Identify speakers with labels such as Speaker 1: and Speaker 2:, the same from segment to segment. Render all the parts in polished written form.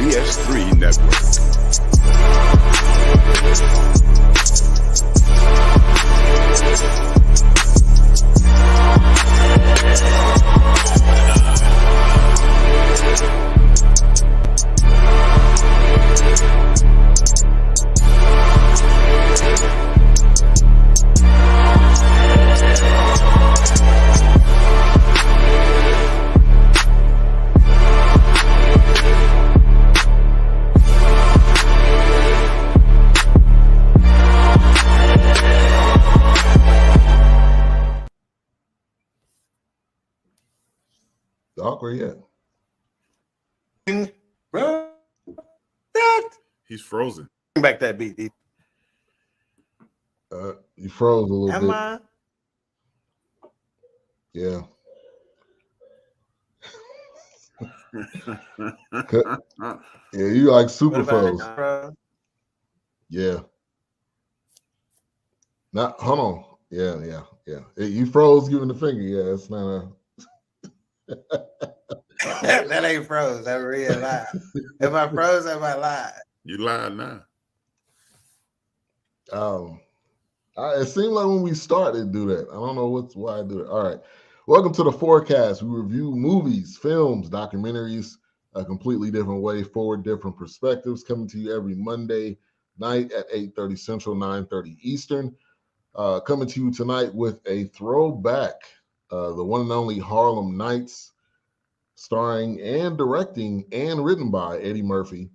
Speaker 1: BS3 Network.
Speaker 2: Doc, where you at?
Speaker 3: Bro,
Speaker 1: He's frozen.
Speaker 3: bring back that beat. Dude.
Speaker 2: You froze a little
Speaker 3: Am
Speaker 2: bit.
Speaker 3: I?
Speaker 2: Yeah. Yeah, you like super froze. Yeah. Not hold on. Yeah. You froze giving the finger. Yeah, it's not
Speaker 3: That ain't froze. That real live. If I froze, am I live?
Speaker 1: You lied now.
Speaker 2: It seemed like when we started to do that. I don't know why I do it. All right. Welcome to the Fourcast. We review movies, films, documentaries, a completely different way, 4 different perspectives, coming to you every Monday night at 8:30 Central, 9:30 Eastern. Coming to you tonight with a throwback, the one and only Harlem Nights, starring and directing and written by Eddie Murphy,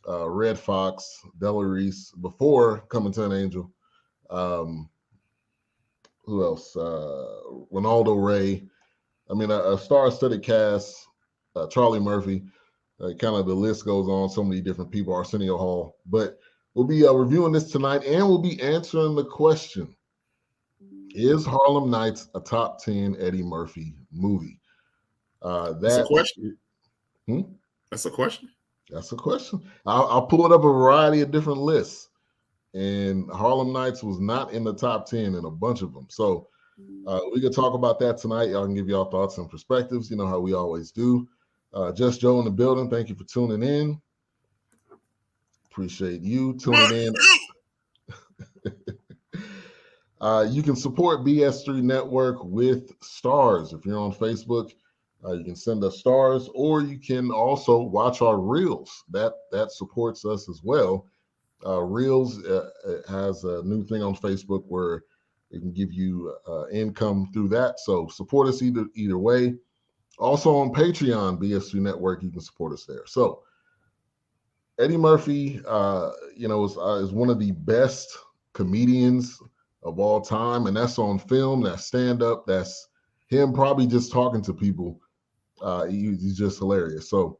Speaker 2: Red Foxx, Della Reese, before Coming to an Angel. Who else? Ronaldo Ray. I mean, a star-studded cast. Charlie Murphy. Kind of the list goes on. So many different people. Arsenio Hall. But we'll be reviewing this tonight, and we'll be answering the question: is Harlem Nights a top 10 Eddie Murphy movie?
Speaker 1: That's a question. That's a question.
Speaker 2: That's a question. I'll pull it up a variety of different lists, and Harlem Nights was not in the top 10 in a bunch of them. So we can talk about that tonight. Y'all can give y'all thoughts and perspectives. You know how we always do. Just Joe in the building. Thank you for tuning in. Appreciate you tuning in. You can support BS3 Network with stars. If you're on Facebook, you can send us stars, or you can also watch our reels. That supports us as well. Reels has a new thing on Facebook where it can give you income through that. So support us either way. Also on Patreon, BS3 Network, you can support us there. So Eddie Murphy, is one of the best comedians of all time, and that's on film, that's stand-up, that's him probably just talking to people. He's just hilarious. So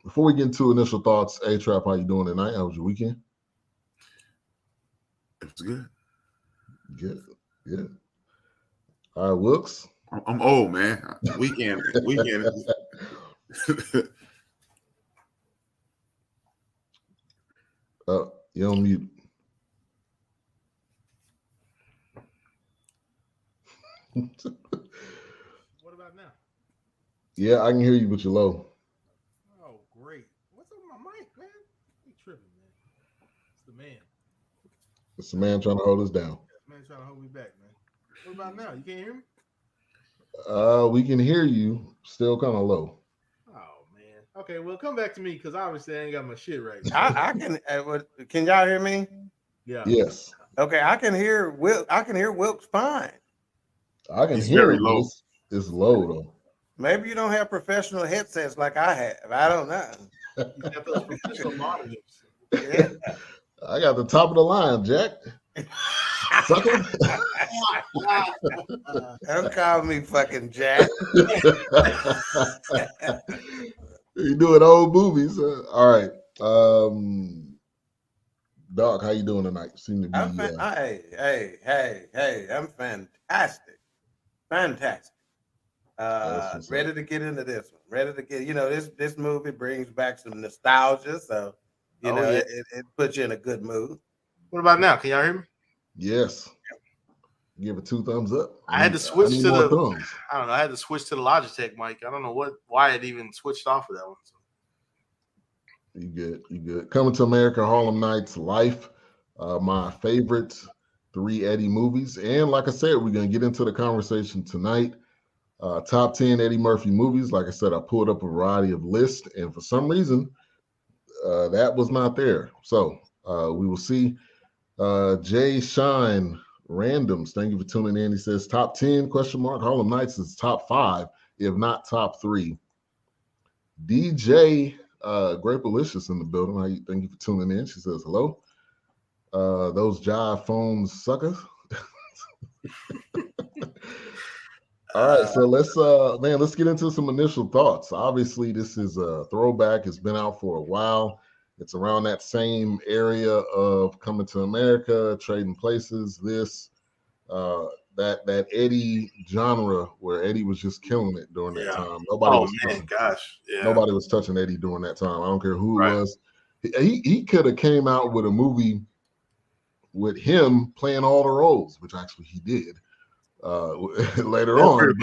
Speaker 2: before we get into initial thoughts, A-Trap, how you doing tonight? How was your weekend?
Speaker 1: It was good.
Speaker 2: Good. All right, Wilkes.
Speaker 1: I'm old, man. Weekend.
Speaker 2: You're on mute.
Speaker 4: What about now?
Speaker 2: Yeah, I can hear you, but you're low.
Speaker 4: Oh, great. What's up with my mic, man? You tripping, man. It's the man.
Speaker 2: It's the man trying to hold us down.
Speaker 4: Yeah, man trying to hold me back, man. What about now? You can't hear me?
Speaker 2: We can hear you, still kind of low.
Speaker 4: Oh, man. Okay, well, come back to me because obviously I ain't got my shit right.
Speaker 3: I can. Can y'all hear me?
Speaker 4: Yeah.
Speaker 2: Yes.
Speaker 3: Okay, I can hear Wilkes fine.
Speaker 2: I can
Speaker 1: He's
Speaker 2: hear
Speaker 1: very
Speaker 2: it.
Speaker 1: low.
Speaker 2: It's low though.
Speaker 3: Maybe you don't have professional headsets like I have. I don't know.
Speaker 4: You got those professional monitors.
Speaker 3: Yeah.
Speaker 2: I got the top of the line, Jack. Sucker.
Speaker 3: Don't call me fucking Jack.
Speaker 2: You doing old movies. All right. Doc, how you doing tonight? Seem to be
Speaker 3: Hey, I'm fantastic. Ready to get into this one. Ready to get, this movie brings back some nostalgia, so it puts you in a good mood.
Speaker 4: What about now? Can y'all hear me?
Speaker 2: Yes. Give it 2 thumbs up.
Speaker 4: I had to switch to the
Speaker 2: thumbs.
Speaker 4: I don't know. I had to switch to the Logitech mic. I don't know why it even switched off of that one.
Speaker 2: You good? You good? Coming to America, Harlem Nights, Life. My favorite 3 Eddie movies, and like I said, we're gonna get into the conversation tonight. Top 10 Eddie Murphy movies. Like I said, I pulled up a variety of lists, and for some reason, that was not there. So we will see. Jay Shine Randoms, thank you for tuning in. He says top 10 ? Harlem Nights is top 5, if not top 3. DJ Grapelicious in the building. Thank you for tuning in. She says hello. Those jive phones suckers. All right, so let's get into some initial thoughts. Obviously, this is a throwback. It's been out for a while. It's around that same area of Coming to America, Trading Places, that Eddie genre where Eddie was just killing it during that time. Nobody was touching Eddie during that time. I don't care who it was. He could have came out with a movie with him playing all the roles, which actually he did later on.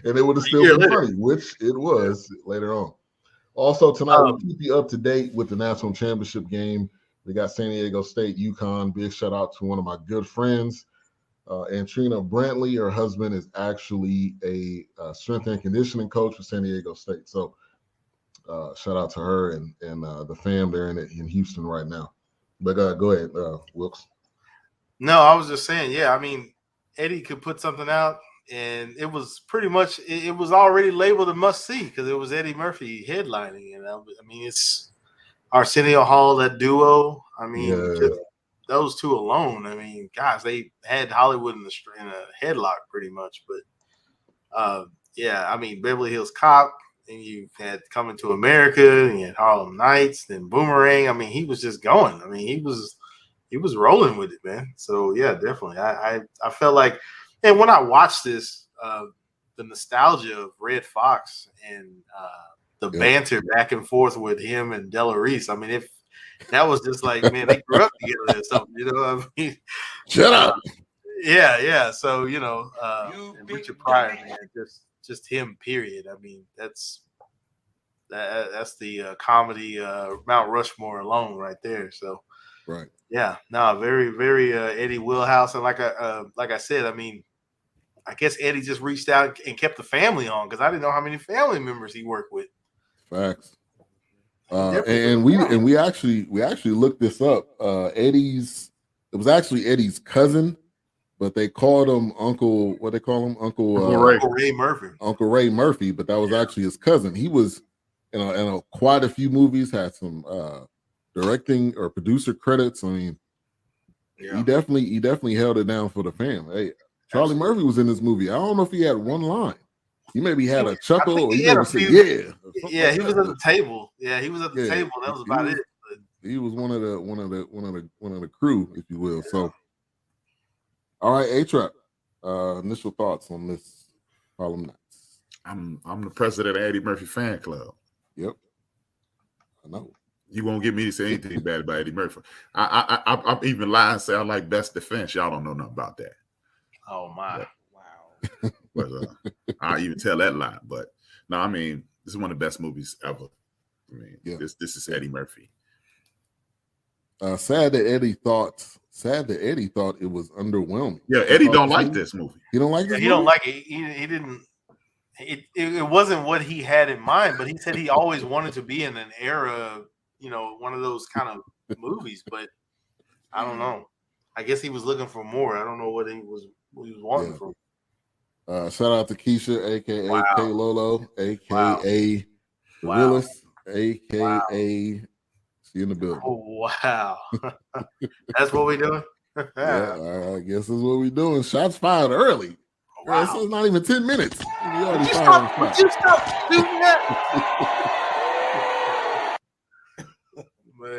Speaker 2: And it would have still been funny, which it was later on. Also, tonight, we'll keep you up to date with the national championship game. We got San Diego State, UConn. Big shout out to one of my good friends, Antrina Brantley. Her husband is actually a strength and conditioning coach for San Diego State. So shout out to her and the fam there in Houston right now. But go ahead, Wilkes.
Speaker 5: No, I was just saying, I mean, Eddie could put something out, and it was pretty much it was already labeled a must see because it was Eddie Murphy headlining, and I mean it's Arsenio Hall, that duo. I mean, just those two alone. I mean, gosh, they had Hollywood in a headlock pretty much. But I mean, Beverly Hills Cop, and you had Coming to America, and you had Harlem Nights, then Boomerang. I mean, he was just going. I mean, he was rolling with it, man. So yeah, definitely. I felt like. And when I watched this, the nostalgia of Red Fox and the banter back and forth with him and Della Reese, I mean, that was just like, man, they grew up together or something, you know what I mean?
Speaker 2: Shut up.
Speaker 5: Yeah. So, and Richard Pryor, man, just him, period. I mean, that's the comedy Mount Rushmore alone right there. So,
Speaker 2: right.
Speaker 5: Yeah, no, very, very Eddie wheelhouse. And like I said, I mean, I guess Eddie just reached out and kept the family on because I didn't know how many family members he worked with.
Speaker 2: Facts. And we actually looked this up. It was actually Eddie's cousin, but they called him Uncle. What they call him? Uncle
Speaker 5: Ray Murphy.
Speaker 2: Uncle Ray Murphy, but that was actually his cousin. He was in quite a few movies. Had some directing or producer credits. I mean, he definitely held it down for the fam. Hey. Charlie Murphy was in this movie. I don't know if he had one line. He maybe had a chuckle, or he maybe said,
Speaker 5: "Yeah." He was at the table. Yeah, he was at the table. That was about it. But
Speaker 2: he was one of the crew, if you will. So, all right, A-Trap. Initial thoughts on this Harlem Nights.
Speaker 1: I'm the president of Eddie Murphy fan club.
Speaker 2: Yep, I know.
Speaker 1: You won't get me to say anything bad about Eddie Murphy. I'm even lying and say I like Best Defense. Y'all don't know nothing about that.
Speaker 5: Oh my!
Speaker 1: Wow. But I even tell that lie. But no, I mean, this is one of the best movies ever. I mean, this is Eddie Murphy.
Speaker 2: Sad that Eddie thought it was underwhelming.
Speaker 1: Yeah, Eddie don't like this movie.
Speaker 2: He don't like this movie?
Speaker 5: He don't like it. He didn't. It wasn't what he had in mind, but he said he always wanted to be in an era, one of those kind of movies. But I don't know. I guess he was looking for more. I don't know what he was wanting from.
Speaker 2: Shout out to Keisha, aka K Lolo, aka Willis, aka she in the building.
Speaker 5: Oh wow, that's what we doing.
Speaker 2: I guess that's what we doing. Shots fired early. Oh, wow. It's not even 10 minutes.
Speaker 5: Would you stop doing that?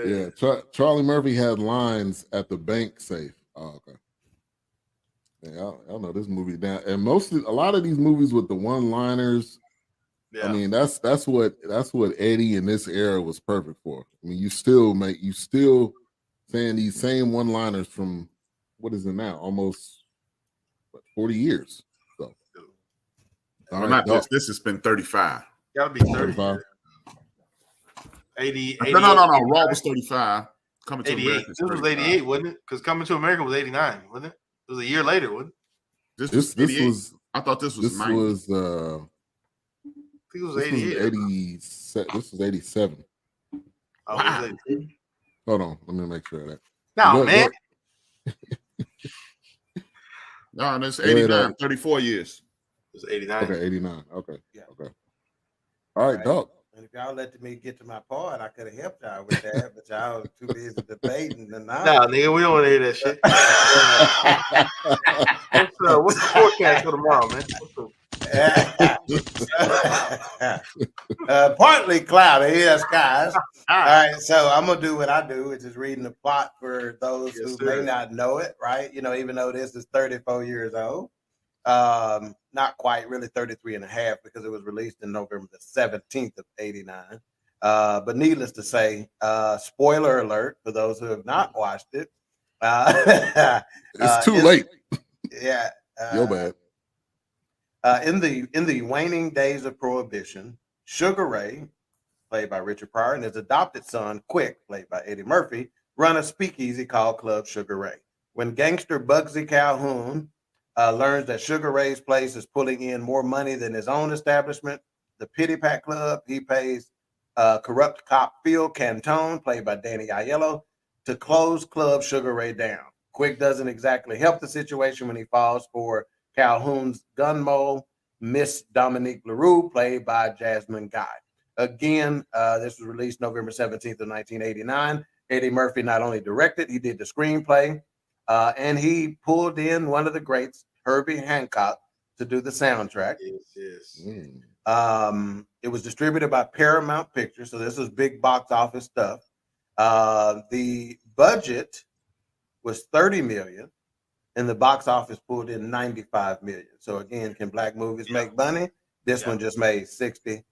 Speaker 2: Yeah, Charlie Murphy had lines at the bank safe. Oh, okay. Yeah, I know this movie down, and a lot of these movies with the one-liners. Yeah. I mean, that's what Eddie in this era was perfect for. I mean, you still saying these same one-liners from what is it now? Almost 40 years. So,
Speaker 1: not this. This has been 35.
Speaker 5: Gotta be 35. 80.
Speaker 1: No. Raw was 35. Coming to
Speaker 5: 88.
Speaker 1: America.
Speaker 5: This was 88, wasn't it? Because Coming to America was 89, wasn't it? It was a year later, wasn't it?
Speaker 1: This was. I thought this was 90.
Speaker 5: I think it was 88.
Speaker 2: This was 87.
Speaker 5: Oh,
Speaker 1: Wow.
Speaker 5: was 88?
Speaker 2: Hold on, let me make sure of that.
Speaker 5: No, man.
Speaker 1: No, it's 89, 34 years.
Speaker 5: It was 89.
Speaker 2: Okay, 89. Okay.
Speaker 3: Yeah.
Speaker 2: Okay. All right, Doc.
Speaker 3: And if y'all let me get to my part, I could have helped y'all with that, but y'all was too busy debating the
Speaker 5: Nah, nigga, we don't want to hear that shit. What's the forecast for tomorrow, man?
Speaker 3: Partly cloudy, yes, guys. All right, so I'm gonna do what I do, which is reading the plot for those who may not know it, right? You know, even though this is 34 years old, not quite, really 33 and a half, because it was released in November the 17th of 89. But needless to say, spoiler alert for those who have not watched it.
Speaker 2: It's too late.
Speaker 3: Yeah.
Speaker 2: Your bad.
Speaker 3: In the waning days of Prohibition, Sugar Ray, played by Richard Pryor, and his adopted son, Quick, played by Eddie Murphy, run a speakeasy called Club Sugar Ray. When gangster Bugsy Calhoun learns that Sugar Ray's place is pulling in more money than his own establishment, the Pity Pat Club, he pays corrupt cop Phil Cantone, played by Danny Aiello, to close Club Sugar Ray down. Quick doesn't exactly help the situation when he falls for Calhoun's gun mole, Miss Dominique LaRue, played by Jasmine Guy. Again, this was released November 17th of 1989. Eddie Murphy not only directed, he did the screenplay, and he pulled in one of the greats, Herbie Hancock, to do the soundtrack.
Speaker 5: Yes.
Speaker 3: It was distributed by Paramount Pictures, so this was big box office stuff. The budget was $30 million, and the box office pulled in $95 million. So again, can black movies make money? This one just made $65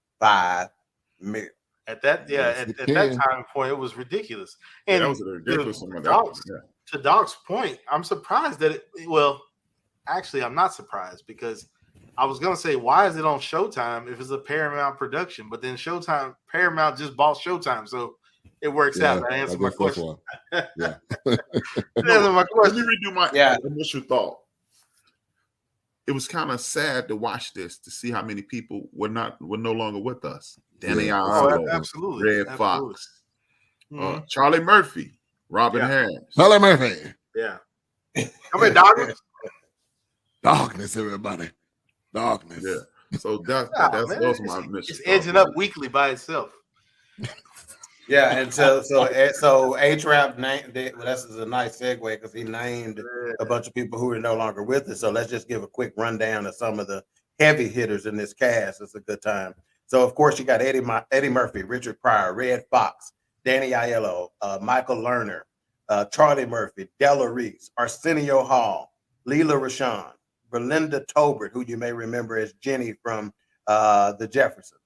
Speaker 3: million.
Speaker 5: At that time point, it was ridiculous. And
Speaker 1: that was a ridiculous one.
Speaker 5: To Doc's point, I'm surprised that actually, I'm not surprised, because I was gonna say, why is it on Showtime if it's a Paramount production? But then Paramount just bought Showtime, so it works out. That answers my question.
Speaker 2: Yeah.
Speaker 1: Let me redo my initial thought. It was kind of sad to watch this, to see how many people were no longer with us. Danny Aiello,
Speaker 5: absolutely.
Speaker 1: Red Fox, Charlie Murphy, Robin Harris.
Speaker 2: Charlie Murphy.
Speaker 5: Yeah. Come here, Darkness.
Speaker 2: Darkness, everybody. Darkness.
Speaker 1: Yeah. So those are my initial.
Speaker 5: It's edging up weekly by itself.
Speaker 3: Yeah, and so H-Rap named it. Well, this is a nice segue, because he named a bunch of people who are no longer with us. So let's just give a quick rundown of some of the heavy hitters in this cast. It's a good time. So of course you got Eddie Murphy, Richard Pryor, Red Fox, Danny Aiello, Michael Lerner, Charlie Murphy, Della Reese, Arsenio Hall, Leela Rashawn, Belinda Tobert, who you may remember as Jenny from The Jeffersons.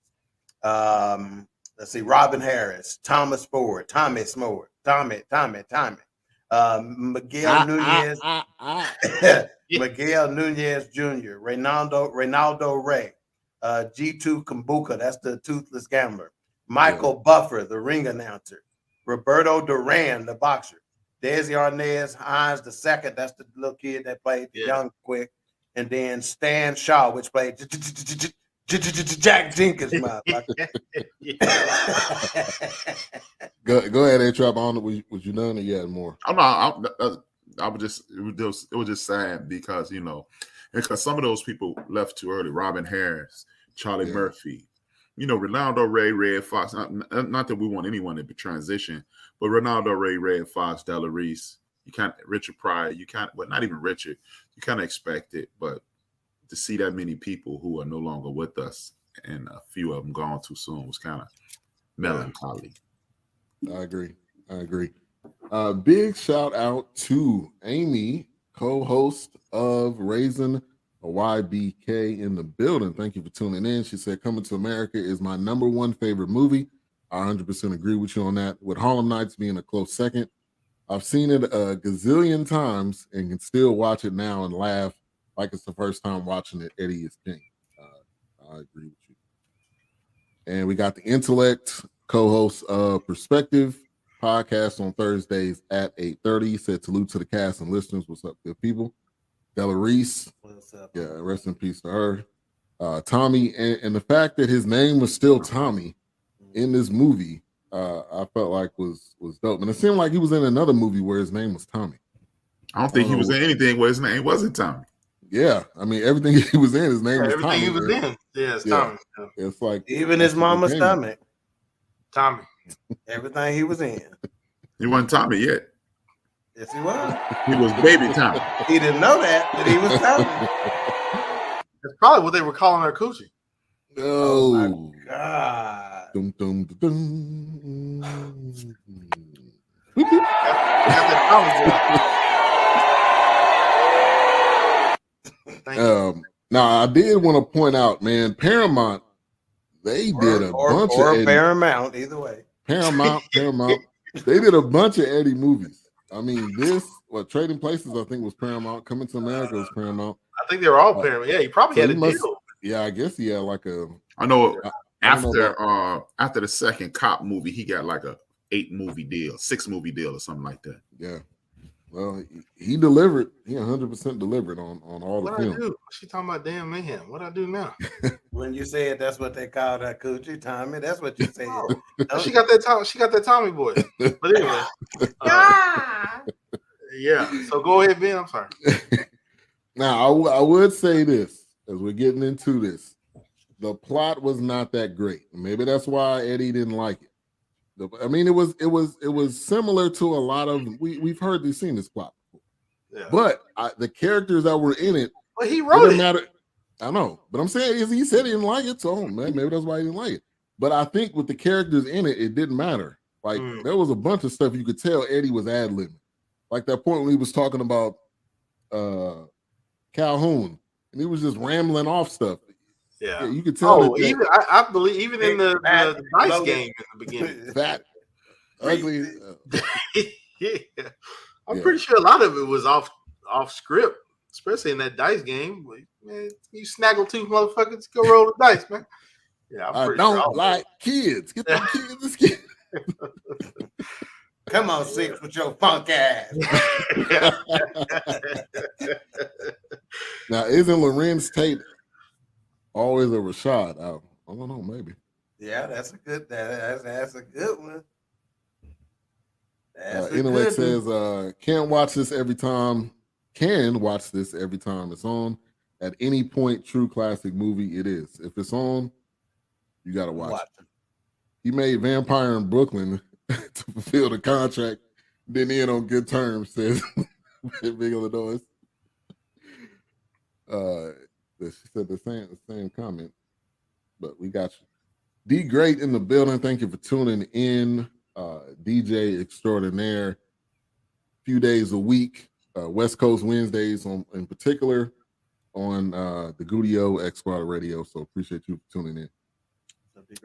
Speaker 3: Let's see, Robin Harris, Thomas Ford, Tommy Smore, Tommy, Miguel Nunez, Miguel Nunez Jr., Reynaldo Ray, G2 Kumbuka, that's the toothless gambler, Michael Buffer, the ring announcer, Roberto Duran, the boxer, Desi Arnaz Hines II, that's the little kid that played the young Quick, and then Stan Shaw, which played Jack Jenkins, motherfucker.
Speaker 2: Go ahead, A-Trap. I don't know, was you done or you had more?
Speaker 1: I would just, it was just sad because, because some of those people left too early. Robin Harris, Charlie Murphy, Ronaldo Ray, Red Fox. Not that we want anyone to be transition, but Ronaldo Ray, Red Fox, Della Reese, Richard Pryor, not even Richard, you kind of expect it, but to see that many people who are no longer with us and a few of them gone too soon was kind of melancholy.
Speaker 2: I agree. Big shout out to Amy, co-host of Raising a YBK in the building. Thank you for tuning in. She said, Coming to America is my number one favorite movie. I 100% agree with you on that, with Harlem Nights being a close second. I've seen it a gazillion times and can still watch it now and laugh like it's the first time watching it. Eddie is king. I agree with you. And we got the intellect co-host of Perspective podcast on Thursdays at 8:30. He said salute to the cast and listeners. What's up, good people? Della Reese.
Speaker 3: What's up?
Speaker 2: Yeah, rest in peace to her. Tommy, and the fact that his name was still Tommy in this movie, I felt like was dope. And it seemed like he was in another movie where his name was Tommy.
Speaker 1: I don't think he was in anything where his name wasn't Tommy.
Speaker 2: Yeah, I mean everything he was in, his name was
Speaker 5: everything
Speaker 2: Tommy.
Speaker 5: he was in. Yeah, it's Tommy.
Speaker 2: It's like
Speaker 3: Even his mama's stomach.
Speaker 5: Tommy.
Speaker 3: Everything he was in.
Speaker 1: He wasn't Tommy yet.
Speaker 3: Yes, he was.
Speaker 1: He was baby Tommy.
Speaker 3: He didn't know that he was Tommy.
Speaker 5: That's probably what they were calling her coochie.
Speaker 2: Oh,
Speaker 3: my God.
Speaker 2: Dum, dum, dum, dum. Now I did want to point out, man, Paramount, they did a bunch of Eddie.
Speaker 3: Paramount, either way.
Speaker 2: Paramount. They did a bunch of Eddie movies. I mean, Trading Places, I think was Paramount. Coming to America was Paramount.
Speaker 5: I think they were all Paramount. Yeah, he probably had a deal.
Speaker 2: Yeah, I guess he had like a.
Speaker 1: I know. After the second cop movie, he got like a 6-movie deal or something like that.
Speaker 2: Yeah. Well, he delivered. He 100% delivered on all the films.
Speaker 5: What I do? She talking about damn mayhem. What I do now?
Speaker 3: When you said that's what they called her coochie, Tommy, that's what you said.
Speaker 5: She got that Tommy boy. But anyway. Yeah. So go ahead, Ben. I'm sorry.
Speaker 2: Now I would say this as we're getting into this. The plot was not that great. Maybe that's why Eddie didn't like it. I mean, it was similar to a lot of we've seen this plot before. Yeah. But the characters that were in it,
Speaker 5: well, he wrote it.
Speaker 2: Matter. I know, but I'm saying he said he didn't like it, so man, maybe that's why he didn't like it. But I think with the characters in it, it didn't matter. Like there was a bunch of stuff you could tell Eddie was ad-libbing. Like that point when he was talking about Calhoun, and he was just rambling off stuff.
Speaker 5: Yeah,
Speaker 2: you could tell.
Speaker 5: I believe even in the dice game in the beginning,
Speaker 2: that ugly.
Speaker 5: Yeah, I'm pretty sure a lot of it was off script, especially in that dice game. Man, you snaggletooth motherfuckers, go roll the dice, man. Yeah,
Speaker 2: I don't like kids. Get them kids.
Speaker 3: Come on, Six, with your funk ass.
Speaker 2: Now, isn't Lorenz Tate always a Rashad? I don't know, maybe.
Speaker 3: Yeah, that's a good one.
Speaker 2: Intellect says, can watch this every time it's on. At any point, true classic movie it is. If it's on, you got to watch it. He made Vampire in Brooklyn to fulfill the contract, then end on good terms, says Big Illinois. She said the same comment, but we got you. D Great in the building. Thank you for tuning in. DJ extraordinaire. Few days a week. West Coast Wednesdays in particular on the Gudio X Squad Radio. So appreciate you for tuning in.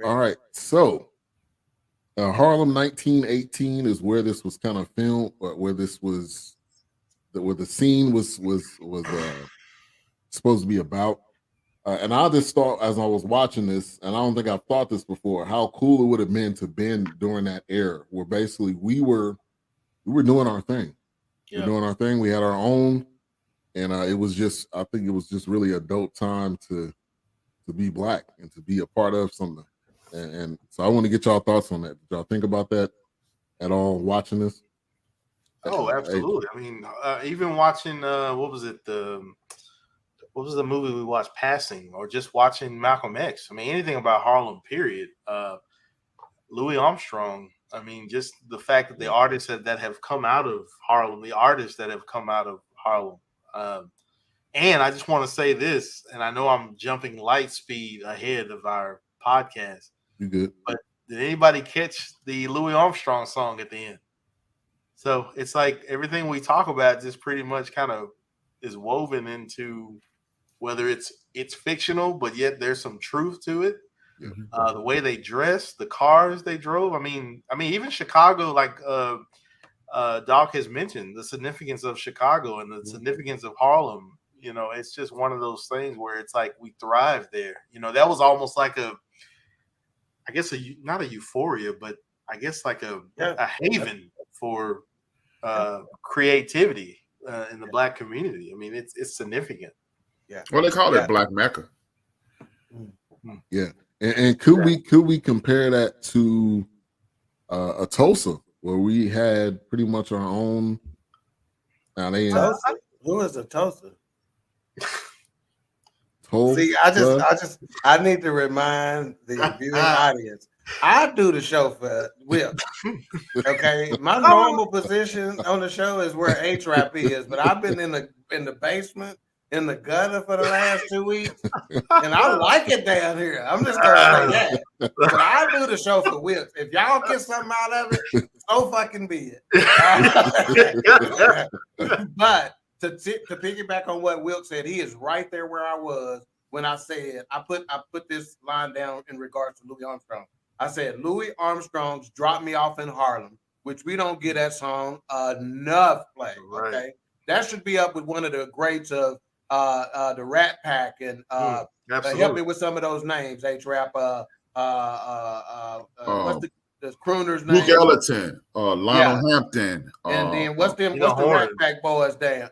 Speaker 2: All right, so Harlem 1918 is where this was kind of filmed, where the scene was supposed to be about. And I just thought as I was watching this, and I don't think I've thought this before, how cool it would have been to been during that era where basically we were doing our thing. Yeah. We're doing our thing. We had our own, and I think it was just really a dope time to be Black and to be a part of something. And so I want to get y'all thoughts on that. Did y'all think about that at all watching this?
Speaker 5: Oh, absolutely. I mean, even watching what was the movie we watched, Passing, or just watching Malcolm X. I mean, anything about Harlem, period. Louis Armstrong. I mean, just the fact that the artists that have come out of Harlem, and I just want to say this, and I know I'm jumping light speed ahead of our podcast.
Speaker 2: You good?
Speaker 5: But did anybody catch the Louis Armstrong song at the end? So it's like everything we talk about just pretty much kind of is woven into whether it's fictional, but yet there's some truth to it. Mm-hmm. The way they dress, the cars they drove. I mean, even Chicago, like Doc has mentioned, the significance of Chicago and the significance of Harlem. You know, it's just one of those things where it's like we thrive there. You know, that was almost like I guess not a euphoria, but I guess like a haven for creativity in the Black community. I mean, it's significant.
Speaker 3: Yeah.
Speaker 1: Well, they call it Black Mecca.
Speaker 2: Yeah, and could we compare that to a Tulsa where we had pretty much our own? Now they
Speaker 3: Tulsa? Who is a Tulsa?
Speaker 2: Tulsa.
Speaker 3: See, I need to remind the viewing audience. I do the show for Will. Okay, my normal position on the show is where H-Rap is, but I've been in the basement, in the gutter for the last 2 weeks, and I like it down here. I'm just gonna say that. But I do the show for Will. If y'all get something out of it, so fucking be it. But to piggyback on what Wilk said, he is right there where I was when I said I put this line down in regards to Louis Armstrong. I said Louis Armstrong's "Drop Me Off in Harlem," which we don't get that song enough play.
Speaker 5: Right.
Speaker 3: Okay, that should be up with one of the greats of the Rat Pack and help me with some of those names. H-Rap. What's the crooner's name?
Speaker 1: Luke Ellington, Lionel Hampton,
Speaker 3: and then what's the Rat Pack boys' name?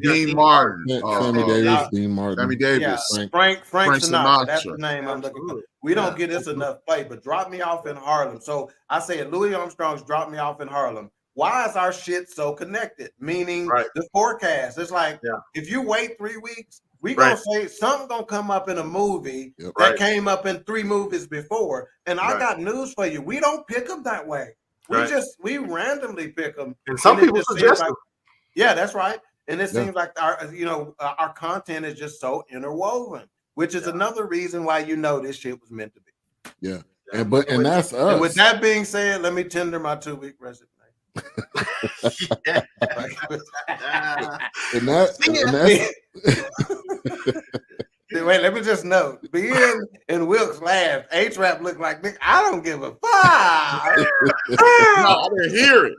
Speaker 1: Dean Martin,
Speaker 2: Sammy Davis, Dean Martin,
Speaker 1: Sammy Davis,
Speaker 3: Frank Sinatra. That's the name I'm looking for. We don't get this enough play, but "Drop Me Off in Harlem." So I said Louis Armstrong's "Drop Me Off in Harlem." Why is our shit so connected? Meaning the forecast. It's like if you wait 3 weeks, we gonna say something gonna come up in a movie that came up in 3 movies before. And I got news for you. We don't pick them that way. We randomly pick them.
Speaker 5: And some people suggest them.
Speaker 3: Yeah, that's right. And it seems like our content is just so interwoven, which is another reason why this shit was meant to be.
Speaker 2: Yeah. And that's us.
Speaker 3: And with that being said, let me tender my 2-week resignation.
Speaker 2: and that's
Speaker 3: wait, let me just note. Being in Wilkes laugh, H-Rap looked like Nick. I don't give a fuck.
Speaker 1: I didn't hear it.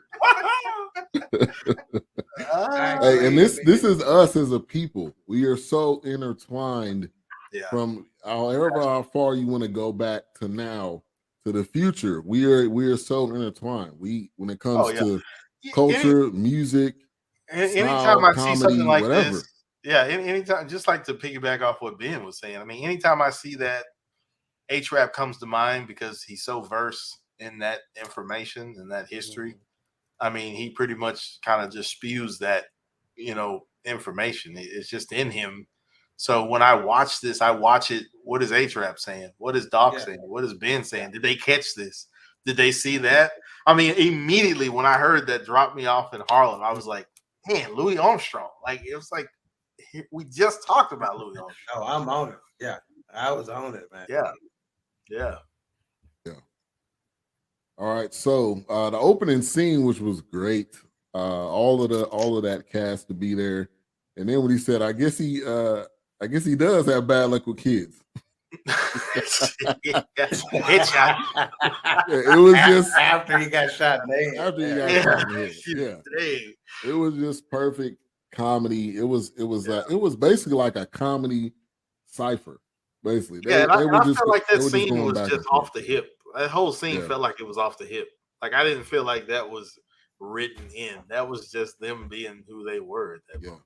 Speaker 2: Hey, and this is us as a people. We are so intertwined from however far you want to go back to now to the future. We are so intertwined. When it comes to culture, music,
Speaker 5: anytime
Speaker 2: style,
Speaker 5: I
Speaker 2: comedy,
Speaker 5: see something like
Speaker 2: whatever.
Speaker 5: this, anytime, just like to piggyback off what Ben was saying. I mean, anytime I see that, H-Rap comes to mind because he's so versed in that information and that history. I mean, he pretty much kind of just spews that, information. It's just in him. So when I watch this, I watch it. What is H-Rap saying? What is Doc saying? What is Ben saying? Did they catch this? Did they see that? I mean, immediately when I heard that "Drop Me Off in Harlem," I was like, man, Louis Armstrong. Like, it was like, we just talked about Louis Armstrong.
Speaker 3: Oh, I'm on it. Yeah, I was on it, man.
Speaker 5: Yeah.
Speaker 2: All right, so the opening scene, which was great, all of that cast to be there, and then when he said, I guess he does have bad luck with kids.
Speaker 5: Headshot.
Speaker 2: It was just
Speaker 3: after he got shot in the head.
Speaker 2: It was just perfect comedy. It was basically like a comedy cipher. Basically,
Speaker 5: I felt like that scene was just off the hip. That whole scene felt like it was off the hip. Like, I didn't feel like that was written in. That was just them being who they were at that moment.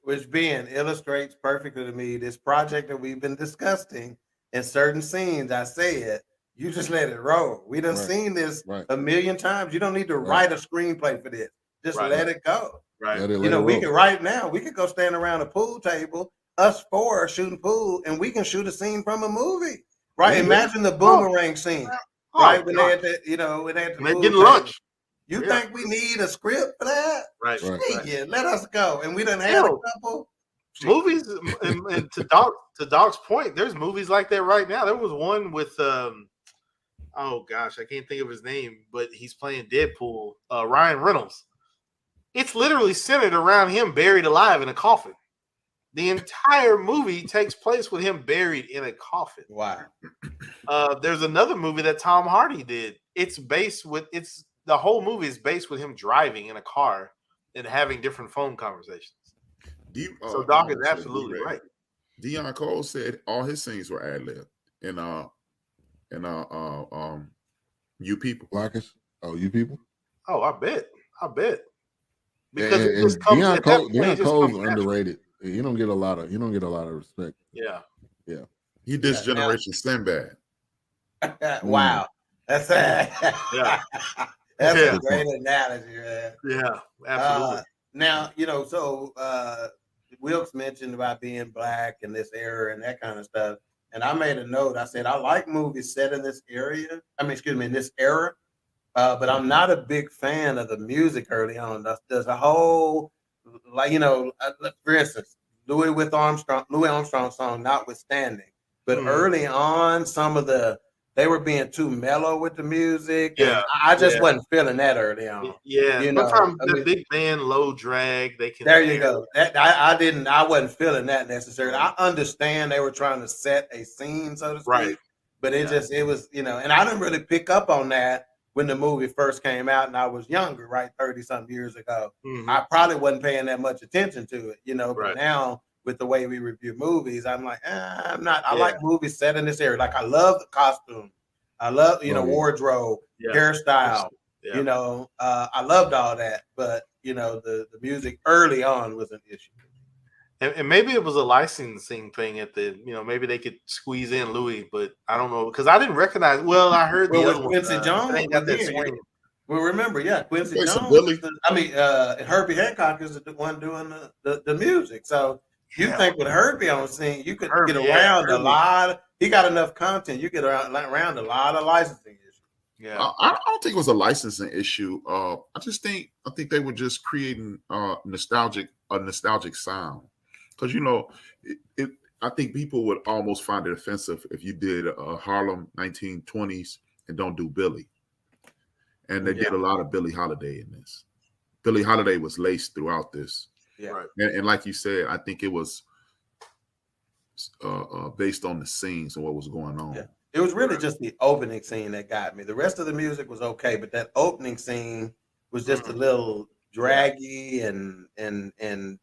Speaker 3: Which Ben illustrates perfectly to me this project that we've been discussing. In certain scenes, I said, you just let it roll. We done seen this a million times. You don't need to write a screenplay for this. Just let it go.
Speaker 2: Right.
Speaker 3: We can right now, we could go stand around a pool table, us four shooting pool, and we can shoot a scene from a movie. Right? Imagine the boomerang scene. Right? When they had the, when they had the
Speaker 5: getting lunch.
Speaker 3: You think we need a script for that?
Speaker 5: Right.
Speaker 3: Yeah, let us go. And we done had a couple
Speaker 5: movies. And to Doc's point, there's movies like that right now. There was one with oh gosh, I can't think of his name, but he's playing Deadpool. Ryan Reynolds. It's literally centered around him buried alive in a coffin. The entire movie takes place with him buried in a coffin.
Speaker 3: Wow.
Speaker 5: There's another movie that Tom Hardy did. The whole movie is based with him driving in a car and having different phone conversations. So Doc is absolutely right.
Speaker 1: Deion Cole said all his scenes were ad-lib. And and You People.
Speaker 2: Blackish. Oh, You People.
Speaker 5: Oh, I bet. Because
Speaker 2: And
Speaker 5: it just comes
Speaker 2: Deion
Speaker 5: at that
Speaker 2: Cole.
Speaker 5: point, it
Speaker 2: Deion
Speaker 5: just
Speaker 2: Cole's
Speaker 5: comes natural.
Speaker 2: underrated. You don't get a lot of respect.
Speaker 5: Yeah.
Speaker 1: He did
Speaker 3: Yeah,
Speaker 1: Generation Sinbad.
Speaker 3: Wow, that's
Speaker 5: Yeah.
Speaker 3: that's
Speaker 5: Yeah.
Speaker 3: a great analogy, man.
Speaker 5: Yeah, absolutely.
Speaker 3: Now, you know, so Wilkes mentioned about being black in this era and that kind of stuff. And I made a note. I said, I like movies set in this area. In this era. But I'm not a big fan of the music early on. There's a whole, like, you know, for instance, Louis Armstrong song notwithstanding. But early on, they were being too mellow with the music.
Speaker 5: Yeah,
Speaker 3: And I just wasn't feeling that early on.
Speaker 5: Yeah,
Speaker 3: You know,
Speaker 5: sometimes
Speaker 3: I
Speaker 5: the
Speaker 3: mean,
Speaker 5: big band low drag. They can.
Speaker 3: there you go. That I wasn't feeling that necessarily. I understand they were trying to set a scene, so to speak.
Speaker 5: Right.
Speaker 3: But it was, you know, and I didn't really pick up on that when the movie first came out and I was younger, right? 30-something years ago.
Speaker 5: Mhm.
Speaker 3: I probably wasn't paying that much attention to it, you know, but
Speaker 5: Right.
Speaker 3: now with the way we review movies, I'm like, I'm not. I
Speaker 5: Yeah.
Speaker 3: like movies set in this area. Like I love the costume. I love, you know, wardrobe, hairstyle.
Speaker 5: Yeah.
Speaker 3: You know, I loved all that, but you know, the music early on was an issue.
Speaker 5: And maybe it was a licensing thing at the, you know, maybe they could squeeze in Louis, but I don't know because I didn't recognize. Well, I heard the other one.
Speaker 3: Quincy Jones
Speaker 5: they got that
Speaker 3: was here.
Speaker 5: swing.
Speaker 3: Well, remember, Quincy
Speaker 1: Play some
Speaker 3: Jones.
Speaker 1: Billy.
Speaker 3: Herbie Hancock is the one doing the music. So you think with Herbie on scene, you could get around a lot. He got enough content. You get around a lot of licensing issues.
Speaker 5: Yeah,
Speaker 1: I don't think it was a licensing issue. I think they were just creating a nostalgic sound. Because you know, I think people would almost find it offensive if you did Harlem 1920s and don't do Billy. And they did a lot of Billie Holiday in this. Billie Holiday was laced throughout this.
Speaker 3: Yeah,
Speaker 5: right.
Speaker 1: And like you said, I think it was based on the scenes and what was going on.
Speaker 3: Yeah. It was really just the opening scene that got me. The rest of the music was okay, but that opening scene was just a little draggy and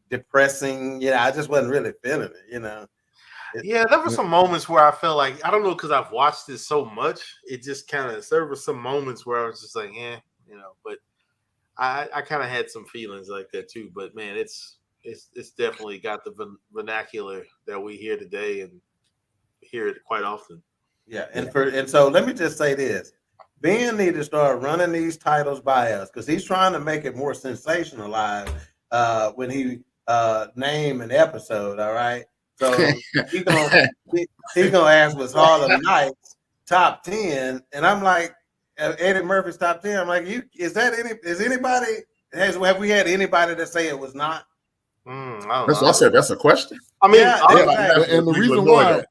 Speaker 3: depressing. Yeah, I just wasn't really feeling it, you know.
Speaker 5: Yeah, there were some moments where I felt like, I don't know, because I've watched this so much, it just kind of, there were some moments where I was just like, you know, but I kind of had some feelings like that too. But man, it's definitely got the vernacular that we hear today and hear it quite often. Yeah,
Speaker 3: and so let me just say this. Ben need to start running these titles by us because he's trying to make it more sensationalized when he name an episode, all right? So he's gonna ask was Harlem Nights top 10, and I'm like, Eddie Murphy's top 10. I'm like, have we had anybody that say it was not?
Speaker 1: That's what I said. That's a question.
Speaker 5: I mean,
Speaker 2: and the reason why.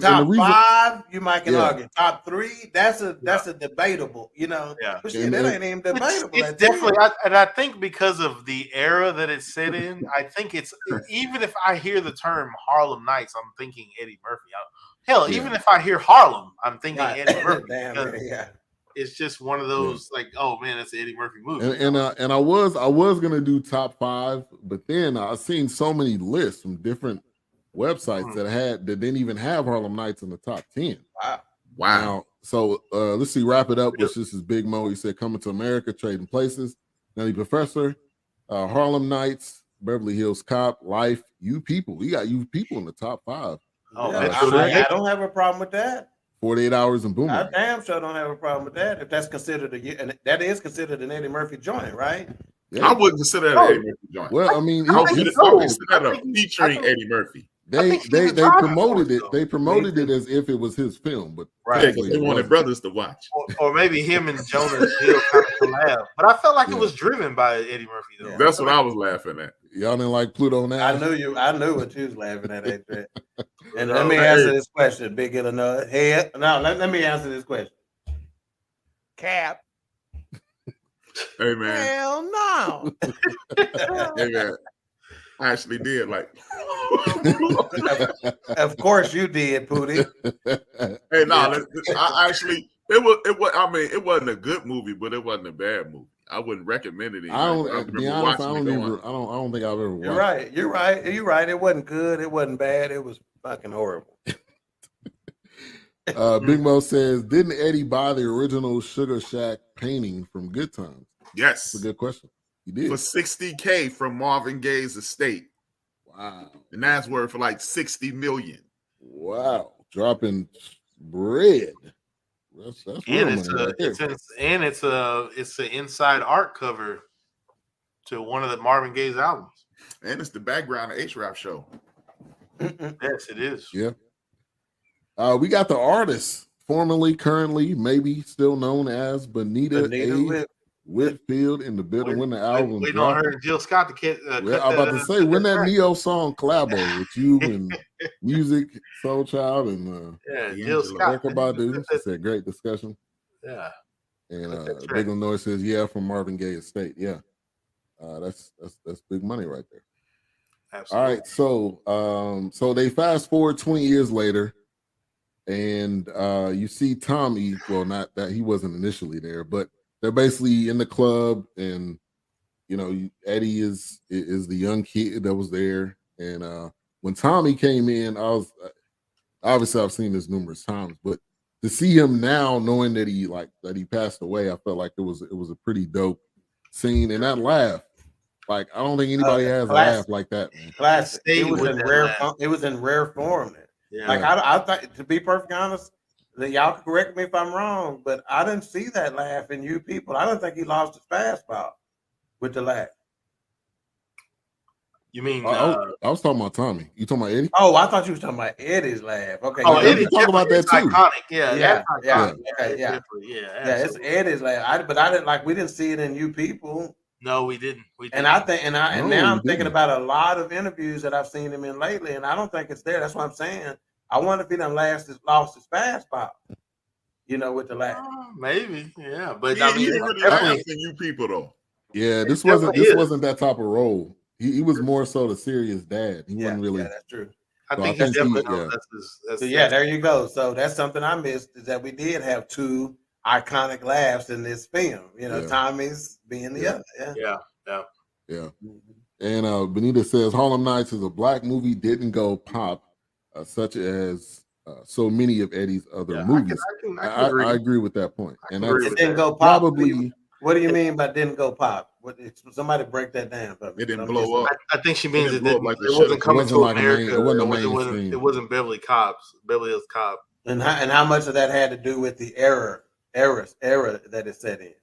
Speaker 3: Top 5, you might can argue. Top 3, that's a debatable, you know.
Speaker 5: Yeah,
Speaker 3: but shit, that ain't even debatable.
Speaker 5: It's definitely, I think because of the era that it's set in, I think it's even if I hear the term Harlem Nights, I'm thinking Eddie Murphy. Hell, even if I hear Harlem, I'm thinking Eddie Murphy. It's just one of those like, oh man, that's an Eddie Murphy movie.
Speaker 2: And I was gonna do top 5, but then I've seen so many lists from different websites that didn't even have Harlem Nights in the top 10.
Speaker 1: Wow.
Speaker 2: Now, so let's see, wrap it up. Which this is Big Mo. He said Coming to America, Trading Places, Nutty Professor, Harlem Nights, Beverly Hills Cop, Life, You People. We got You People in the top 5.
Speaker 3: Oh, I don't have a problem with that.
Speaker 2: 48 Hours and Boom.
Speaker 3: I damn sure don't have a problem with that. If that's considered and that is considered an Eddie Murphy joint, right?
Speaker 1: Yeah. I wouldn't consider that an Eddie Murphy joint.
Speaker 2: Well, I mean,
Speaker 1: I would consider that featuring Eddie Murphy.
Speaker 2: They promoted it. They promoted it as if it was his film, but
Speaker 1: they wanted brothers to watch,
Speaker 5: or maybe him and Jonah Hill kind of collab. But I felt like it was driven by Eddie Murphy, though.
Speaker 1: Yeah. That's what I was laughing at.
Speaker 2: Y'all didn't like Pluto Nash?
Speaker 3: I knew what you was laughing at. And let me answer this question, Big Illinois. Hey, no, let me answer this question. Cap.
Speaker 1: Hey man.
Speaker 3: Hell no.
Speaker 1: Hey man. I actually did like.
Speaker 3: Of course you did, Pootie.
Speaker 1: Hey, no, I actually it was. I mean, it wasn't a good movie, but it wasn't a bad movie. I wouldn't recommend it.
Speaker 2: I don't. To be honest, I don't think I've ever watched it.
Speaker 3: You're right. It wasn't good. It wasn't bad. It was fucking horrible.
Speaker 2: Big Mo says, didn't Eddie buy the original Sugar Shack painting from Good Times?
Speaker 1: Yes.
Speaker 2: That's a good question. He did.
Speaker 1: For $60K from Marvin Gaye's estate.
Speaker 2: Wow.
Speaker 1: And that's worth for like $60 million.
Speaker 2: Wow. Dropping bread. That's real money right there.
Speaker 5: It's an inside art cover to one of the Marvin Gaye's albums.
Speaker 1: And it's the background of H-Rap show.
Speaker 5: Yes, it is.
Speaker 2: Yeah. We got the artist, formerly, currently, maybe still known as Bonita A. Whitfield in the building when the album
Speaker 5: we
Speaker 2: dropped.
Speaker 5: don't heard Jill Scott to cut
Speaker 2: I'm about to say, when that Neo song collabo with you and Music, Soul Child, and
Speaker 5: Jill Scott.
Speaker 2: Badu. She said, great discussion.
Speaker 5: Yeah.
Speaker 2: And Big Illinois says, yeah, from Marvin Gaye estate. Yeah. That's big money right there.
Speaker 5: Absolutely.
Speaker 2: All right. So they fast forward 20 years later, and you see Tommy, well, not that he wasn't initially there, but they're basically in the club, and Eddie is the young kid that was there. And when Tommy came in, I was obviously I've seen this numerous times, but to see him now, knowing that he passed away, I felt like it was a pretty dope scene. And that laugh, like I don't think anybody has a laugh like that, man.
Speaker 3: Classic. It was in rare form.
Speaker 5: Yeah.
Speaker 3: Like I think, to be perfectly honest, y'all can correct me if I'm wrong, but I didn't see that laugh in you people. I don't think he lost his fastball with the laugh.
Speaker 5: You mean
Speaker 2: I was talking about Tommy. You talking about Eddie?
Speaker 3: Oh, I thought you was talking about Eddie's laugh. Okay.
Speaker 5: Oh,
Speaker 2: Eddie talk about that too.
Speaker 5: Iconic. Yeah.
Speaker 3: It's Eddie's laugh. But I didn't we didn't see it in you people.
Speaker 5: No, we didn't.
Speaker 3: And now I'm thinking about a lot of interviews that I've seen him in lately, and I don't think it's there. That's what I'm saying. I wonder if he done lost his fastball, with the laugh.
Speaker 5: Maybe, yeah. But
Speaker 1: I mean, definitely you people though.
Speaker 2: Yeah, this wasn't that type of role. He was more so the serious dad. He wasn't really.
Speaker 3: Yeah, that's true.
Speaker 5: I think he's definitely.
Speaker 3: There you go. So that's something I missed, is that we did have two iconic laughs in this film. Tommy's being the other.
Speaker 5: Yeah.
Speaker 2: And Benita says Harlem Nights is a black movie, didn't go pop, such as so many of Eddie's other movies. I agree with that point. And
Speaker 3: it didn't go pop.
Speaker 2: Probably.
Speaker 3: What do you mean by didn't go pop? Somebody break that down for me.
Speaker 1: It didn't blow up.
Speaker 5: I think she means it
Speaker 1: wasn't
Speaker 5: coming to America.
Speaker 2: It
Speaker 5: wasn't Beverly Hills Cop.
Speaker 3: And how much of that had to do with the era that it set in?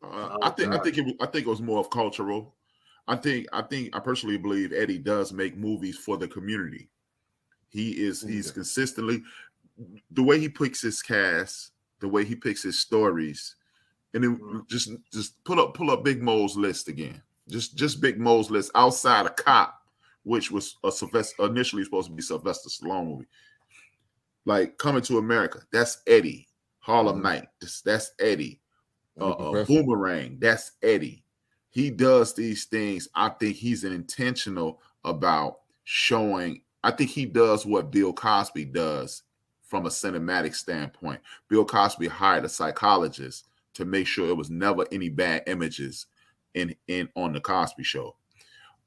Speaker 1: I think it was more of cultural. I personally believe Eddie does make movies for the community. He's consistently, the way he picks his cast, the way he picks his stories, and then just pull up Big Mo's list again. Just Big Mo's list outside of Cop, which was initially supposed to be Sylvester Stallone movie. Like Coming to America, that's Eddie. Harlem Nights, that's Eddie. Boomerang, that's Eddie. He does these things. I think he's intentional about showing. I think he does what Bill Cosby does from a cinematic standpoint. Bill Cosby hired a psychologist to make sure there was never any bad images in on the Cosby Show.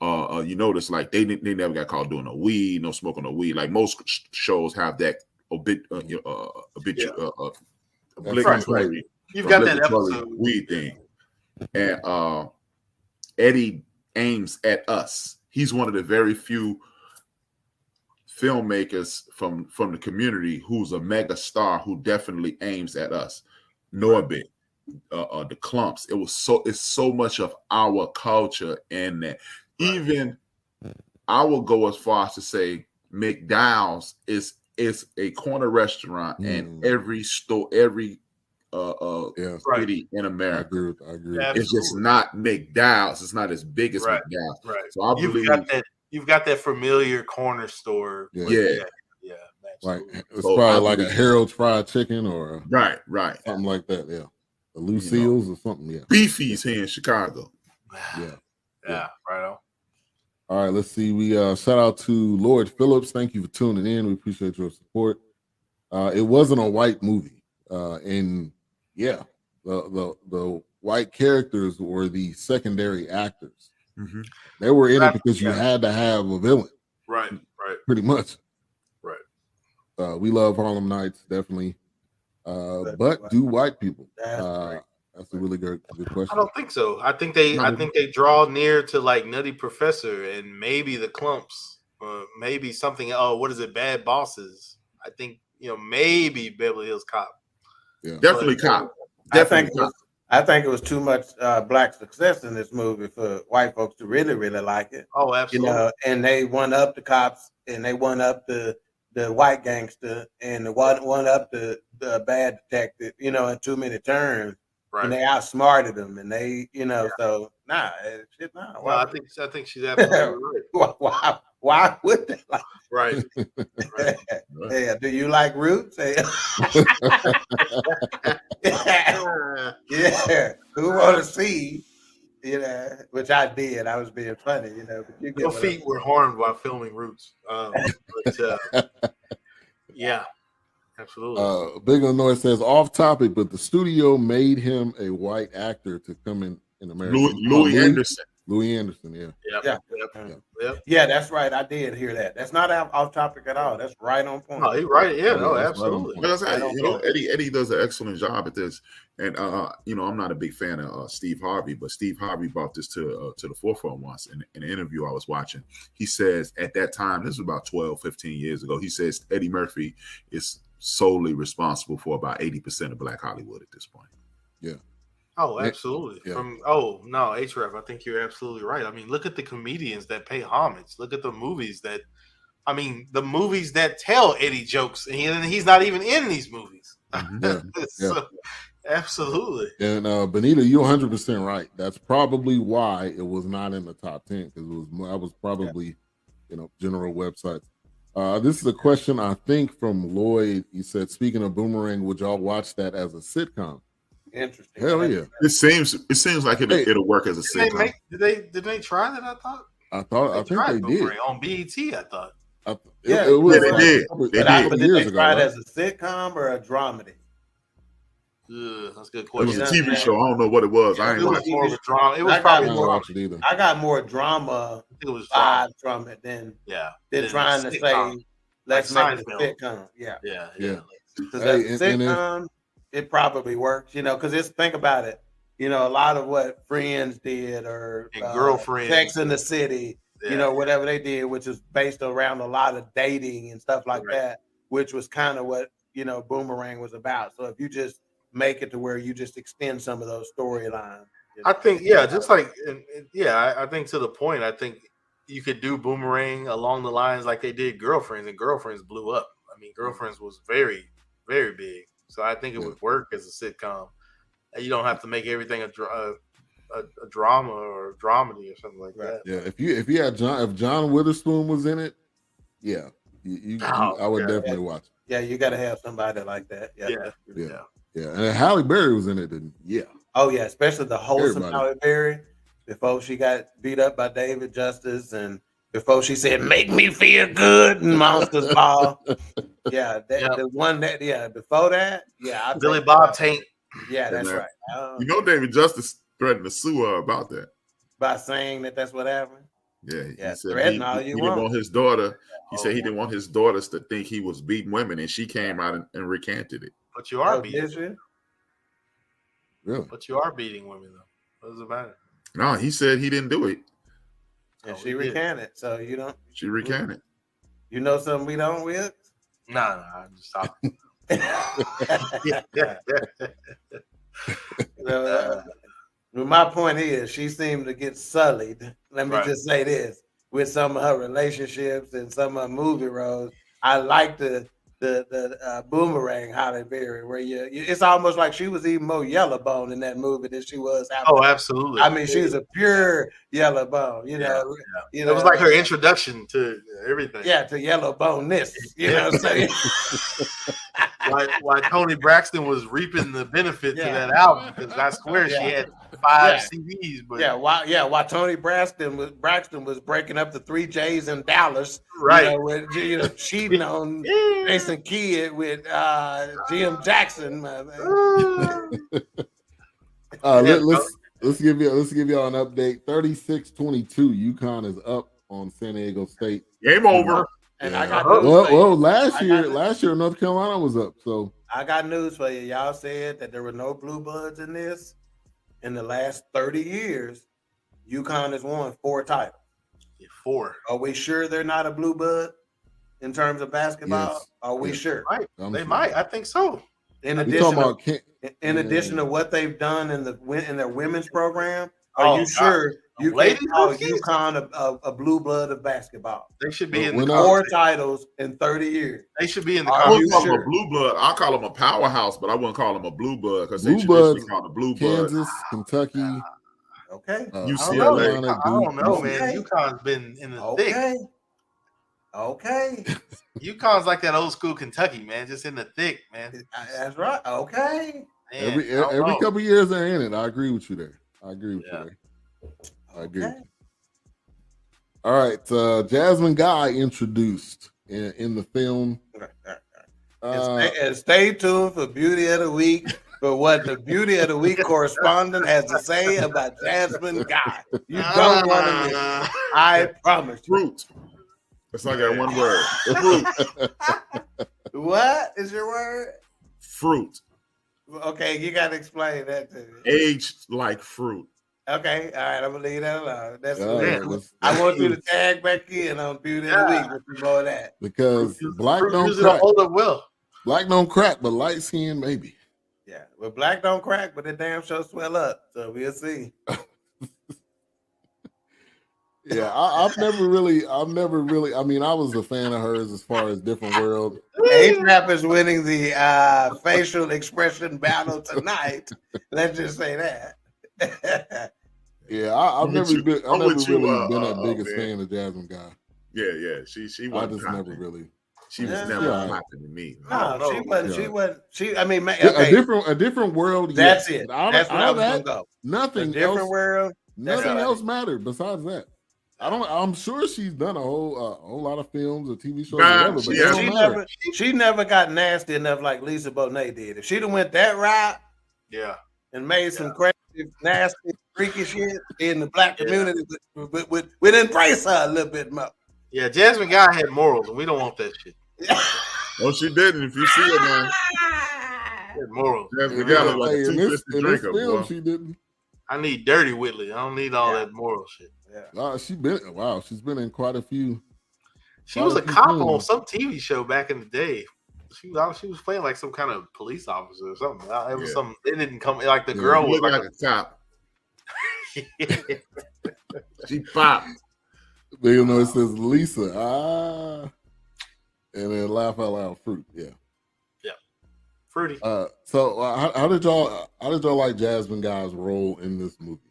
Speaker 1: You notice like they never got caught doing no weed, no smoking no weed. Like most shows have that obituary.
Speaker 5: You've got that episode
Speaker 1: weed thing, and Eddie aims at us. He's one of the very few filmmakers from the community who's a mega star who definitely aims at us. Norbit, the Clumps. It's so much of our culture in that. Even I will go as far as to say McDowell's is a corner restaurant in every store, every city in America.
Speaker 2: I agree.
Speaker 1: It's just not McDowell's. It's not as big as McDowell's.
Speaker 5: Right.
Speaker 1: So I believe
Speaker 5: you've got that familiar corner store.
Speaker 2: Yeah. Like it's
Speaker 1: So
Speaker 2: probably like a Harold's Fried Chicken or
Speaker 1: right,
Speaker 2: something like that. Yeah, the Lucille's or something. Yeah,
Speaker 1: Beefy's here in Chicago.
Speaker 5: Yeah, right on.
Speaker 2: All right, let's see. We shout out to Lord Phillips. Thank you for tuning in. We appreciate your support. It wasn't a white movie, and the white characters were the secondary actors.
Speaker 1: Mm-hmm.
Speaker 2: They were in it because you had to have a villain.
Speaker 5: Right.
Speaker 2: Pretty much.
Speaker 5: Right.
Speaker 2: We love Harlem Nights, definitely. But do white people? That's a really good question.
Speaker 5: I don't think so. I think they draw near to like Nutty Professor and maybe the Clumps, maybe something. Oh, what is it? Bad Bosses. I think maybe Beverly Hills Cop.
Speaker 1: Yeah, definitely Cop. Definitely
Speaker 3: I think it was too much black success in this movie for white folks to really, really like it.
Speaker 5: Oh, absolutely.
Speaker 3: And they won up the cops, and they won up the white gangster, and one up the bad detective. In too many terms. Right. And they outsmarted them, and they, so shit, nah.
Speaker 5: Well, I think she's absolutely
Speaker 3: right. Why would they like?
Speaker 5: Right.
Speaker 3: Yeah. Do you like Roots? Yeah. Who want to see? Which I did. I was being funny. But
Speaker 5: your feet were harmed while filming Roots. Yeah. Absolutely.
Speaker 2: Big Illinois says off topic, but the studio made him a white actor to come in America.
Speaker 1: Louis Anderson.
Speaker 2: Louis Anderson, yeah.
Speaker 3: Yeah, that's right. I did hear that. That's not off topic at all. That's right on point.
Speaker 5: No, he's right. Yeah, no, absolutely.
Speaker 1: Eddie does an excellent job at this. And I'm not a big fan of Steve Harvey, but Steve Harvey brought this to the forefront once in an interview I was watching. He says at that time, this was about 12, 15 years ago, he says Eddie Murphy is solely responsible for about 80% of Black Hollywood at this point.
Speaker 2: Yeah.
Speaker 5: Oh, absolutely.
Speaker 2: Yeah.
Speaker 5: HREF, I think you're absolutely right. I mean, look at the comedians that pay homage. Look at the movies the movies that tell Eddie jokes, and he's not even in these movies. So, absolutely.
Speaker 2: And Benita, you're 100% right. That's probably why it was not in the top 10, because I was probably, general websites. This is a question, I think, from Lloyd. He said, speaking of Boomerang, would y'all watch that as a sitcom?
Speaker 3: Interesting.
Speaker 2: Hell yeah.
Speaker 1: It seems like it'll work as a sitcom.
Speaker 5: Did they try that? I
Speaker 2: think they did.
Speaker 5: On BET, I thought.
Speaker 1: They did.
Speaker 3: But did they try it as a sitcom or a dramedy?
Speaker 5: That's a good
Speaker 1: It
Speaker 5: question.
Speaker 1: was a TV show. I don't know what it was. I ain't watched
Speaker 5: more of a drama. It was probably more.
Speaker 3: I got more drama vibes from it than trying to say let's make it a sitcom. Yeah. Because as a sitcom, it probably works. Because think about it. A lot of what Friends did or
Speaker 5: Girlfriend,
Speaker 3: Sex in the City, whatever they did, which is based around a lot of dating and stuff like that, which was kind of what Boomerang was about. So if you just make it to where you just extend some of those storylines.
Speaker 5: I think, just like, I think to the point, I think you could do Boomerang along the lines like they did Girlfriends, and Girlfriends blew up. I mean, Girlfriends was very, very big. So I think it would work as a sitcom. You don't have to make everything a drama or a dramedy or something like that.
Speaker 2: Yeah, if John Witherspoon was in it, I would definitely watch it.
Speaker 3: Yeah, you got to have somebody like that.
Speaker 2: Yeah, and Halle Berry was in it, then
Speaker 3: Oh yeah, especially the wholesome Halle Berry before she got beat up by David Justice, and before she said "Make me feel good" and Monsters Ball. The one that before that,
Speaker 5: Billy Bob Taint.
Speaker 3: Yeah, that's right.
Speaker 1: David Justice threatened to sue her about that
Speaker 3: by saying that that's what happened.
Speaker 1: Yeah,
Speaker 3: he
Speaker 1: said he didn't want his daughter. He said he didn't want his daughters to think he was beating women, and she came out and recanted it.
Speaker 5: But you are beating.
Speaker 2: Really?
Speaker 5: But you are beating women, though. What does it matter?
Speaker 1: No, he said he didn't do it.
Speaker 3: And she recanted. So you don't.
Speaker 1: She recanted.
Speaker 3: You know something we don't with?
Speaker 5: No, I'm just talking.
Speaker 3: My point is, she seemed to get sullied. Let me just say this: with some of her relationships and some of her movie roles, I like the Boomerang Halle Berry, where it's almost like she was even more yellow bone in that movie than she was after.
Speaker 5: Oh, absolutely.
Speaker 3: I mean, she was a pure yellow bone. It
Speaker 5: was like her introduction to everything.
Speaker 3: Yeah, to yellow boneness. You know what I'm saying?
Speaker 5: Why Tony Braxton was reaping the benefit to that album, because I swear she had 5 CDs. But
Speaker 3: why Tony Braxton was breaking up the 3 J's in Dallas,
Speaker 5: right?
Speaker 3: Cheating on Jason Kidd with Jim Jackson.
Speaker 2: Let's give y'all an update. 36-22, UConn is up on San Diego State.
Speaker 1: Game over.
Speaker 3: And
Speaker 2: Yeah.
Speaker 3: I got news for you.
Speaker 2: Well,
Speaker 3: I
Speaker 2: last year North Carolina was up. So
Speaker 3: I got news for you. Y'all said that there were no blue bloods in this. In the last 30 years, UConn has won 4 titles.
Speaker 5: Yeah, 4.
Speaker 3: Are we sure they're not a blue blood in terms of basketball?
Speaker 2: Yes.
Speaker 3: Are we
Speaker 2: Yes.
Speaker 3: sure?
Speaker 5: Right.
Speaker 2: I'm
Speaker 5: They
Speaker 2: sure.
Speaker 5: might. I think so.
Speaker 3: In
Speaker 2: we
Speaker 3: addition,
Speaker 2: talking about
Speaker 3: addition to what they've done in their women's program, are you
Speaker 5: God.
Speaker 3: sure you can
Speaker 5: Ladies
Speaker 3: call
Speaker 5: hookies?
Speaker 3: UConn a blue blood of basketball?
Speaker 5: They should be in
Speaker 2: We're
Speaker 5: the
Speaker 2: not-
Speaker 3: 4
Speaker 5: conversation.
Speaker 3: titles in 30 years.
Speaker 5: They should be in the
Speaker 3: Are
Speaker 1: I
Speaker 3: you
Speaker 1: wouldn't call them
Speaker 3: sure?
Speaker 1: a blue blood. I call them a powerhouse, but I wouldn't call them a blue blood because they
Speaker 2: Blue
Speaker 1: traditionally
Speaker 2: Bloods,
Speaker 1: call the blue blood.
Speaker 2: Kansas, Kentucky,
Speaker 3: Okay.
Speaker 1: UCLA.
Speaker 2: Carolina,
Speaker 5: I don't know,
Speaker 2: Duke.
Speaker 5: man.
Speaker 3: Okay.
Speaker 5: UConn's been in the thick.
Speaker 3: Okay. Okay.
Speaker 5: UConn's like that old school Kentucky, man, just in the thick, man.
Speaker 3: That's right. Okay.
Speaker 5: Man,
Speaker 2: Every
Speaker 5: I don't know.
Speaker 2: couple of years they're in it. I agree with you there. I agree with
Speaker 5: Yeah.
Speaker 2: you there. I agree.
Speaker 3: Okay.
Speaker 2: All right, Jasmine Guy introduced in the film.
Speaker 3: And stay tuned for Beauty of the Week for what the Beauty of the Week correspondent has to say about Jasmine Guy. You don't want to miss it. I promise you.
Speaker 1: Fruit. That's not got one word. Fruit.
Speaker 3: What is your word?
Speaker 1: Fruit.
Speaker 3: Okay, you got to explain that to me.
Speaker 1: Aged like fruit.
Speaker 3: Okay, all right, I'm going to leave that alone. That's
Speaker 2: that's-
Speaker 3: I want you to tag back in on Beauty of the Week with some more of that.
Speaker 2: because black don't
Speaker 5: Usually
Speaker 2: crack.
Speaker 5: hold up well.
Speaker 2: Black don't crack, but light skin maybe.
Speaker 3: Yeah, well, black don't crack, but the damn show swell up. So we'll see.
Speaker 2: Yeah, I've never really. I mean, I was a fan of hers as far as Different World.
Speaker 3: A-Trap is winning the facial expression battle tonight. Let's just say that.
Speaker 2: Yeah, I've
Speaker 1: I'm
Speaker 2: never
Speaker 1: with you.
Speaker 2: been. I've
Speaker 1: I'm
Speaker 2: never
Speaker 1: with you,
Speaker 2: really been that biggest
Speaker 1: man.
Speaker 2: fan of Jasmine Guy.
Speaker 1: Yeah. She
Speaker 2: I
Speaker 1: wasn't
Speaker 2: just
Speaker 1: popping.
Speaker 2: never really.
Speaker 1: She was
Speaker 3: Yeah.
Speaker 1: never
Speaker 2: Yeah.
Speaker 1: popping to me.
Speaker 3: No,
Speaker 5: No,
Speaker 3: she wasn't. She
Speaker 2: yeah.
Speaker 3: wasn't. She. I mean,
Speaker 2: Yeah,
Speaker 3: okay,
Speaker 2: a different world.
Speaker 3: that's
Speaker 2: yes.
Speaker 3: it.
Speaker 2: But
Speaker 3: That's what I was
Speaker 2: that,
Speaker 3: gonna go.
Speaker 2: nothing
Speaker 3: A different
Speaker 2: else.
Speaker 3: world.
Speaker 2: Nothing
Speaker 3: it.
Speaker 2: else mattered besides that. I'm sure she's done a whole lot of films or TV shows, or
Speaker 1: Nah,
Speaker 2: whatever, but
Speaker 1: she
Speaker 2: they
Speaker 1: has.
Speaker 2: don't matter.
Speaker 3: She never got nasty enough like Lisa Bonet did. If she'd have went that route
Speaker 5: Yeah.
Speaker 3: and made some crazy, nasty, freaky shit in the black community, we'd embrace her a little bit more.
Speaker 5: Yeah, Jasmine Guy had morals, and we don't want that shit.
Speaker 1: Oh, she didn't. If you see it, man.
Speaker 5: She had morals.
Speaker 1: Jasmine Guy look like
Speaker 2: Hey,
Speaker 1: a
Speaker 2: in this
Speaker 1: 250 drinker,
Speaker 2: film,
Speaker 1: boy.
Speaker 2: she didn't.
Speaker 5: I need Dirty Whitley. I don't need all
Speaker 3: Yeah.
Speaker 5: that moral shit.
Speaker 3: Yeah.
Speaker 2: She's been in quite a few.
Speaker 5: She was a
Speaker 2: Quite a few
Speaker 5: cop on
Speaker 2: films.
Speaker 5: some TV show back in the day. She was playing like some kind of police officer or something. It was
Speaker 1: Yeah.
Speaker 5: something. It didn't come like the
Speaker 2: Yeah,
Speaker 5: girl
Speaker 1: You
Speaker 5: was
Speaker 1: look
Speaker 5: like
Speaker 1: like a cop.
Speaker 5: a,
Speaker 1: She popped.
Speaker 2: You know, it says Lisa. And then laugh out loud fruit. Yeah.
Speaker 5: fruity.
Speaker 2: So how did y'all like Jasmine Guy's role in this movie?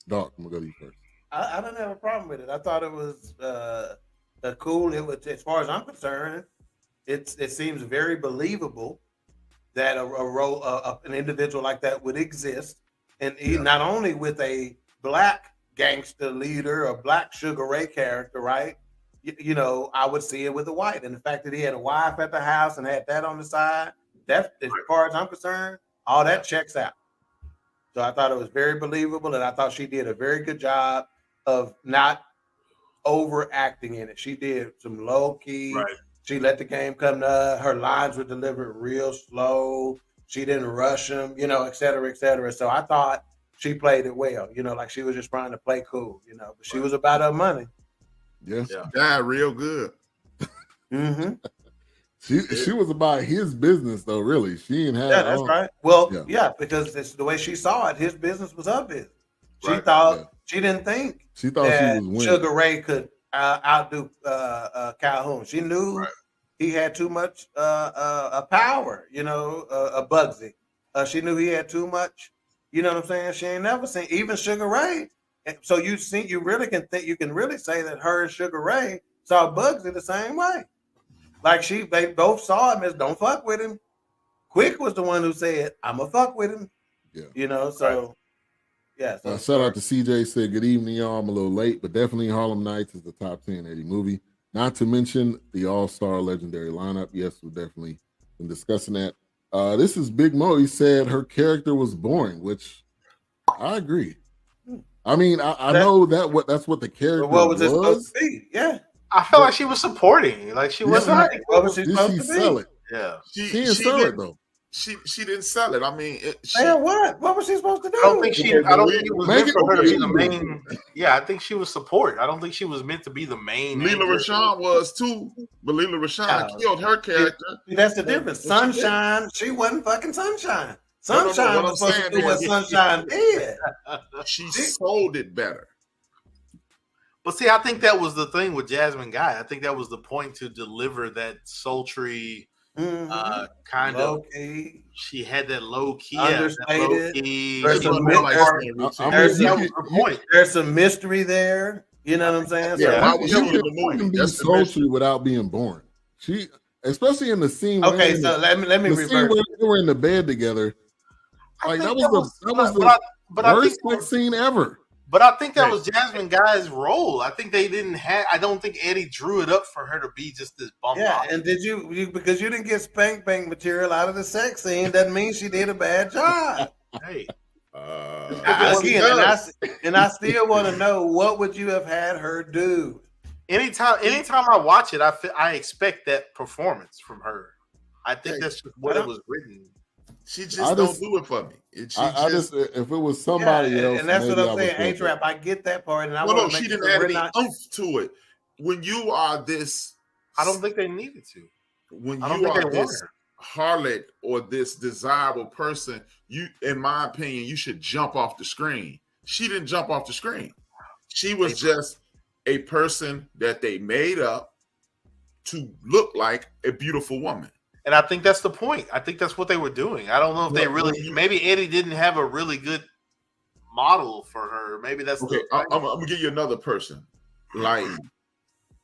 Speaker 2: Doc, I'm gonna go to you first.
Speaker 3: I don't have a problem with it. I thought it was cool. It was, as far as I'm concerned, it seems very believable that a role, an individual like that would exist, and not only with a black gangster leader, a black Sugar Ray character, right? You know, I would see it with a white, and the fact that he had a wife at the house and had that on the side, that, as far as I'm concerned, all that checks out. So I thought it was very believable, and I thought she did a very good job of not overacting in it. She did some low key.
Speaker 5: Right.
Speaker 3: She let the game come to her. Her lines were delivered real slow. She didn't rush them, you know, et cetera, et cetera. So I thought she played it well, you know, like she was just trying to play cool, you know, but she was about her money.
Speaker 2: Yeah.
Speaker 1: Died real good.
Speaker 3: Mm-hmm.
Speaker 2: She was about his business though, really. She didn't have.
Speaker 3: Yeah, that's right. Well,
Speaker 2: Yeah.
Speaker 3: yeah, because it's the way she saw it. His business was her business. She
Speaker 5: Right.
Speaker 3: thought she didn't think
Speaker 2: She thought
Speaker 3: that
Speaker 2: she was winning.
Speaker 3: Sugar Ray could outdo Calhoun. She knew he had too much power, you know, Bugsy. She knew he had too much. You know what I'm saying? She ain't never seen even Sugar Ray. And so you really can think, you can really say that her and Sugar Ray saw Bugsy the same way. Like they both saw him as don't fuck with him. Quick was the one who said, "I'ma fuck with him."
Speaker 2: Yeah.
Speaker 3: You know, so yeah. So
Speaker 2: Shout out to CJ, said good evening, y'all. I'm a little late, but definitely Harlem Nights is the top 10 Eddie movie. Not to mention the all-star legendary lineup. Yes, we've definitely been discussing that. This is Big Mo. He said her character was boring, which I agree. I mean, I know that's what the character
Speaker 3: what was
Speaker 2: was.
Speaker 3: it supposed to be? Yeah.
Speaker 5: I felt like she was supporting. Like she wasn't.
Speaker 3: Right. What was she
Speaker 2: Did
Speaker 3: supposed
Speaker 2: she
Speaker 3: to
Speaker 2: sell
Speaker 3: be?
Speaker 2: it?
Speaker 5: Yeah.
Speaker 2: She didn't sell it though.
Speaker 1: She didn't sell it. I mean,
Speaker 3: Man, what? What was she supposed to do?
Speaker 5: I don't think she. I don't think it was
Speaker 2: Make
Speaker 5: meant
Speaker 2: it
Speaker 5: for her to be the
Speaker 2: believable.
Speaker 5: main. Yeah, I think she was support. I don't think she was meant to be the main.
Speaker 1: Leela
Speaker 5: anchor.
Speaker 1: Rashawn was too, but Leela Rashawn
Speaker 3: No.
Speaker 1: killed her character.
Speaker 3: See, that's the difference.
Speaker 1: But she did.
Speaker 3: Sunshine, she wasn't fucking Sunshine.
Speaker 1: No, no,
Speaker 3: Sunshine
Speaker 1: what
Speaker 3: was
Speaker 1: I'm
Speaker 3: supposed to
Speaker 1: saying
Speaker 3: do what
Speaker 1: is-
Speaker 3: Sunshine did.
Speaker 1: She sold it better.
Speaker 5: But see, I think that was the thing with Jasmine Guy. I think that was the point to deliver that sultry kind of.
Speaker 3: Low-key.
Speaker 5: She had that low key,
Speaker 3: Understated.
Speaker 5: low key.
Speaker 3: There's
Speaker 5: She
Speaker 3: some
Speaker 5: wasn't
Speaker 3: mid-
Speaker 5: like-
Speaker 2: I mean,
Speaker 3: There's
Speaker 2: you
Speaker 5: that
Speaker 3: some-
Speaker 5: was the point.
Speaker 3: There's some mystery there. You know what I'm saying?
Speaker 1: Yeah,
Speaker 3: So-
Speaker 1: why was she in the
Speaker 2: you
Speaker 1: movie?
Speaker 2: can be
Speaker 1: That's the mission.
Speaker 2: sultry without being boring. She, especially in the scene. where
Speaker 3: okay,
Speaker 2: in
Speaker 3: so
Speaker 2: the,
Speaker 3: let me
Speaker 2: the scene
Speaker 3: reverse.
Speaker 2: where they were in the bed together.
Speaker 5: I
Speaker 2: Like
Speaker 5: think
Speaker 2: that was the
Speaker 5: but I
Speaker 2: worst
Speaker 5: think
Speaker 2: sex scene ever.
Speaker 5: But I think that
Speaker 1: Right.
Speaker 5: was Jasmine Guy's role. I think they didn't have. I don't think Eddie drew it up for her to be just this bum.
Speaker 3: Yeah,
Speaker 5: bum.
Speaker 3: and did you because you didn't get spank bank material out of the sex scene doesn't mean she did a bad job.
Speaker 5: Hey,
Speaker 3: And I still want to know, what would you have had her do?
Speaker 5: anytime I watch it, I expect that performance from her. I think
Speaker 1: Hey,
Speaker 5: that's just what it was written.
Speaker 1: She
Speaker 2: I
Speaker 1: just
Speaker 2: just-
Speaker 1: don't do it for me.
Speaker 2: I just, if it was somebody
Speaker 3: Yeah,
Speaker 2: else,
Speaker 3: and that's what
Speaker 2: maybe
Speaker 3: I'm
Speaker 2: I would
Speaker 3: saying.
Speaker 2: feel
Speaker 3: A-Trap, I get that part, and I
Speaker 1: no,
Speaker 3: want to
Speaker 1: she
Speaker 3: make
Speaker 1: didn't
Speaker 3: sure
Speaker 1: add
Speaker 3: we're
Speaker 1: any
Speaker 3: not.
Speaker 1: oomph to it. When you are this,
Speaker 5: I don't think they needed to.
Speaker 1: when
Speaker 5: I don't
Speaker 1: you
Speaker 5: think they
Speaker 1: are
Speaker 5: wanted
Speaker 1: this
Speaker 5: her.
Speaker 1: harlot or this desirable person, you, in my opinion, you should jump off the screen. She didn't jump off the screen. She was just a person that they made up to look like a beautiful woman.
Speaker 5: And I think that's the point. I think that's what they were doing. I don't know if they really. Maybe Eddie didn't have a really good model for her. Maybe that's
Speaker 1: Okay, I'm gonna give you another person. Like,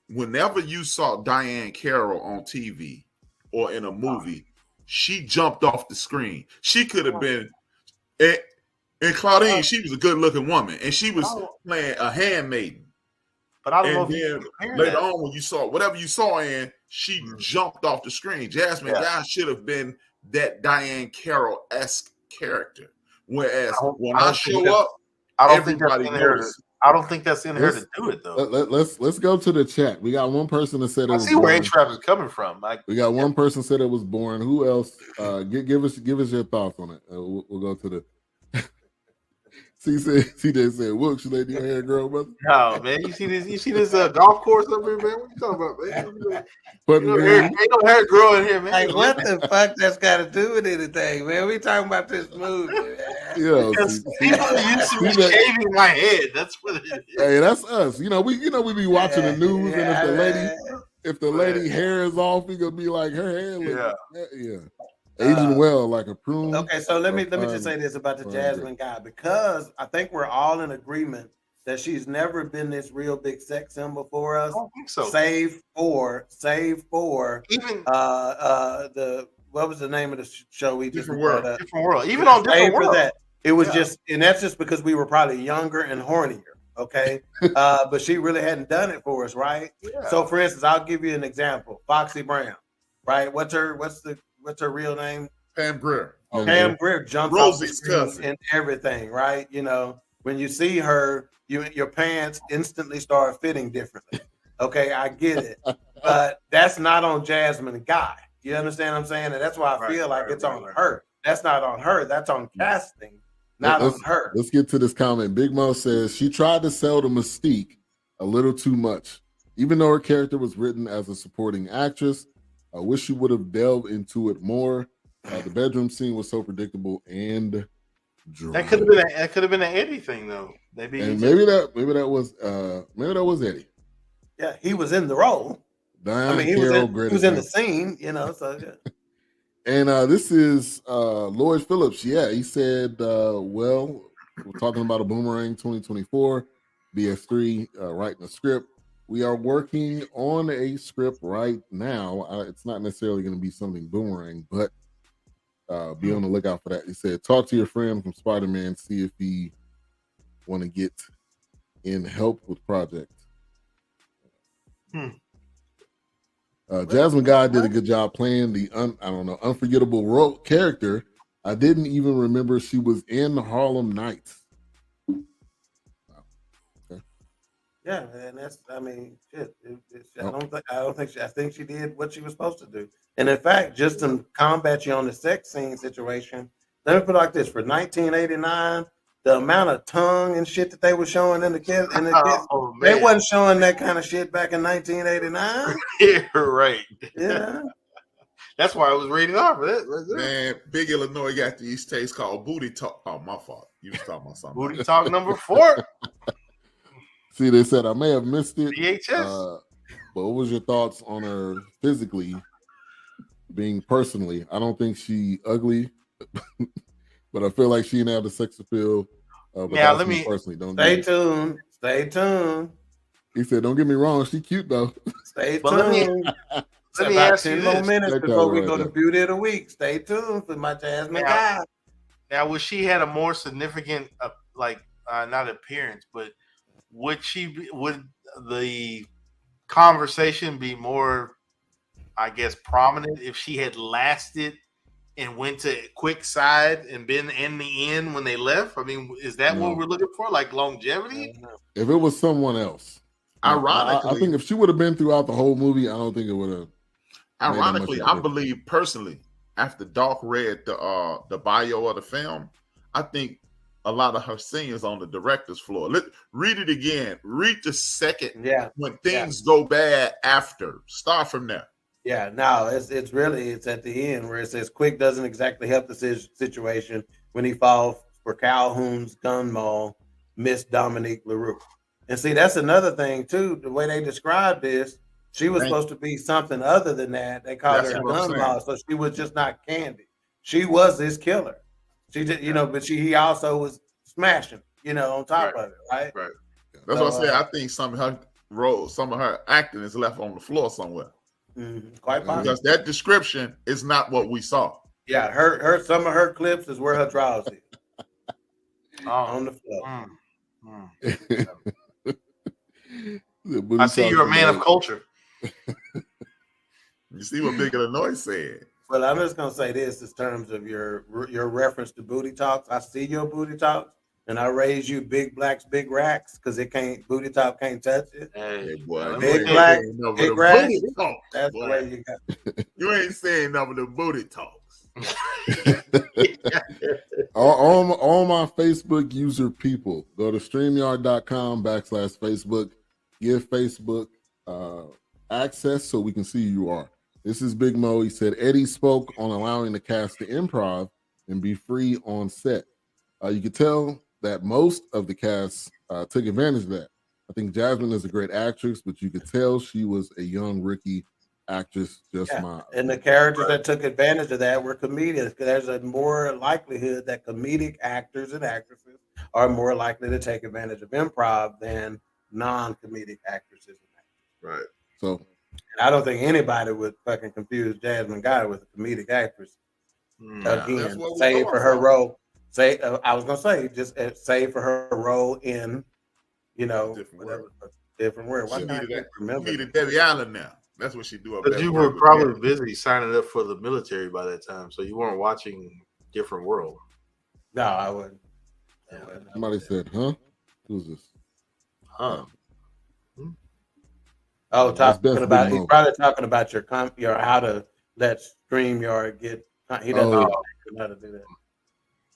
Speaker 1: whenever you saw Diane Carroll on TV or in a movie, she jumped off the screen. She could have been, and Claudine, she was a good-looking woman, and she was playing a handmaiden.
Speaker 5: But I don't know
Speaker 1: And
Speaker 5: if you
Speaker 1: then
Speaker 5: compare
Speaker 1: later
Speaker 5: that.
Speaker 1: on, when you saw whatever you saw in, she jumped off the screen. Jasmine Guy should have been that Diane Carroll-esque character. Whereas when I show up,
Speaker 5: I don't think that's
Speaker 1: everybody
Speaker 5: in her.
Speaker 1: knows.
Speaker 5: I don't think that's in her
Speaker 2: Let's-
Speaker 5: to do it though.
Speaker 2: Let's go to the chat. We got one person that said it
Speaker 5: I
Speaker 2: was
Speaker 5: see where
Speaker 2: boring.
Speaker 5: A-Trap is coming from. Like,
Speaker 2: We got one person said it was boring. Who else? Give us your thoughts on it. We'll go to the. CJ said, "Look, she let your hair grow, brother."
Speaker 5: no, man. You see this golf course up here, man? What you talking about, man?
Speaker 2: But
Speaker 5: Ain't no hair growing here, man.
Speaker 3: Like, what the fuck that's got to do with anything, man? We talking about this movie, man.
Speaker 2: yeah,
Speaker 5: Because people used to be
Speaker 2: CJ
Speaker 5: shaving my head. That's what it is.
Speaker 2: hey, that's us. We be watching the news, and if the lady hair is off, we gonna be like, her hair look, yeah, aging well like a prune.
Speaker 3: Okay, so let me just say this about the
Speaker 2: fine
Speaker 3: Jasmine Guy, because I think we're all in agreement that she's never been this real big sex symbol for us.
Speaker 5: I don't think so.
Speaker 3: Save for
Speaker 5: Even
Speaker 3: the what was the name of the show we just
Speaker 1: Different
Speaker 3: brought
Speaker 1: World.
Speaker 3: up?
Speaker 5: different world. Even on
Speaker 3: Save
Speaker 5: different
Speaker 3: for
Speaker 5: world.
Speaker 3: that. It was
Speaker 5: Yeah.
Speaker 3: just, and that's just because we were probably younger and hornier. Okay, but she really hadn't done it for us, right?
Speaker 5: Yeah.
Speaker 3: So, for instance, I'll give you an example: Foxy Brown, right? What's her real name?
Speaker 1: Pam Grier.
Speaker 3: Pam Grier jumps
Speaker 1: Rosie's
Speaker 3: off the screen
Speaker 1: cousin.
Speaker 3: and everything, right? You know, when you see her, your pants instantly start fitting differently. Okay, I get it, but that's not on Jasmine Guy. You understand what I'm saying? And that's why I feel like it's on her. That's not on her. That's on casting, not on her.
Speaker 2: Let's get to this comment. Big Mo says she tried to sell the mystique a little too much, even though her character was written as a supporting actress. I wish she would have delved into it more. The bedroom scene was so predictable and dry.
Speaker 5: That could have been an Eddie thing though. Maybe
Speaker 2: that was Eddie.
Speaker 3: Yeah, he was in the role.
Speaker 2: Diane
Speaker 3: He
Speaker 2: Carroll,
Speaker 3: was in the scene, you know. So yeah.
Speaker 2: And this is Lloyd Phillips. Yeah, he said, well, we're talking about a Boomerang 2024, BS3 writing a script. We are working on a script right now. It's not necessarily going to be something Boomerang, but be on the lookout for that. He said, talk to your friend from Spider-Man, see if he want to get in help with project. Jasmine Guy did a good job playing the unforgettable role character. I didn't even remember she was in Harlem Nights. Wow. Okay.
Speaker 3: Yeah, and that's, I mean, shit. I think she did what she was supposed to do. And in fact, just to combat you on the sex scene situation, let me put it like this: for 1989, the amount of tongue and shit that they were showing in the kids,
Speaker 5: Oh
Speaker 3: they
Speaker 5: man,
Speaker 3: wasn't showing that kind of shit back in 1989.
Speaker 5: yeah, right.
Speaker 3: Yeah,
Speaker 5: That's why I was rated R for that. Right there.
Speaker 1: Man, Big Illinois got these tapes called Booty Talk. Oh, my fault. You was talking about something.
Speaker 5: Booty Talk number 4,
Speaker 2: See, they said I may have missed it.
Speaker 5: VHS.
Speaker 2: But what was your thoughts on her physically being personally? I don't think she ugly, but I feel like she didn't have the sex appeal. But
Speaker 5: Yeah,
Speaker 2: that's
Speaker 5: let
Speaker 2: me
Speaker 5: me-
Speaker 2: personally. Don't
Speaker 3: stay
Speaker 2: do it.
Speaker 3: tuned. Stay tuned.
Speaker 2: He said, "Don't get me wrong, she cute though."
Speaker 3: Stay
Speaker 5: But let me-
Speaker 3: tuned.
Speaker 5: Let me
Speaker 3: About
Speaker 5: ask you
Speaker 3: 10 more
Speaker 5: this.
Speaker 3: minutes
Speaker 2: Check
Speaker 3: before
Speaker 2: that
Speaker 3: we
Speaker 2: right
Speaker 3: go to
Speaker 2: there.
Speaker 3: Beauty of the Week. Stay tuned for my Jasmine
Speaker 5: Yeah.
Speaker 3: guy.
Speaker 5: Now, would she had a more significant, not appearance, but would the conversation be more, I guess, prominent if she had lasted and went to quick side and been in the end when they left? I mean, is that
Speaker 2: No.
Speaker 5: what we're looking for? Like longevity?
Speaker 2: If it was someone else,
Speaker 1: Ironically,
Speaker 2: I think if she would have been throughout the whole movie, I don't think it would have.
Speaker 1: Ironically,
Speaker 2: much
Speaker 1: I
Speaker 2: of a
Speaker 1: believe personally, after Doc read the bio of the film, I think a lot of her scenes on the director's floor. Read it again. Read the second
Speaker 3: Yeah.
Speaker 1: when things go bad after. Start from there.
Speaker 3: Yeah, no, it's at the end where it says Quick doesn't exactly help the situation when he falls for Calhoun's gun mall, Miss Dominique LaRue. And see, that's another thing too. The way they described this, she was supposed to be something other than that. They called
Speaker 1: That's
Speaker 3: her a
Speaker 1: what I'm
Speaker 3: gun
Speaker 1: saying.
Speaker 3: mall, so she was just not Candy. She was this killer. She did, but he also was smashing, on top of it, right?
Speaker 1: Right. That's what I said. I think some of her roles, some of her acting is left on the floor somewhere.
Speaker 3: Quite possible.
Speaker 1: Because that description is not what we saw.
Speaker 3: Yeah, her some of her clips is where her drawers is
Speaker 5: Oh,
Speaker 3: on the floor.
Speaker 5: I see you're a man of culture.
Speaker 1: You see what Big Illinois said.
Speaker 3: Well, I'm just gonna say this in terms of your reference to booty talks. I see your booty talks, and I raise you big blacks, big racks, because booty talk can't touch it.
Speaker 5: Hey,
Speaker 1: Boy,
Speaker 3: Big
Speaker 1: you
Speaker 3: black,
Speaker 1: ain't saying none of
Speaker 3: big
Speaker 1: the
Speaker 3: racks.
Speaker 1: booty talks,
Speaker 3: That's
Speaker 1: boy.
Speaker 3: the way you got.
Speaker 1: You ain't saying none of the booty talks.
Speaker 2: all my Facebook user people, go to StreamYard.com/Facebook. Give Facebook access so we can see who you are. This is Big Mo. He said Eddie spoke on allowing the cast to improv and be free on set. You could tell that most of the cast took advantage of that. I think Jasmine is a great actress, but you could tell she was a young rookie actress.
Speaker 3: And the characters that took advantage of that were comedians. There's a more likelihood that comedic actors and actresses are more likely to take advantage of improv than non-comedic actresses and actors.
Speaker 1: Right.
Speaker 2: So
Speaker 3: And I don't think anybody would fucking confuse Jasmine Guy with a comedic actress. Again,
Speaker 1: that's what we're
Speaker 3: save
Speaker 1: going
Speaker 3: for her
Speaker 1: for.
Speaker 3: role. I was gonna say just save for her role in, different word. Why
Speaker 1: She
Speaker 3: can't I
Speaker 1: needed
Speaker 3: remember?
Speaker 1: needed Debbie Allen now. That's what she do up
Speaker 5: But
Speaker 1: there.
Speaker 5: you were probably busy signing up for the military by that time, so you weren't watching Different World.
Speaker 3: No, I wouldn't.
Speaker 2: somebody said, "Huh? Who's this?"
Speaker 5: Huh?
Speaker 3: Oh,
Speaker 2: That's
Speaker 3: talking
Speaker 2: Big
Speaker 3: about
Speaker 2: Mo.
Speaker 3: he's probably talking about your how to let StreamYard get. He doesn't know how to do that.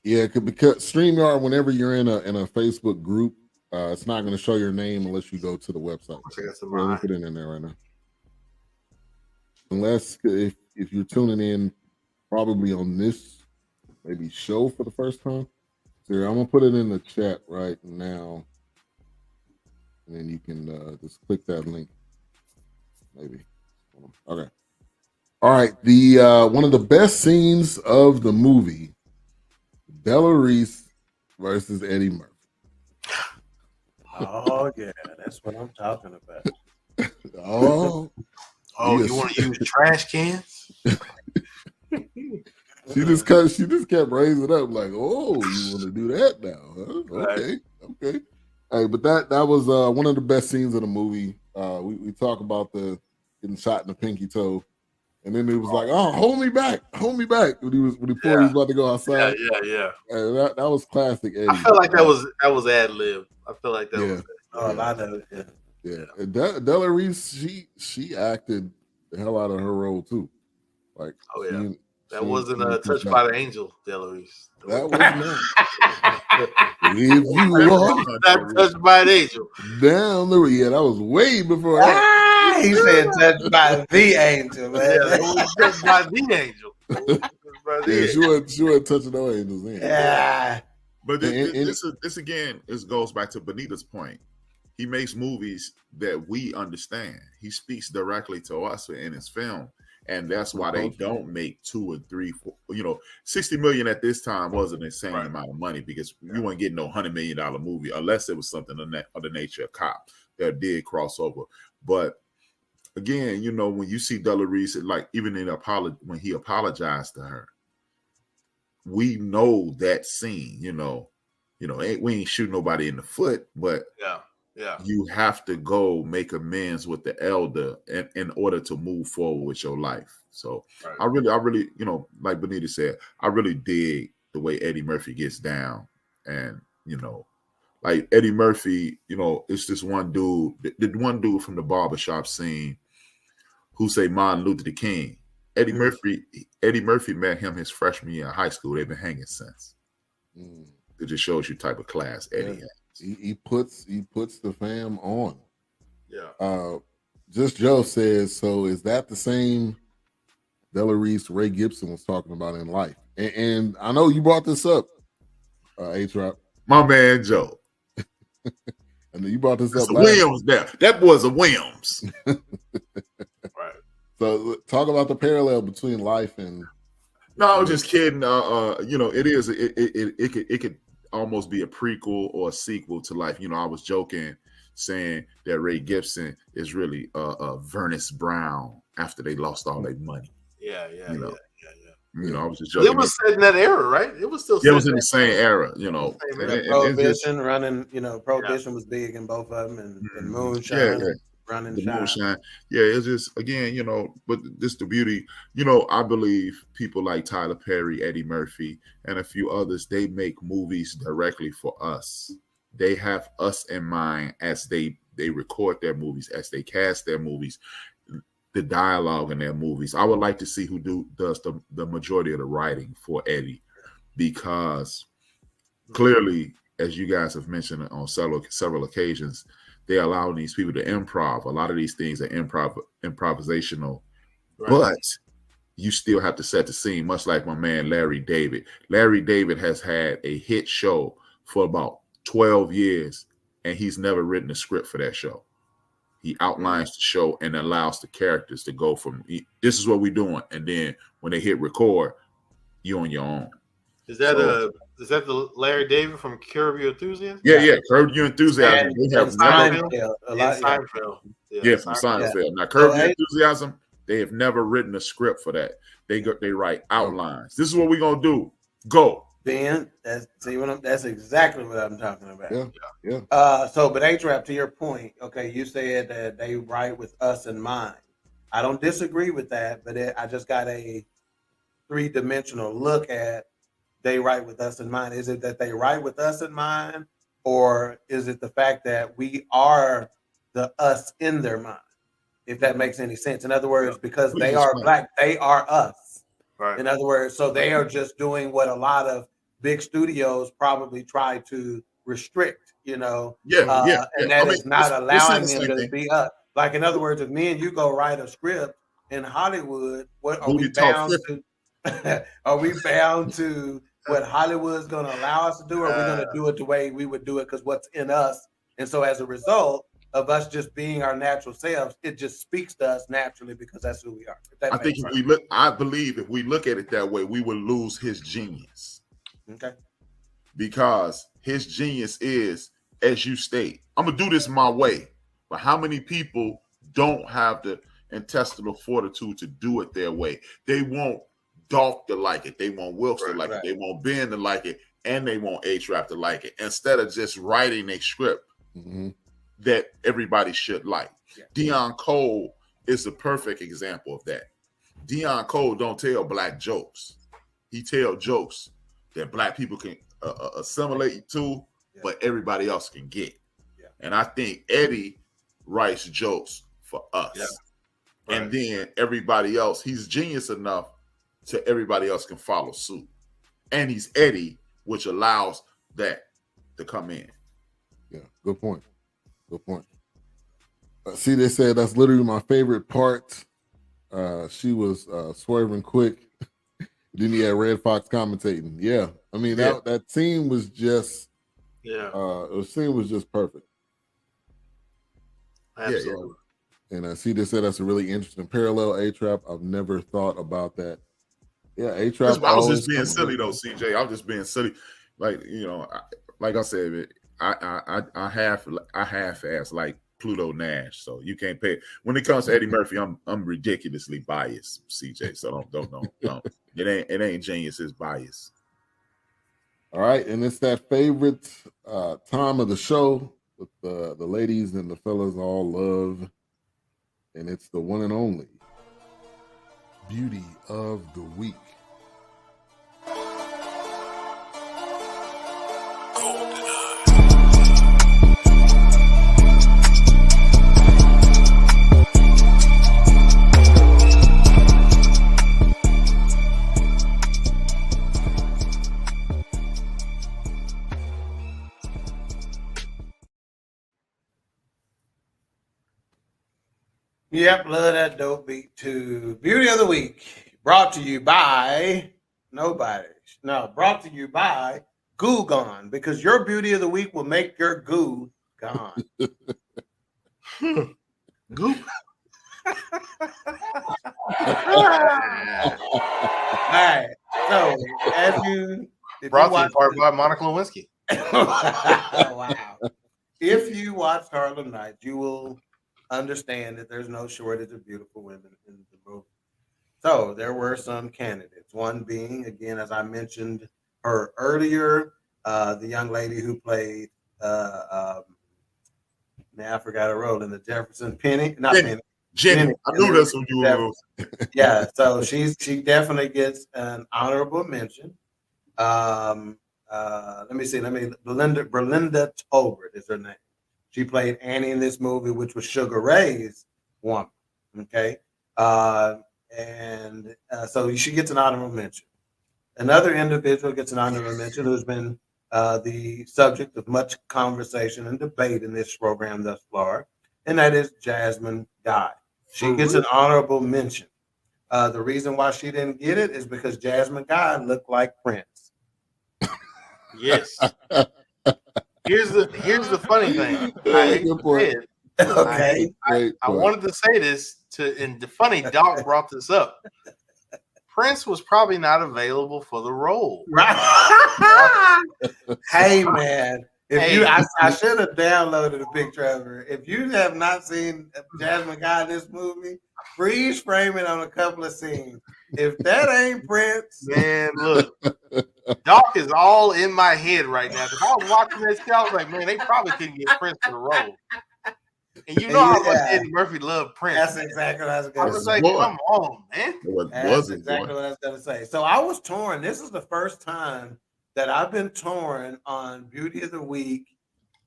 Speaker 2: Yeah, because StreamYard, whenever you're in a Facebook group, it's not going to show your name unless you go to the website. We'll look it in there right now. Unless if you're tuning in, probably on this maybe show for the first time. So I'm gonna put it in the chat right now, and then you can just click that link. Maybe. Okay. All right. The one of the best scenes of the movie, Della Reese versus Eddie Murphy.
Speaker 3: Oh yeah, that's what I'm talking about.
Speaker 2: Oh,
Speaker 5: Oh,
Speaker 2: yes.
Speaker 5: you want to use trash cans?
Speaker 2: She just kept raising it up like, oh, you want to do that now? Huh? Okay. Hey, but that was one of the best scenes of the movie. We talk about the getting shot in the pinky toe, and then it was like, oh, hold me back when he was about to go outside.
Speaker 5: Yeah.
Speaker 2: Hey, that was classic Eddie.
Speaker 5: I feel like that was ad lib. I feel like that was.
Speaker 3: Oh, a lot of it. Yeah.
Speaker 2: Yeah, and Della Reese, she acted the hell out of her role too. Like,
Speaker 5: Oh, yeah. That
Speaker 2: she
Speaker 5: wasn't
Speaker 2: did
Speaker 5: Touched
Speaker 2: that.
Speaker 5: by the Angel, Della Reese.
Speaker 2: That was not. If you are
Speaker 5: Not Touched by an Angel.
Speaker 2: down the yeah, that was way before that.
Speaker 3: He said touched by the angel, man.
Speaker 5: Yeah, it was Touched by the Angel. It was Touched by the
Speaker 2: Yeah,
Speaker 5: Angel.
Speaker 2: she wasn't touching no angels then.
Speaker 3: Yeah.
Speaker 1: But
Speaker 2: And-
Speaker 1: this again, this goes back to Benita's point. He makes movies that we understand. He speaks directly to us in his film. And that's why they don't make 2 or 3, 4, 60 million at this time was an insane amount of money because you weren't getting no $100 million movie unless it was something of the nature of Cop that did cross over. But again, when you see Della Reese, like even when he apologized to her, we know that scene, we ain't shooting nobody in the foot, but you have to go make amends with the elder in order to move forward with your life. So I really, like Benita said, I really dig the way Eddie Murphy gets down. And, like Eddie Murphy, it's this one dude, the one dude from the barbershop scene who say Martin Luther King. Eddie Murphy met him his freshman year in high school. They've been hanging since. It just shows you type of class Eddie has.
Speaker 2: He puts the fam on.
Speaker 5: Yeah.
Speaker 2: Just Joe says, so is that the same Della Reese Ray Gibson was talking about in Life? And I know you brought this up, A-Trap.
Speaker 1: My man Joe.
Speaker 2: And you brought this up.
Speaker 1: Williams there. That boy's a Williams.
Speaker 5: Right.
Speaker 2: So talk about the parallel between Life and.
Speaker 1: No, I was just kidding. It is. It could almost be a prequel or a sequel to Life. I was joking, saying that Ray Gibson is really Vernus Brown after they lost all their money.
Speaker 5: Yeah.
Speaker 1: I was just joking.
Speaker 5: It was set in that era, right? It was still.
Speaker 1: It was in the same era.
Speaker 3: Prohibition running. Prohibition was big in both of them, and moonshine. Running
Speaker 1: the
Speaker 3: shine.
Speaker 1: moonshine. Yeah, it's just again, but this the beauty. I believe people like Tyler Perry, Eddie Murphy, and a few others, they make movies directly for us. They have us in mind as they record their movies, as they cast their movies, the dialogue in their movies. I would like to see who does the majority of the writing for Eddie, because clearly, as you guys have mentioned on several occasions, they're allowing these people to improv. A lot of these things are improvisational, but you still have to set the scene, much like my man Larry David. Larry David has had a hit show for about 12 years, and he's never written a script for that show. He outlines the show and allows the characters to go from, this is what we're doing, and then when they hit record, you're on your own.
Speaker 5: Is that the Larry David from Curb Your Enthusiasm?
Speaker 1: Yeah. Curb Your Enthusiasm.
Speaker 3: And
Speaker 1: they have
Speaker 3: Seinfeld.
Speaker 5: Seinfeld.
Speaker 1: Yeah, from Seinfeld. Now, Curb Your Enthusiasm, they have never written a script for that. They write outlines. This is what we're gonna do. Go.
Speaker 3: Ben, that's exactly what I'm talking about.
Speaker 2: Yeah.
Speaker 3: But A-Trap, to your point, okay, you said that they write with us in mind. I don't disagree with that, but I just got a 3-dimensional look at they write with us in mind. Is it that they write with us in mind, or is it the fact that we are the us in their mind? If that makes any sense. In other words, because they are black, they are us.
Speaker 5: Right.
Speaker 3: In other words, so they are just doing what a lot of big studios probably try to restrict, And that is not allowing them to be us. Like, in other words, if me and you go write a script in Hollywood, what are we bound to? Are we bound to what Hollywood's going to allow us to do, or are we going to do it the way we would do it because what's in us? And so as a result of us just being our natural selves, it just speaks to us naturally because that's who we are.
Speaker 1: I believe if we look at it that way, we will lose his genius.
Speaker 3: Okay.
Speaker 1: Because his genius is, as you state, I'm going to do this my way. But how many people don't have the intestinal fortitude to do it their way? They want Dolph to like it. They want Wilkes to like it. They want Ben to like it. And they want A-Trap to like it. Instead of just writing a script that everybody should like. Yeah. Deion Cole is the perfect example of that. Deion Cole don't tell black jokes. He tell jokes that black people can assimilate to, but everybody else can get. And I think Eddie writes jokes for us.
Speaker 5: Yeah.
Speaker 1: And then everybody else, he's genius enough to everybody else can follow suit. And he's Eddie, which allows that to come in.
Speaker 2: Yeah, good point. Good point. See, they said that's literally my favorite part. She was swerving quick. Then he had Red Fox commentating. Yeah, I mean that scene was just the scene was just perfect.
Speaker 5: Absolutely.
Speaker 2: And I see they said that's a really interesting parallel. A-Trap. I've never thought about that. Yeah, A-Trap.
Speaker 1: I was just being silly though, CJ. I was just being silly. Like, you know, like I said, I half-ass like Pluto Nash, so you can't pay. When it comes to Eddie Murphy, I'm ridiculously biased, CJ. So don't. It ain't genius, it's bias.
Speaker 2: All right, and it's that favorite time of the show with the ladies and the fellas all love, and it's the one and only Beauty of the Week.
Speaker 3: Yep, love that dope beat too. Beauty of the Week, brought to you by nobody. No, brought to you by Goo Gone, because your Beauty of the Week will make your goo gone.
Speaker 5: Goop.
Speaker 3: All right. So, if
Speaker 5: Brought
Speaker 3: you
Speaker 5: to you part by Monica Lewinsky.
Speaker 3: wow. If you watched Harlem Nights, you will understand that there's no shortage of beautiful women in the movie. So there were some candidates. One being, again, as I mentioned her earlier, the young lady who played now I forgot her role in the Jefferson Penny.
Speaker 1: Jenny. I knew that's what you were.
Speaker 3: Yeah, so she definitely gets an honorable mention. Let me see. Belinda Tolbert is her name. She played Annie in this movie, which was Sugar Ray's woman. Okay. So she gets an honorable mention. Another individual gets an honorable mention who's been the subject of much conversation and debate in this program thus far, and that is Jasmine Guy. She gets an honorable mention. The reason why she didn't get it is because Jasmine Guy looked like Prince.
Speaker 5: Yes. Here's the funny thing. I wanted to say this and the funny Doc brought this up. Prince was probably not available for the role.
Speaker 3: Right. Hey man, I should have downloaded a picture of her. If you have not seen Jasmine Guy in this movie, freeze frame it on a couple of scenes. If that ain't Prince,
Speaker 5: man, look, Doc is all in my head right now. Because I was watching this show, I was like, man, they probably couldn't get Prince for the role. And you know how much Eddie Murphy loved Prince.
Speaker 3: That's exactly what I was going to say.
Speaker 5: I was like, come on, man.
Speaker 3: That's exactly what I was going to say. So I was torn. This is the first time that I've been torn on Beauty of the Week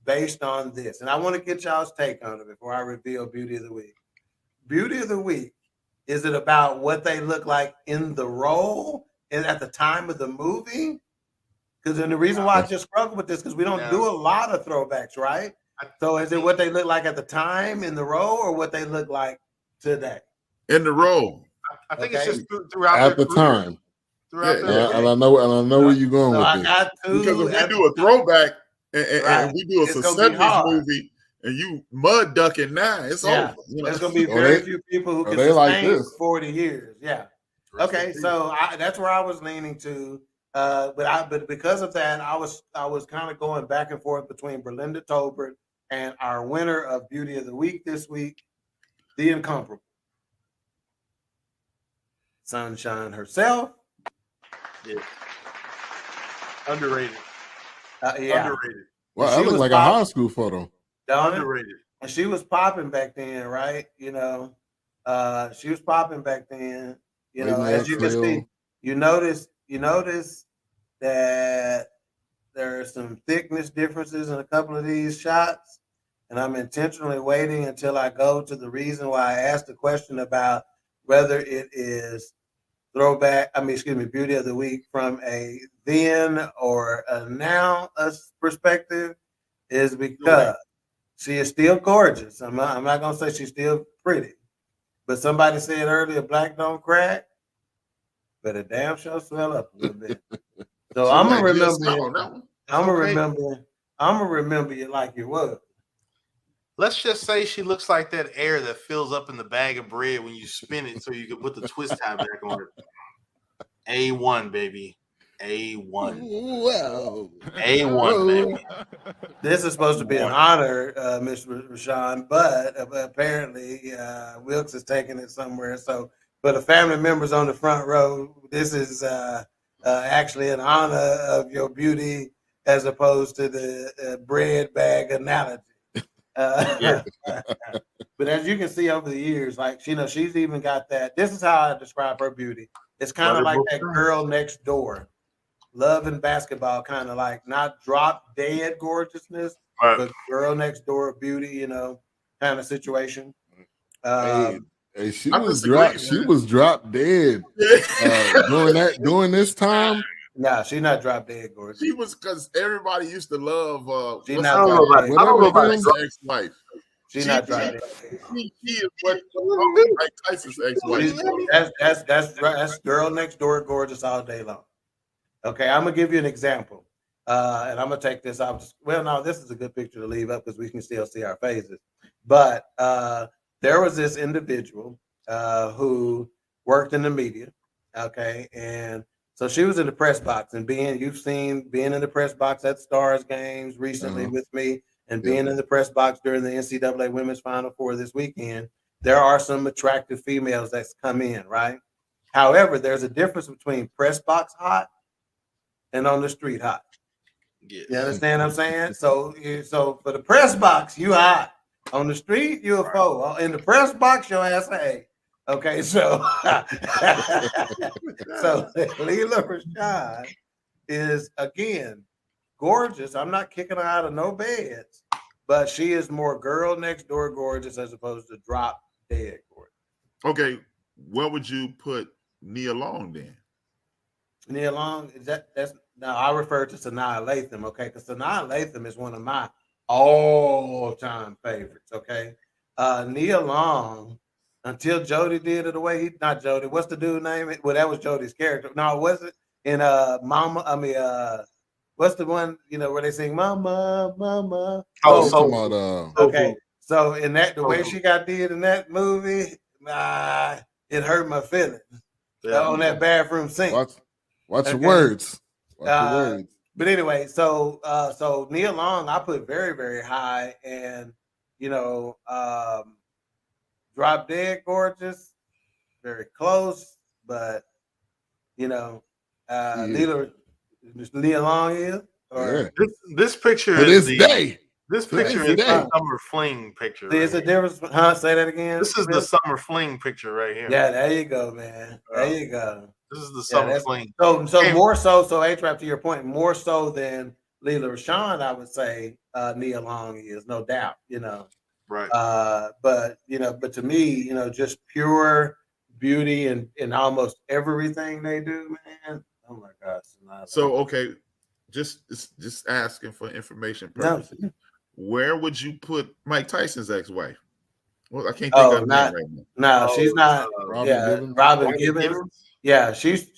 Speaker 3: based on this. And I want to get y'all's take on it before I reveal Beauty of the Week. Beauty of the Week, is it about what they look like in the role and at the time of the movie? Because the reason why I just struggle with this, because we don't do a lot of throwbacks, right? So is it what they look like at the time in the role or what they look like today?
Speaker 1: In the role.
Speaker 5: I think it's just throughout
Speaker 2: at the time.
Speaker 5: Throughout
Speaker 2: and I know where you're going with this.
Speaker 1: Because if we do a throwback and we do a '70s movie and you mud ducking now, it's over.
Speaker 3: There's going to be very few people who can sustain
Speaker 2: like this.
Speaker 3: 40 years. Yeah. Okay, so that's where I was leaning to. But because of that, I was kind of going back and forth between Belinda Tolbert and our winner of Beauty of the Week this week, the incomparable Sunshine herself.
Speaker 5: Yeah. Underrated. Underrated.
Speaker 2: Well, that looks like a high school photo.
Speaker 5: Underrated.
Speaker 3: And she was popping back then, right? You know, she was popping back then. You know, as you can see, you notice that there are some thickness differences in a couple of these shots. and I'm intentionally waiting until I go to the reason why I asked the question about whether it is beauty of the week from a then or a now perspective is because she is still gorgeous. I'm not gonna say she's still pretty, but somebody said earlier, black don't crack, but a damn sure swell up a little bit. So I'm gonna remember you. I'm gonna remember you like you was.
Speaker 5: Let's just say she looks like that air that fills up in the bag of bread when you spin it, so you can put the twist tie back on it. A1, baby. A1.
Speaker 2: Wow.
Speaker 5: A1, baby.
Speaker 3: This is supposed to be an honor, Mr. Rashawn, but apparently Wilkes is taking it somewhere. So, for the family members on the front row, this is actually an honor of your beauty as opposed to the bread bag analogy.
Speaker 5: Yeah.
Speaker 3: But as you can see over the years, like she's even got that. This is how I describe her beauty. It's kind of like that girl next door, love and basketball, kind of like not drop dead gorgeousness, but girl next door beauty, kind of situation.
Speaker 2: She was drop dead during this time.
Speaker 3: No, she's not drop dead gorgeous.
Speaker 1: She was, because everybody used to love.
Speaker 3: She's not drop dead.
Speaker 5: I don't know about her
Speaker 1: ex-wife.
Speaker 3: She's not drop dead.
Speaker 1: She is what Mike Tyson's ex-wife.
Speaker 3: That's girl next door gorgeous all day long. Okay, I'm gonna give you an example, and I'm gonna take this out. No, this is a good picture to leave up because we can still see our faces. But there was this individual who worked in the media. Okay, and so she was in the press box, and you've seen being in the press box at Stars games recently with me, and being in the press box during the NCAA Women's Final Four this weekend. There are some attractive females that's come in, right? However, there's a difference between press box hot and on the street hot.
Speaker 5: Yes.
Speaker 3: You understand what I'm saying? So for the press box, you hot. On the street, you a foe. In the press box, your ass a. Okay, so Leila Rashad is again gorgeous. I'm not kicking her out of no beds, but she is more girl next door gorgeous as opposed to drop dead gorgeous.
Speaker 1: Okay, where would you put Nia Long then?
Speaker 3: Nia Long, that's now I refer to Sanaa Lathan, okay? Because Sanaa Lathan is one of my all-time favorites, okay? Nia Long, until Jody did it away, not Jody, what's the dude name? Well, that was Jody's character. No, was it in what's the one, where they sing Mama, Mama? Okay. So in that, the way she got did in that movie, it hurt my feelings on that bathroom sink.
Speaker 2: Watch your words. Watch your words.
Speaker 3: But anyway, so Nia Long, I put very, very high, and drop dead gorgeous, very close, but Nia Long is.
Speaker 5: This picture
Speaker 2: to
Speaker 5: is
Speaker 2: this day.
Speaker 5: This picture is the summer fling picture.
Speaker 3: There's a difference. Say that again.
Speaker 5: This is the summer fling picture right here.
Speaker 3: Yeah, there you go, man. There you go.
Speaker 5: This is the summer fling.
Speaker 3: So more so, A-Trap, to your point, more so than Leila Rashawn, I would say Nia Long is, no doubt,
Speaker 5: Right.
Speaker 3: But to me, just pure beauty and almost everything they do, man. Oh my gosh.
Speaker 1: So okay, just asking for information purposes.
Speaker 3: No.
Speaker 1: Where would you put Mike Tyson's ex-wife? Well, I can't think of her name right now.
Speaker 3: No, she's not. Robin Gibbons.
Speaker 5: Gibbons.
Speaker 3: Yeah, she's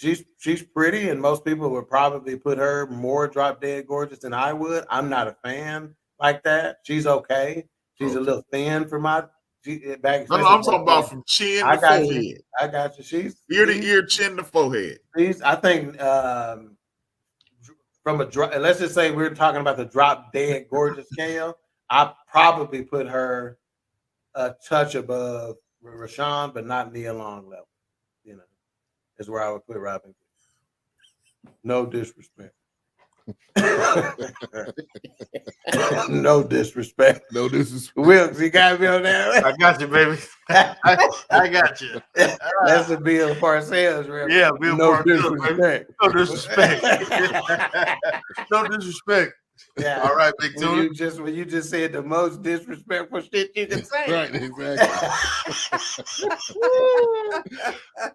Speaker 3: pretty, and most people would probably put her more drop dead gorgeous than I would. I'm not a fan like that. She's okay. She's a little thin for my back.
Speaker 1: No, I'm talking about from chin to forehead.
Speaker 3: I got you. She's
Speaker 1: ear to ear, chin to forehead.
Speaker 3: I think from let's just say we're talking about the drop dead gorgeous scale. I probably put her a touch above Rashawn, but not Nia Long level. Is where I would put Robin. No disrespect. No disrespect.
Speaker 2: No disrespect.
Speaker 3: Wilkes, you got me on that.
Speaker 5: I got you, baby. I got you.
Speaker 3: That's the Bill Parcells reference.
Speaker 5: Yeah, Bill
Speaker 3: no
Speaker 5: Parcells.
Speaker 3: Disrespect.
Speaker 5: No disrespect. No disrespect.
Speaker 3: Yeah.
Speaker 5: All right, Big
Speaker 3: When
Speaker 5: Tuna.
Speaker 3: you just said the most disrespectful shit you can say.
Speaker 2: Right, exactly.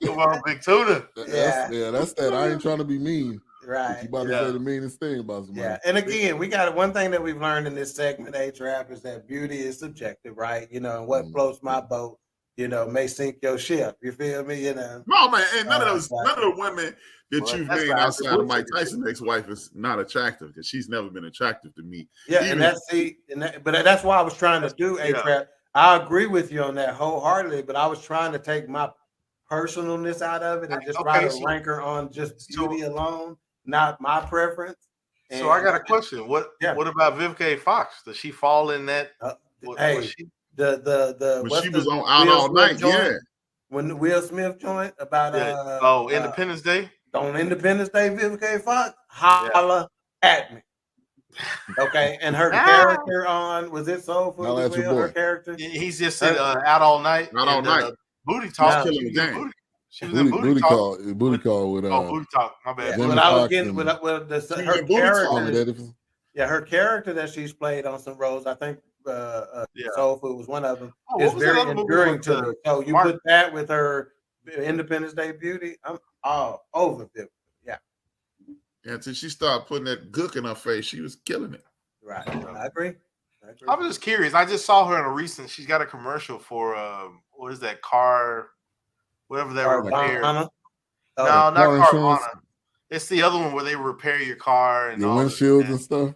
Speaker 5: Come on, Big Tuna.
Speaker 2: That's that. I ain't trying to be mean. But
Speaker 3: Right.
Speaker 2: you about to say the meanest thing about somebody.
Speaker 3: Yeah. And again, we got one thing that we've learned in this segment, A-Trap, is that beauty is subjective, right? You know, and what floats my boat, you know, may sink your ship. You feel me? You know.
Speaker 1: No, man, and none of the women that
Speaker 5: Well,
Speaker 1: you've
Speaker 5: that's
Speaker 1: named
Speaker 5: not
Speaker 1: outside of Mike
Speaker 5: bullshit.
Speaker 1: Tyson's ex-wife is not attractive because she's never been attractive to me.
Speaker 3: Yeah,
Speaker 1: Even-
Speaker 3: but that's why I was trying to do
Speaker 5: Yeah.
Speaker 3: A-Trap. I agree with you on that wholeheartedly, but I was trying to take my personalness out of it and just try to rank her on just beauty alone, not my preference.
Speaker 5: So I got a question. What about Vivica Fox? Does she fall in that?
Speaker 3: When
Speaker 1: she was on Out
Speaker 3: Will
Speaker 1: All
Speaker 3: Smith
Speaker 1: Night,
Speaker 3: joint?
Speaker 1: yeah.
Speaker 3: When the Will Smith joint about
Speaker 5: Independence Day?
Speaker 3: On Independence Day, Vivica Fox, holla at me. Okay, and her character on was it Soul Food as well? Her character,
Speaker 5: he's just said Out All Night.
Speaker 1: Out All Night.
Speaker 5: Booty Talk.
Speaker 1: Killing the game.
Speaker 5: She was in Booty Talk.
Speaker 2: Booty call with
Speaker 5: Booty Talk. My bad.
Speaker 3: Yeah, when I was getting with her character. Yeah, her character that she's played on some roles, I think Soul Food was one of them. Is very enduring to me. So you put that with her Independence Day beauty, I'm all over it. Yeah.
Speaker 1: Yeah, until she started putting that gook in her face, she was killing it.
Speaker 3: Right. I agree.
Speaker 5: I was just curious. I just saw her in a recent. She's got a commercial for what is that car? Whatever that repair. No, not Carvana. It's the other one where they repair your car and
Speaker 2: your windshields and stuff.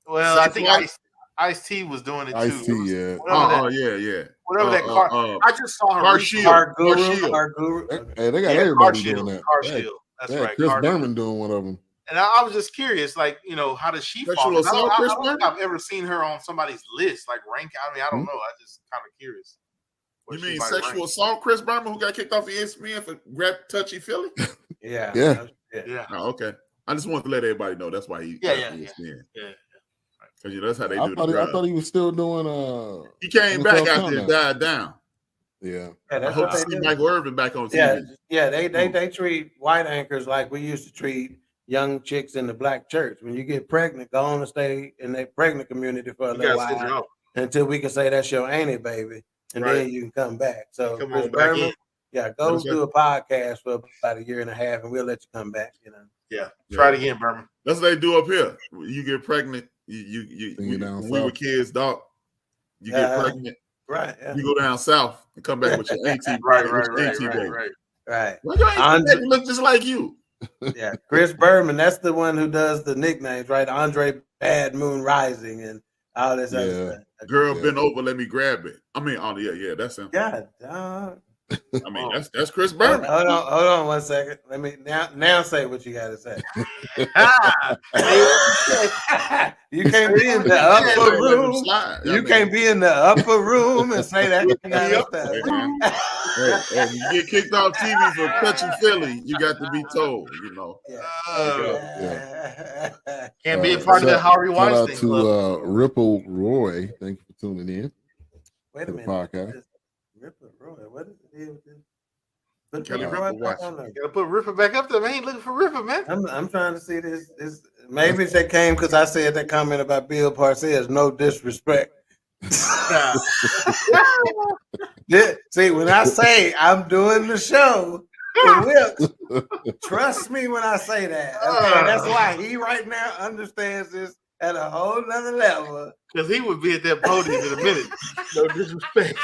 Speaker 5: Well, I think Ice-T was doing it too.
Speaker 2: Ice-T, yeah.
Speaker 1: Yeah.
Speaker 5: Whatever that car. I just saw her.
Speaker 1: Car Shield.
Speaker 2: Hey, they got everybody doing that.
Speaker 5: Car Shield. That's right.
Speaker 2: Chris Berman doing one of them.
Speaker 5: And I was just curious, like, you know, how does she fall? I don't think I've ever seen her on somebody's list, like rank. I mean, I don't know. I just kind of curious.
Speaker 1: You mean sexual assault, Chris Berman, who got kicked off the ESPN for touchy Philly?
Speaker 3: Yeah.
Speaker 1: Oh, okay. I just wanted to let everybody know that's why he ESPN.
Speaker 5: Yeah.
Speaker 1: Because that's how they do
Speaker 2: I thought he was still doing.
Speaker 1: He came back after it died down.
Speaker 2: Yeah.
Speaker 3: I
Speaker 1: hope to see Michael Irvin back on TV.
Speaker 3: Yeah. They treat white anchors like we used to treat young chicks in the black church. When you get pregnant, go on and stay in the pregnant community for a little while until we can say that's your auntie, baby, and then you can come back. So Chris Berman, go do a podcast for about a year and a half, and we'll let you come back. You know.
Speaker 5: Yeah. Try it again, Berman.
Speaker 1: That's what they do up here. You get pregnant. We were kids, dog. You get pregnant.
Speaker 3: Right. Yeah.
Speaker 1: You go down south and come back with your auntie.
Speaker 3: Right.
Speaker 1: Well, your auntie look just like you.
Speaker 3: Yeah, Chris Berman, that's the one who does the nicknames, right? Andre Bad Moon Rising and all this other stuff.
Speaker 1: Girl, bend over, let me grab it. I mean, that's him.
Speaker 3: God,
Speaker 1: I mean, that's Chris Berman.
Speaker 3: Hold on 1 second. Let me now say what you got to say. You can't be in the upper room. You can't be in the upper room and say that kind of stuff.
Speaker 1: Hey, you get kicked off TV for touching Philly, you got to be told, you know.
Speaker 5: Can't be a part of the Harvey Weinstein
Speaker 2: Shout out to Ripple Roy. Thank you for tuning in.
Speaker 3: Wait a minute.
Speaker 2: Podcast.
Speaker 3: Ripple Roy, what is the deal with this?
Speaker 5: Gotta put Ripper back up there, man. Ain't looking for Ripper, man.
Speaker 3: I'm trying to see this. Maybe they came because I said that comment about Bill Parcells. No disrespect. See, when I say I'm doing the show, trust me when I say that. Okay, that's why he right now understands this at a whole nother level.
Speaker 5: Because he would be at that podium in a minute. No disrespect.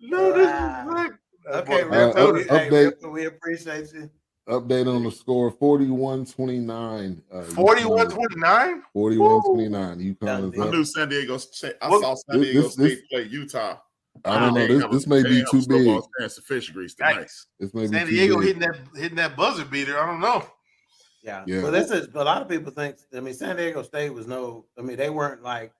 Speaker 5: No disrespect.
Speaker 3: Okay,
Speaker 2: update.
Speaker 3: We appreciate you.
Speaker 2: Update on the score: 41-29.
Speaker 5: 41-29.
Speaker 2: 41-29. UConn is
Speaker 1: I
Speaker 2: up.
Speaker 1: knew San Diego State. I saw San Diego State play Utah.
Speaker 2: I don't know. This may be too big.
Speaker 1: Fish grease tonight.
Speaker 2: This may be
Speaker 5: San Diego hitting that buzzer beater. I don't know.
Speaker 3: Yeah. Well, this is a lot of people think. I mean, San Diego State was they weren't like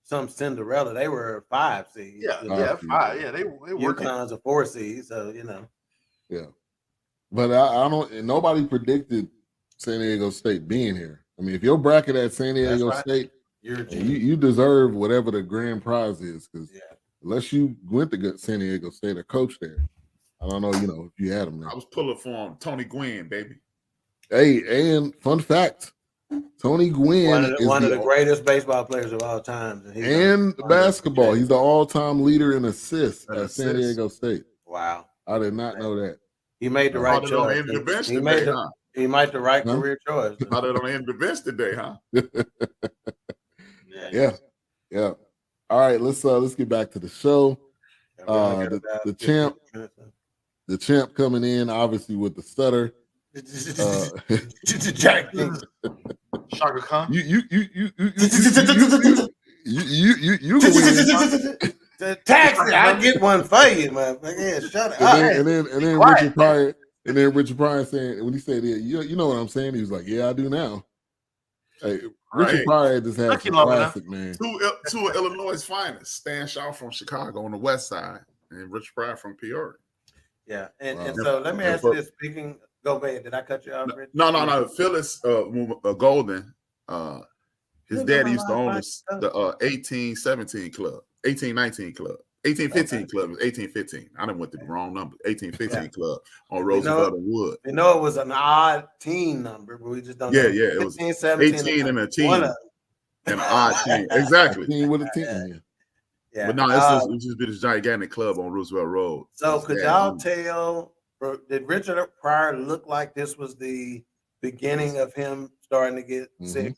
Speaker 3: some Cinderella. They were a 5 seed.
Speaker 5: Yeah, 5. Yeah, they were.
Speaker 3: UConn's a 4 seed, so you know.
Speaker 2: Yeah, but I don't. Nobody predicted San Diego State being here. I mean, if your bracket at San Diego State, you deserve whatever the grand prize is. Because unless you went to San Diego State or coach there, I don't know. You know, if you had them there.
Speaker 1: I was pulling for him, Tony Gwynn, baby.
Speaker 2: Hey, and fun fact, Tony Gwynn is
Speaker 3: one of the greatest baseball players of all time.
Speaker 2: And basketball. He's the all-time leader in assists at San Diego State.
Speaker 3: Wow.
Speaker 2: I did not know that.
Speaker 3: He made the right
Speaker 1: On
Speaker 3: choice.
Speaker 1: the end of the bench
Speaker 3: He
Speaker 1: today,
Speaker 3: made
Speaker 1: huh?
Speaker 3: He made the right career choice.
Speaker 1: About it on the end of the bench today, huh?
Speaker 2: Yeah. All right, let's get back to the show. The champ coming in, obviously with the stutter.
Speaker 5: Shaka Khan.
Speaker 2: You can
Speaker 3: taxi. I get one for you, motherfucker. Yeah, shut up.
Speaker 2: And then Richard Pryor saying, when he said, you know what I'm saying? He was like, yeah, I do now. Hey, Richard Pryor just had some classic, man.
Speaker 1: Two of Illinois' finest. Stan Shaw from Chicago on the west side, and Richard Pryor from Peoria.
Speaker 3: Yeah, and so let me ask you this. Speaking, go ahead. Did I cut you off?
Speaker 1: No. Phyllis Golden, his daddy used to own the 1817 club, 1819 club. 1815 club was 1815. I done went to the wrong number. 1815 club on Roosevelt and Wood.
Speaker 3: You know it was an odd teen number, but we just don't know.
Speaker 1: Yeah. It was 18 and a teen and an odd teen. Exactly.
Speaker 2: 18 with a teen.
Speaker 3: Yeah.
Speaker 1: But no, it's just been this gigantic club on Roosevelt Road.
Speaker 3: So could y'all tell, did Richard Pryor look like this was the beginning of him starting to get sick?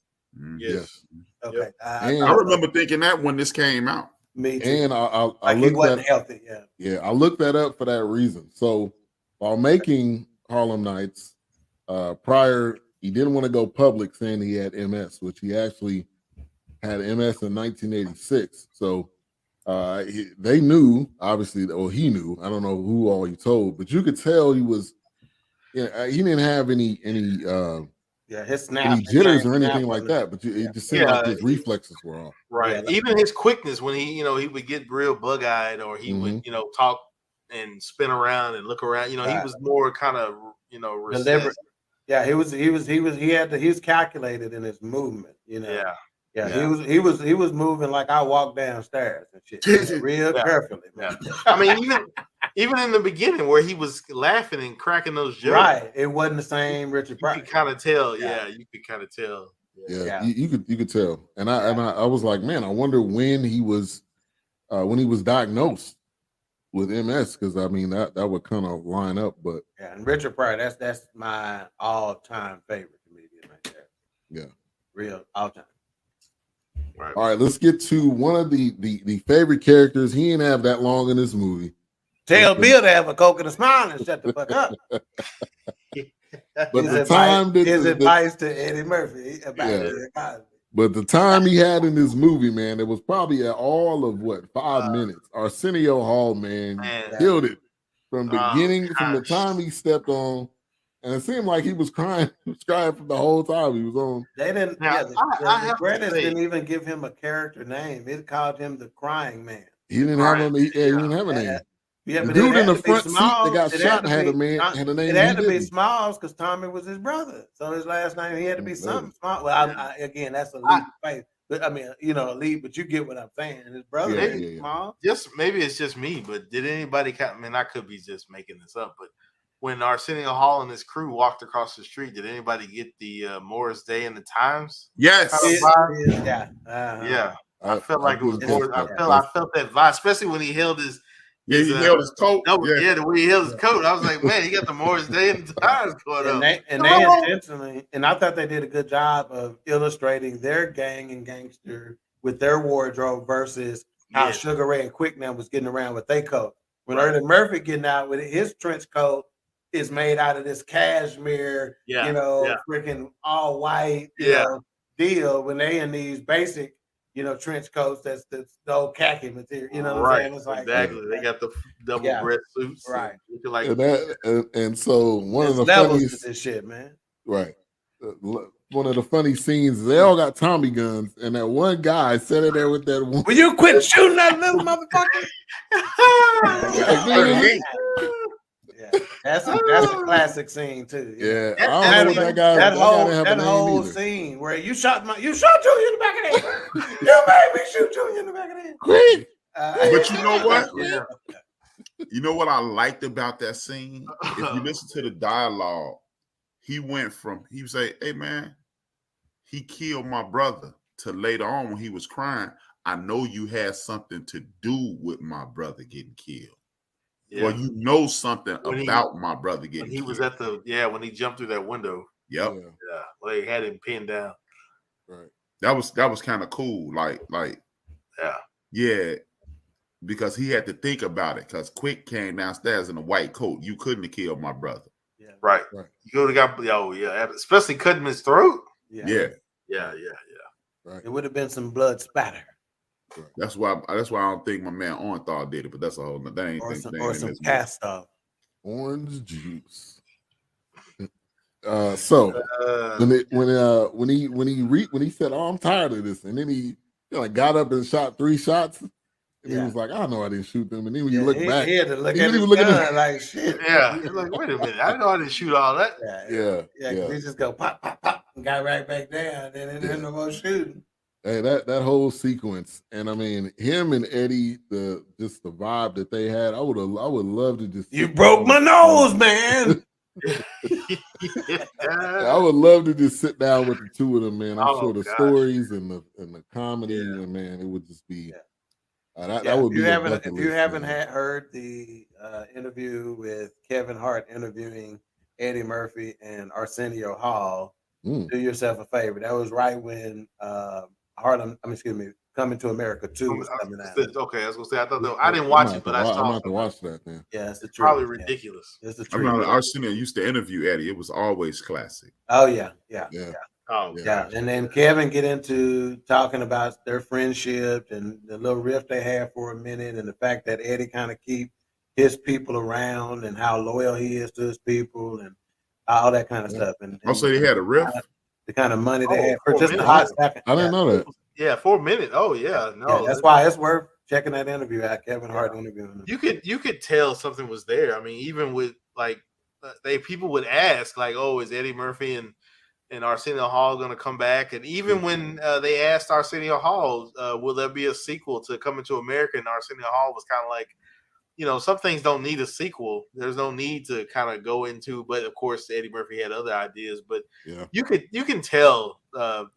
Speaker 1: Yes.
Speaker 3: Okay.
Speaker 1: Yep. I remember thinking that when this came out.
Speaker 3: Me too.
Speaker 2: And I
Speaker 3: like he wasn't healthy.
Speaker 2: Yeah, I looked that up for that reason. So while making Harlem Nights, Pryor, he didn't want to go public saying he had MS, which he actually had MS in 1986. So they knew, obviously, or he knew. I don't know who all he told, but you could tell he was. Yeah, he didn't have any
Speaker 3: his snap,
Speaker 2: any jitters or anything like that. But it just seemed like his reflexes were off.
Speaker 5: Right.
Speaker 3: Yeah,
Speaker 5: even his quickness when he would get real bug-eyed, or he would talk and spin around and look around. He was more kind of
Speaker 3: deliberate. Yeah, he was calculated in his movement. He was moving like I walked downstairs and shit, real carefully.
Speaker 5: Yeah. I mean, even in the beginning where he was laughing and cracking those jokes,
Speaker 3: right? It wasn't the same Richard Pryor.
Speaker 5: You could kind of tell. Yeah, you could kind of tell.
Speaker 2: Yeah. You could tell. And I was like, man, I wonder when he was diagnosed with MS, because I mean that would kind of line up. But
Speaker 3: and Richard Pryor, that's my all-time favorite comedian right there.
Speaker 2: Yeah,
Speaker 3: real all-time.
Speaker 2: Right. All right, let's get to one of the favorite characters. He didn't have that long in this movie.
Speaker 3: Tell Bill to have a Coke and a smile and shut the fuck up.
Speaker 2: But his
Speaker 3: advice to Eddie Murphy about
Speaker 2: But the time he had in this movie, man, it was probably at all of 5 minutes. Arsenio Hall, man, killed it from beginning, from the time he stepped on. And it seemed like he was crying from the whole time he was on.
Speaker 3: They didn't. The British didn't even give him a character name. It called him the Crying Man.
Speaker 2: He didn't have a name. He didn't have a name. Yeah, the dude in the front seat that got shot had a name.
Speaker 3: It had to be Smalls because Tommy was his brother. So his last name, he had to be something Small. Well, again, that's a leap of faith. But I mean, elite, but you get what I'm saying. And his brother is Small.
Speaker 5: Maybe it's just me, but did anybody I could be just making this up, but when Arsenio Hall and his crew walked across the street, did anybody get the Morris Day in the Times?
Speaker 1: Yes.
Speaker 5: Yeah. I felt like it was more. I felt that vibe, especially when he held his.
Speaker 1: He held his coat.
Speaker 5: The way he held his coat, I was like, man, he got the Morris Day in the Times going on.
Speaker 3: They intentionally, and I thought they did a good job of illustrating their gang and gangster with their wardrobe versus how Sugar Ray and Quicknam was getting around with their coat. When Eddie Murphy getting out with his trench coat is made out of this cashmere, freaking all white, deal. When they in these basic, trench coats, that's the old khaki material. You know what I'm saying? It's like
Speaker 5: exactly. They got the double breast suits,
Speaker 3: right?
Speaker 2: Like and so one of the
Speaker 3: funniest to this shit, man.
Speaker 2: Right. One of the funny scenes, they all got Tommy guns, and that one guy sitting there with that one.
Speaker 3: Will you quit shooting that little motherfucker? That's a classic scene too.
Speaker 2: Yeah, I don't know what
Speaker 3: that whole scene where you shot Junior in the back of the head. You made me shoot Junior in the back of the head.
Speaker 2: Quick.
Speaker 1: But you know what? You know what I liked about that scene? If you listen to the dialogue, he would say, "Hey man, he killed my brother to later on when he was crying, I know you had something to do with my brother getting killed.
Speaker 5: Yeah.
Speaker 1: Or you know something
Speaker 5: When
Speaker 1: about my brother
Speaker 5: when
Speaker 1: getting
Speaker 5: he
Speaker 1: killed.
Speaker 5: was at when he jumped through that window.
Speaker 1: Yep.
Speaker 5: Yeah. Well, they had him pinned down.
Speaker 2: Right.
Speaker 1: That was kind of cool. Like, yeah, because he had to think about it. Because Quick came downstairs in a white coat. You couldn't have killed my brother.
Speaker 3: Yeah.
Speaker 5: Right. You would have got especially cutting his throat.
Speaker 1: Yeah.
Speaker 2: Right.
Speaker 3: It would have been some blood spatter.
Speaker 2: Right.
Speaker 1: That's why I don't think my man Orenthal did it, but that's a whole that ain't
Speaker 3: Or
Speaker 1: thing.
Speaker 3: some cast off.
Speaker 2: Orange juice. So when he said, "Oh, I'm tired of this," and then he got up and shot 3 shots, and he was like, "I know I didn't shoot them." And then when you look back,
Speaker 3: he had to look
Speaker 2: he
Speaker 3: at his
Speaker 2: was
Speaker 3: gun like shit.
Speaker 5: Yeah. He's like, wait a minute, I know I didn't shoot all that.
Speaker 3: Yeah. He just go pop, pop, pop, and got right back down. Then there's no more shooting.
Speaker 2: Hey, that whole sequence, and I mean him and Eddie, the vibe that they had, I would love to just.
Speaker 3: You broke my nose, man.
Speaker 2: I would love to just sit down with the two of them, man. I'm sure the
Speaker 5: gosh.
Speaker 2: stories and the comedy, and man, it would just be that would be.
Speaker 3: If you haven't heard the interview with Kevin Hart interviewing Eddie Murphy and Arsenio Hall, do yourself a favor. That was right when Coming to America 2 was coming out.
Speaker 5: Okay, I was gonna say I thought I didn't watch it, but I saw.
Speaker 2: I'm about to watch that then.
Speaker 3: Yeah, it's the truth.
Speaker 5: Probably ridiculous.
Speaker 3: It's the
Speaker 1: I
Speaker 3: truth.
Speaker 1: remember Arsenio used to interview Eddie. It was always classic.
Speaker 3: Oh yeah.
Speaker 5: Oh
Speaker 3: Yeah, and then Kevin get into talking about their friendship and the little rift they had for a minute, and the fact that Eddie kind of keep his people around and how loyal he is to his people and all that kind of stuff. And
Speaker 1: Also, they had a riff.
Speaker 3: The kind of money they had
Speaker 5: for
Speaker 3: for just the
Speaker 5: minutes.
Speaker 3: hot stuff.
Speaker 2: I didn't know that.
Speaker 5: Yeah, for a minute. Oh yeah, no.
Speaker 3: That's why it's worth checking that interview out. Kevin Hart interviewing him.
Speaker 5: You could tell something was there. I mean, even with like people would ask like, "Oh, is Eddie Murphy and Arsenio Hall going to come back?" And even when they asked Arsenio Hall, "Will there be a sequel to Coming to America?" and Arsenio Hall was kind of like, some things don't need a sequel. There's no need to kind of go into. But of course, Eddie Murphy had other ideas. But you can tell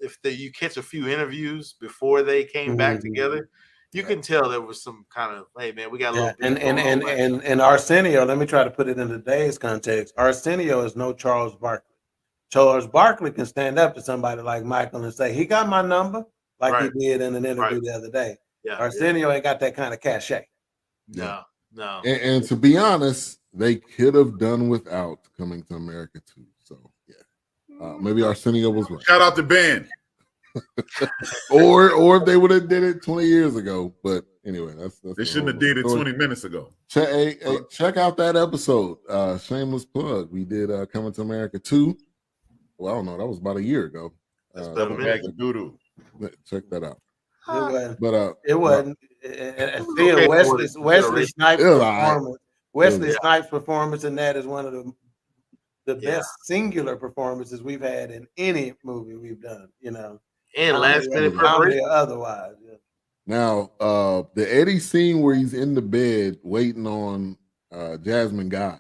Speaker 5: if you catch a few interviews before they came back together. You can tell there was some kind of, hey man, we got a little bit
Speaker 3: and Arsenio. Let me try to put it in today's context. Arsenio is no Charles Barkley. Charles Barkley can stand up to somebody like Michael and say he got my number, like he did in an interview the other day. Arsenio ain't got that kind of cachet.
Speaker 5: No.
Speaker 2: And to be honest, they could have done without Coming to America too. So maybe Arsenio was right.
Speaker 1: Shout out to Ben.
Speaker 2: or if they would have did it 20 years ago. But anyway, that's
Speaker 1: they shouldn't have did it 20 minutes ago.
Speaker 2: Check out that episode. Shameless plug. We did Coming to America 2. Well, I don't know. That was about a year ago.
Speaker 1: Bag of doo-doo.
Speaker 2: Check that out.
Speaker 3: It wasn't. And still, Wesley Snipes' performance. Wesley Snipes' performance in that is one of the best singular performances we've had in any movie we've done.
Speaker 5: And last minute preparation.
Speaker 3: Otherwise.
Speaker 2: Now, the Eddie scene where he's in the bed waiting on Jasmine Guy.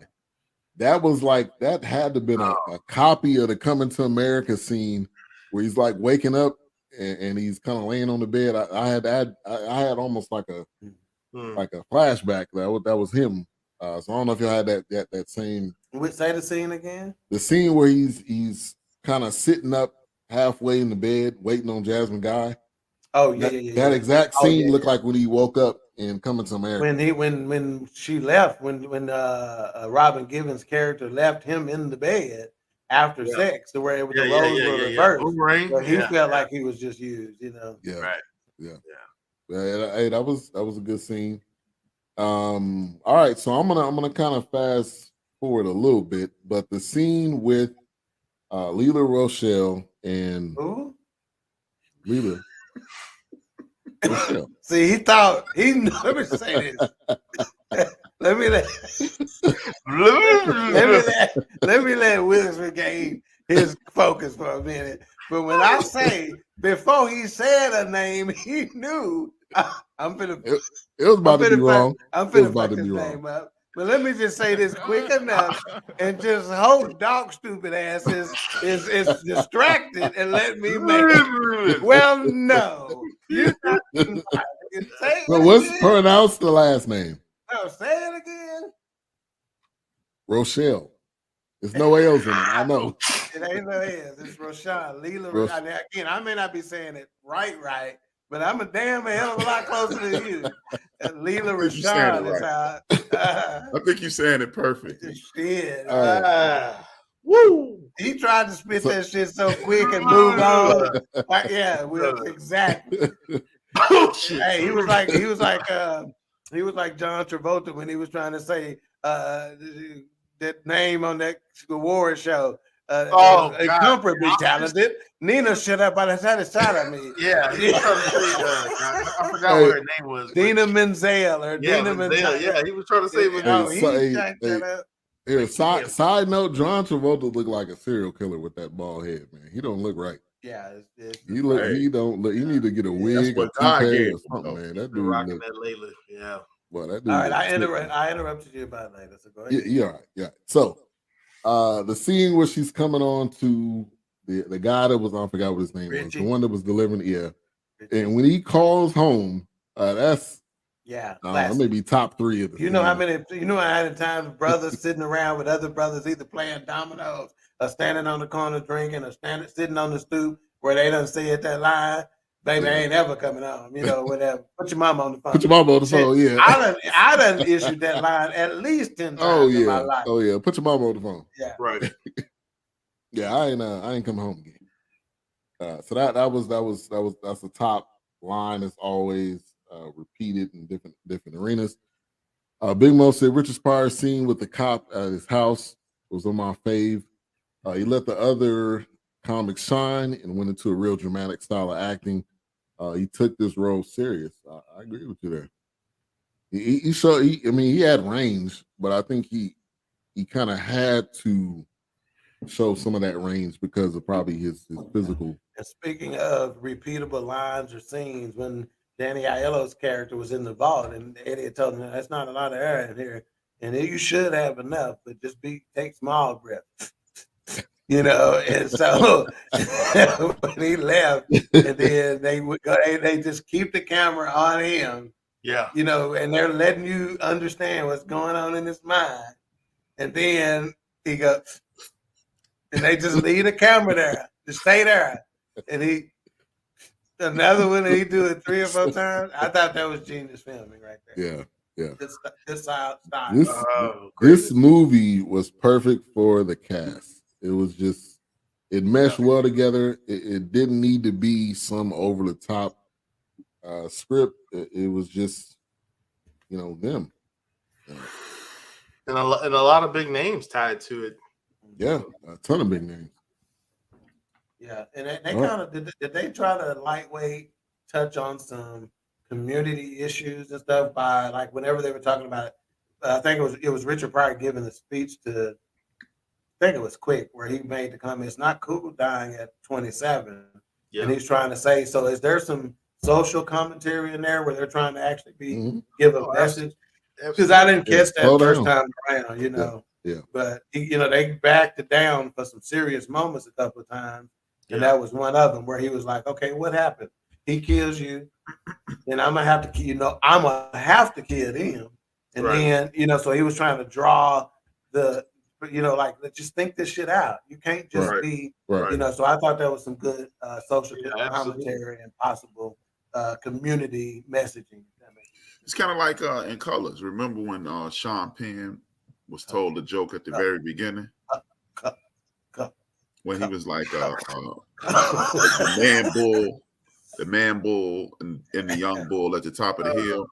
Speaker 2: That was like that had to have been a copy of the Coming to America scene where he's like waking up and he's kind of laying on the bed. I had almost like a flashback that was him. So I don't know if y'all had that same.
Speaker 3: Say the scene again.
Speaker 2: The scene where he's kind of sitting up halfway in the bed waiting on Jasmine Guy.
Speaker 3: Oh yeah.
Speaker 2: That exact scene looked like when he woke up in Coming to America.
Speaker 3: When she left, when Robin Givens' character left him in the bed after sex, to where the roles were reversed. So he felt like he was just used,
Speaker 2: Yeah. Right. Yeah. Hey, that was a good scene. All right, so I'm gonna kind of fast forward a little bit, but the scene with Lela Rochelle and Lela.
Speaker 3: See, he thought he knew. Let me say this. let me let Willis regain his focus for a minute. But when I say before he said a name, he knew.
Speaker 2: It was about to be wrong.
Speaker 3: I'm finna fuck his name up. But let me just say this quick enough, and just hope Doc stupid ass is distracted and let me make it. Well, no, you're not. Say
Speaker 2: But
Speaker 3: it
Speaker 2: what's
Speaker 3: again.
Speaker 2: pronounce the last name?
Speaker 3: No, say it again.
Speaker 2: Rochelle. There's no L's in it. I know.
Speaker 3: It ain't no L's. It's Rashad. Leela.
Speaker 2: Rosh-
Speaker 3: Again, I may not be saying it right, but I'm a damn hell of a lot closer to you. Leela
Speaker 1: I think you're saying it
Speaker 3: Rashad is how.
Speaker 1: I think you're saying it perfect.
Speaker 3: Shit.
Speaker 5: Woo!
Speaker 3: He tried to spit that shit so quick and move on. Like, yeah, exactly.
Speaker 5: Bullshit.
Speaker 3: Hey, he was like John Travolta when he was trying to say that name on that award show. Comfort be talented. Nina shut up by the side of me.
Speaker 5: Yeah, he was trying to say, I forgot what her name was.
Speaker 3: Dina Menzel or Dina Menzel.
Speaker 5: Yeah, he was trying to say.
Speaker 2: Side note, John Travolta looked like a serial killer with that bald head, man. He don't look right.
Speaker 3: Yeah,
Speaker 2: he don't look. He need to get a wig or toupee or something, man. That dude
Speaker 5: rocking that Layla. Yeah.
Speaker 2: Well, that dude.
Speaker 3: All right, I interrupted you about Layla. So go ahead.
Speaker 2: Yeah, all right. Yeah. So, the scene where she's coming on to the guy that was, I forgot what his name was, the one that was delivering. Yeah. Richie. And when he calls home, that's maybe top 3 of the.
Speaker 3: You know how many times brothers sitting around with other brothers either playing dominoes or standing on the corner drinking or sitting on the stoop where they done said that line. Baby, I ain't ever coming home. You know, whatever. Put your mama on the phone.
Speaker 2: Put your mama on the phone. Yeah.
Speaker 3: I done issued that line at least 10 times in my life.
Speaker 2: Oh yeah. Put your mama on the phone.
Speaker 3: Yeah.
Speaker 5: Right.
Speaker 2: Yeah, I ain't coming home again. So that's the top line that's always repeated in different arenas. Big Mo said Richard Pryor scene with the cop at his house was on my fave. He let the other comics shine and went into a real dramatic style of acting. He took this role serious. I agree with you there. He had range, but I think he kind of had to show some of that range because of probably his physical.
Speaker 3: And speaking of repeatable lines or scenes, when Danny Aiello's character was in the vault, and Eddie had told him that's not a lot of air in here, and you should have enough, but just take small breaths. You know, and so when he left, and then they just keep the camera on him.
Speaker 5: Yeah.
Speaker 3: You know, and they're letting you understand what's going on in his mind. And then he goes, and they just leave the camera there. Just stay there. And another one, he do it 3 or 4 times. I thought that was genius filming right there.
Speaker 2: Yeah.
Speaker 3: This style.
Speaker 2: This movie was perfect for the cast. It was just, it meshed well together. It didn't need to be some over the top script. It was just, them.
Speaker 5: And a lot of big names tied to it.
Speaker 2: Yeah, a ton of big names.
Speaker 3: Yeah, and they kind of did they try to lightweight touch on some community issues and stuff by like whenever they were talking about it. I think it was Richard Pryor giving the speech to. I think it was Quick where he made the comment. It's not cool dying at 27, and he's trying to say. So is there some social commentary in there where they're trying to actually give a message? Because I didn't catch that first time around,
Speaker 2: Yeah.
Speaker 3: But they backed it down for some serious moments a couple of times. And that was one of them where he was like, okay, what happened? He kills you, and I'm gonna have to kill, I'm gonna have to kill him. And then, so he was trying to draw let's just think this shit out. You can't just be, so I thought that was some good social commentary and possible community messaging.
Speaker 1: It's kind of like in Colors. Remember when Sean Penn was told the joke at the very beginning? When he was like the man bull and the young bull at the top of the hill.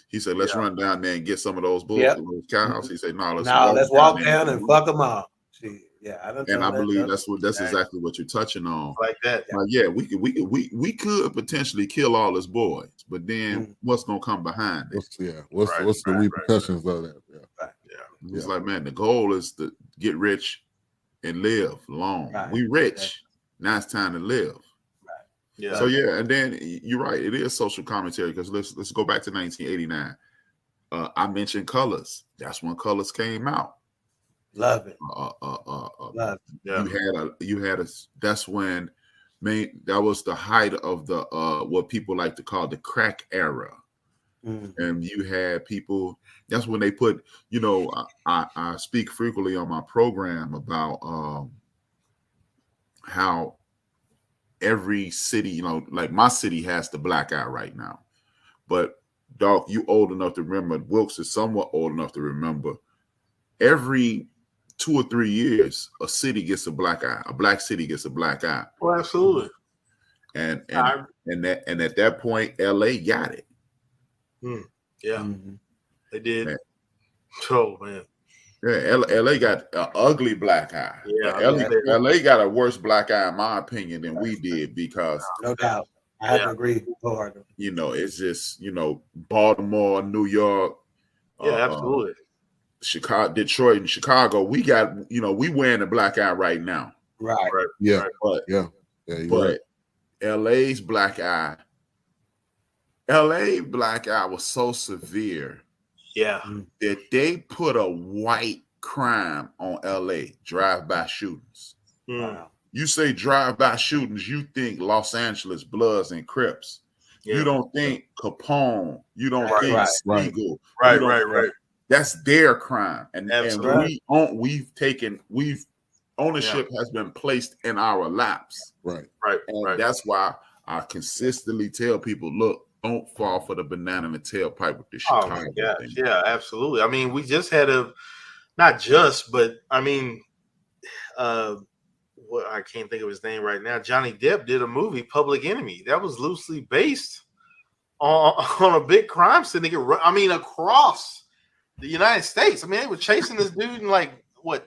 Speaker 1: He said, let's run down there and get some of those bulls and those cows. He said, let's walk down and fuck them up. I believe that's exactly what you're touching on.
Speaker 5: Like that.
Speaker 1: We could potentially kill all his boys, but then what's gonna come behind it?
Speaker 2: What's the repercussions of that?
Speaker 1: It's like, man, the goal is to get rich and live long. We rich. Now it's time to live. So and then you're right. It is social commentary because let's go back to 1989. I mentioned Colors. That's when Colors came out.
Speaker 3: Love it.
Speaker 1: Love it.
Speaker 5: Yeah.
Speaker 1: You had a. That's when, that was the height of the what people like to call the crack era. And you had people. That's when they put. You know, I speak frequently on my program about how every city, you know, like my city has the black eye right now, but dog, you old enough to remember. Wilkes is somewhat old enough to remember. Every 2 or 3 years, a city gets a black eye. A black city gets a black eye.
Speaker 5: Well, absolutely.
Speaker 1: And at that point, LA got it.
Speaker 5: Yeah, they did. Man. Oh man.
Speaker 1: Yeah, LA got an ugly black eye.
Speaker 5: Yeah,
Speaker 1: LA got a worse black eye, in my opinion, than we did, because
Speaker 3: no doubt. I have to agree wholeheartedly.
Speaker 1: You know, it's just, you know, Baltimore, New York.
Speaker 5: Yeah, absolutely.
Speaker 1: Chicago, Detroit, and Chicago. We got, you know, we wearing the black eye right now.
Speaker 3: Right.
Speaker 2: Yeah.
Speaker 1: But
Speaker 2: Right.
Speaker 1: LA's black eye. LA black eye was so severe.
Speaker 5: Yeah.
Speaker 1: That they put a white crime on LA, drive-by shootings.
Speaker 3: Wow.
Speaker 1: You say drive-by shootings, you think Los Angeles Bloods and Crips. Yeah. You don't think Capone. You don't think Siegel.
Speaker 5: Right.
Speaker 1: That's their crime. And ownership has been placed in our laps.
Speaker 2: Right.
Speaker 1: And that's why I consistently tell people, look, don't fall for the banana in the tailpipe with the Chicago thing.
Speaker 5: Yeah, absolutely. I mean, we just had I mean, I can't think of his name right now. Johnny Depp did a movie, Public Enemy, that was loosely based on a big crime syndicate. I mean, across the United States. I mean, they were chasing this dude in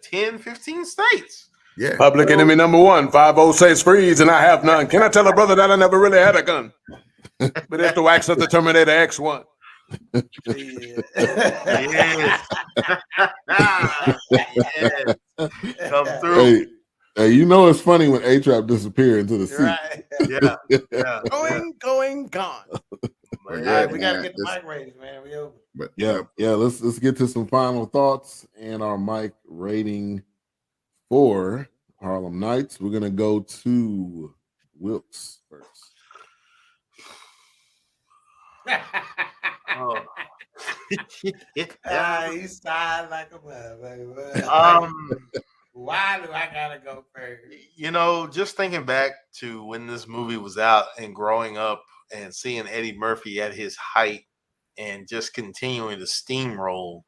Speaker 5: 10, 15 states.
Speaker 1: Yeah.
Speaker 6: Public Enemy number 1, 506 freeze, and I have none. Can I tell a brother that I never really had a gun? But it's the wax of the Terminator X1.
Speaker 5: Yes. Come through.
Speaker 2: Hey, you know it's funny when A-Trap disappear into the seat.
Speaker 3: Right.
Speaker 5: Yeah.
Speaker 3: Going, gone.
Speaker 1: All
Speaker 3: right, we gotta get the mic raised, man. We over.
Speaker 1: But
Speaker 2: let's get to some final thoughts and our mic rating for Harlem Nights. We're gonna go to Wilkes first.
Speaker 3: You sighed like a motherfucker. Why do I gotta go first?
Speaker 5: You know, just thinking back to when this movie was out and growing up and seeing Eddie Murphy at his height and just continuing to steamroll.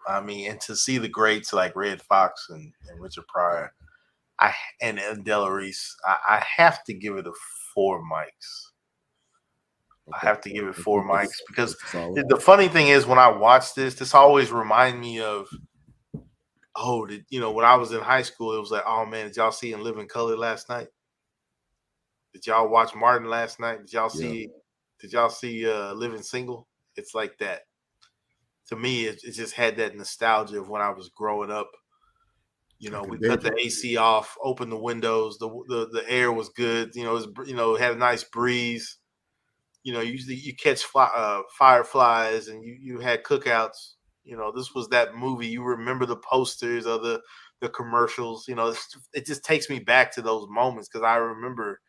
Speaker 5: I mean, and to see the greats like Red Foxx and Richard Pryor, and Della Reese, I have to give it a 4 mics. I have to give it 4 mics because the funny thing is, when I watch this always reminds me of, when I was in high school, it was like, oh man, did y'all see In Living Color last night? Did y'all watch Martin last night? Did y'all see Living Single? It's like that. To me, it just had that nostalgia of when I was growing up. You know, we cut the AC off, opened the windows, the air was good. You know, it had a nice breeze. You know, usually you catch fireflies and you had cookouts. You know, this was that movie. You remember the posters of the commercials. You know, it just takes me back to those moments because I remember